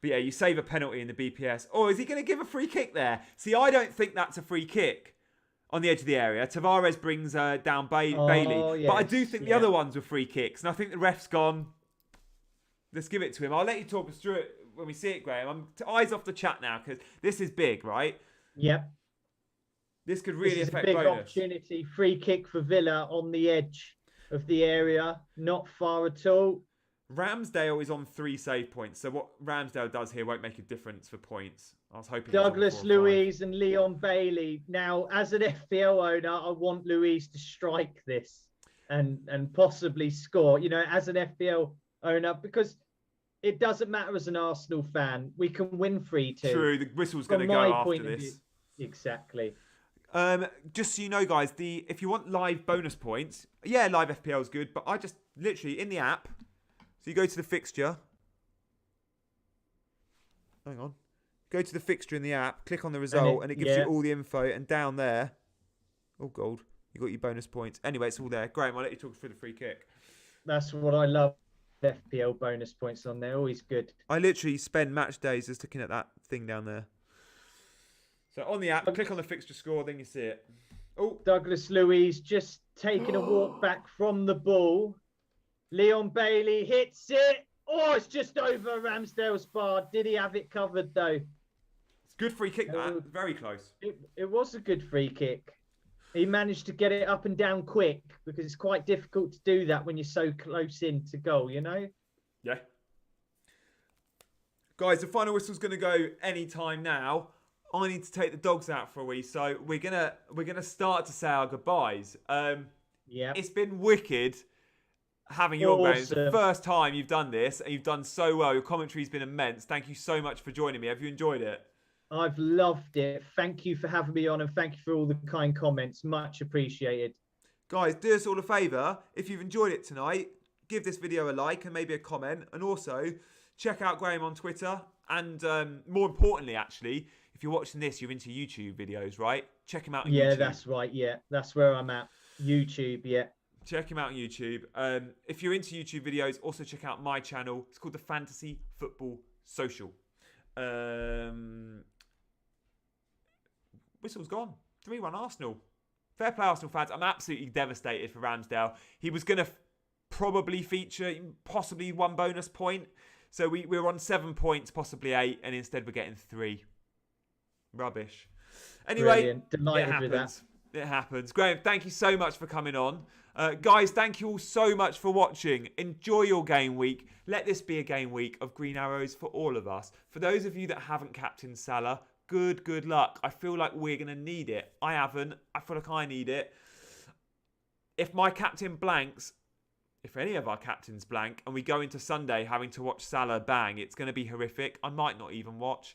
But yeah, you save a penalty in the BPS. Oh, is he going to give a free kick there? See, I don't think that's a free kick on the edge of the area. Tavares brings down Bailey. Yes, but I do think the other ones were free kicks. And I think the ref's gone, let's give it to him. I'll let you talk us through it when we see it, Graham. I'm eyes off the chat now because this is big, right? Yep. This could really affect bonus. Big opportunity. Free kick for Villa on the edge of the area. Not far at all. Ramsdale is on 3 save points. So what Ramsdale does here won't make a difference for points. I was hoping Douglas Luiz and Leon Bailey. Now, as an FPL owner, I want Luiz to strike this and possibly score. You know, as an FPL owner, because it doesn't matter as an Arsenal fan. We can win 3-2. True, the whistle's going to go after this. Exactly. Just so you know, guys, if you want live bonus points, yeah, live FPL is good, but I just literally in the app. So you go to the fixture. Hang on. Go to the fixture in the app, click on the result, and it gives you all the info. And down there, oh, gold. You got your bonus points. Anyway, it's all there. Graham, I'll let you talk through the free kick. That's what I love. FPL bonus points on there. Always good. I literally spend match days just looking at that thing down there. So on the app, click on the fixture score, then you see it. Oh, Douglas Luiz just taking a walk back from the ball. Leon Bailey hits it. Oh, it's just over Ramsdale's bar. Did he have it covered, though? It's a good free kick, that. Very close. It was a good free kick. He managed to get it up and down quick because it's quite difficult to do that when you're so close in to goal, you know? Yeah. Guys, the final whistle's going to go anytime now. I need to take the dogs out for a wee, so we're gonna start to say our goodbyes. Yeah. It's been wicked having you on, Graham. It's the Awesome. first time you've done this, and you've done so well. Your commentary's been immense. Thank you so much for joining me. Have you enjoyed it? I've loved it. Thank you for having me on, and thank you for all the kind comments. Much appreciated. Guys, do us all a favour. If you've enjoyed it tonight, give this video a like and maybe a comment. And also, check out Graham on Twitter. And more importantly, actually, if you're watching this, you're into YouTube videos, right? Check him out on YouTube. Yeah, that's right. Yeah, that's where I'm at. YouTube, yeah. Check him out on YouTube. If you're into YouTube videos, also check out my channel. It's called the Fantasy Football Social. Whistle's gone. 3-1 Arsenal. Fair play, Arsenal fans. I'm absolutely devastated for Ramsdale. He was going to probably feature possibly 1 bonus point. So we're on 7 points, possibly 8, and instead we're getting 3. Rubbish. Anyway, Brilliant. Delighted with that. It happens. Graham, thank you so much for coming on. Guys, thank you all so much for watching. Enjoy your game week. Let this be a game week of green arrows for all of us. For those of you that haven't captained Salah, good luck. I feel like we're going to need it. I haven't. I feel like I need it. If my captain blanks, if any of our captains blank, and we go into Sunday having to watch Salah bang, it's going to be horrific. I might not even watch.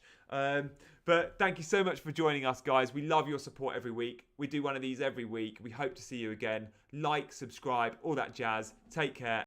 But thank you so much for joining us, guys. We love your support every week. We do one of these every week. We hope to see you again. Like, subscribe, all that jazz. Take care.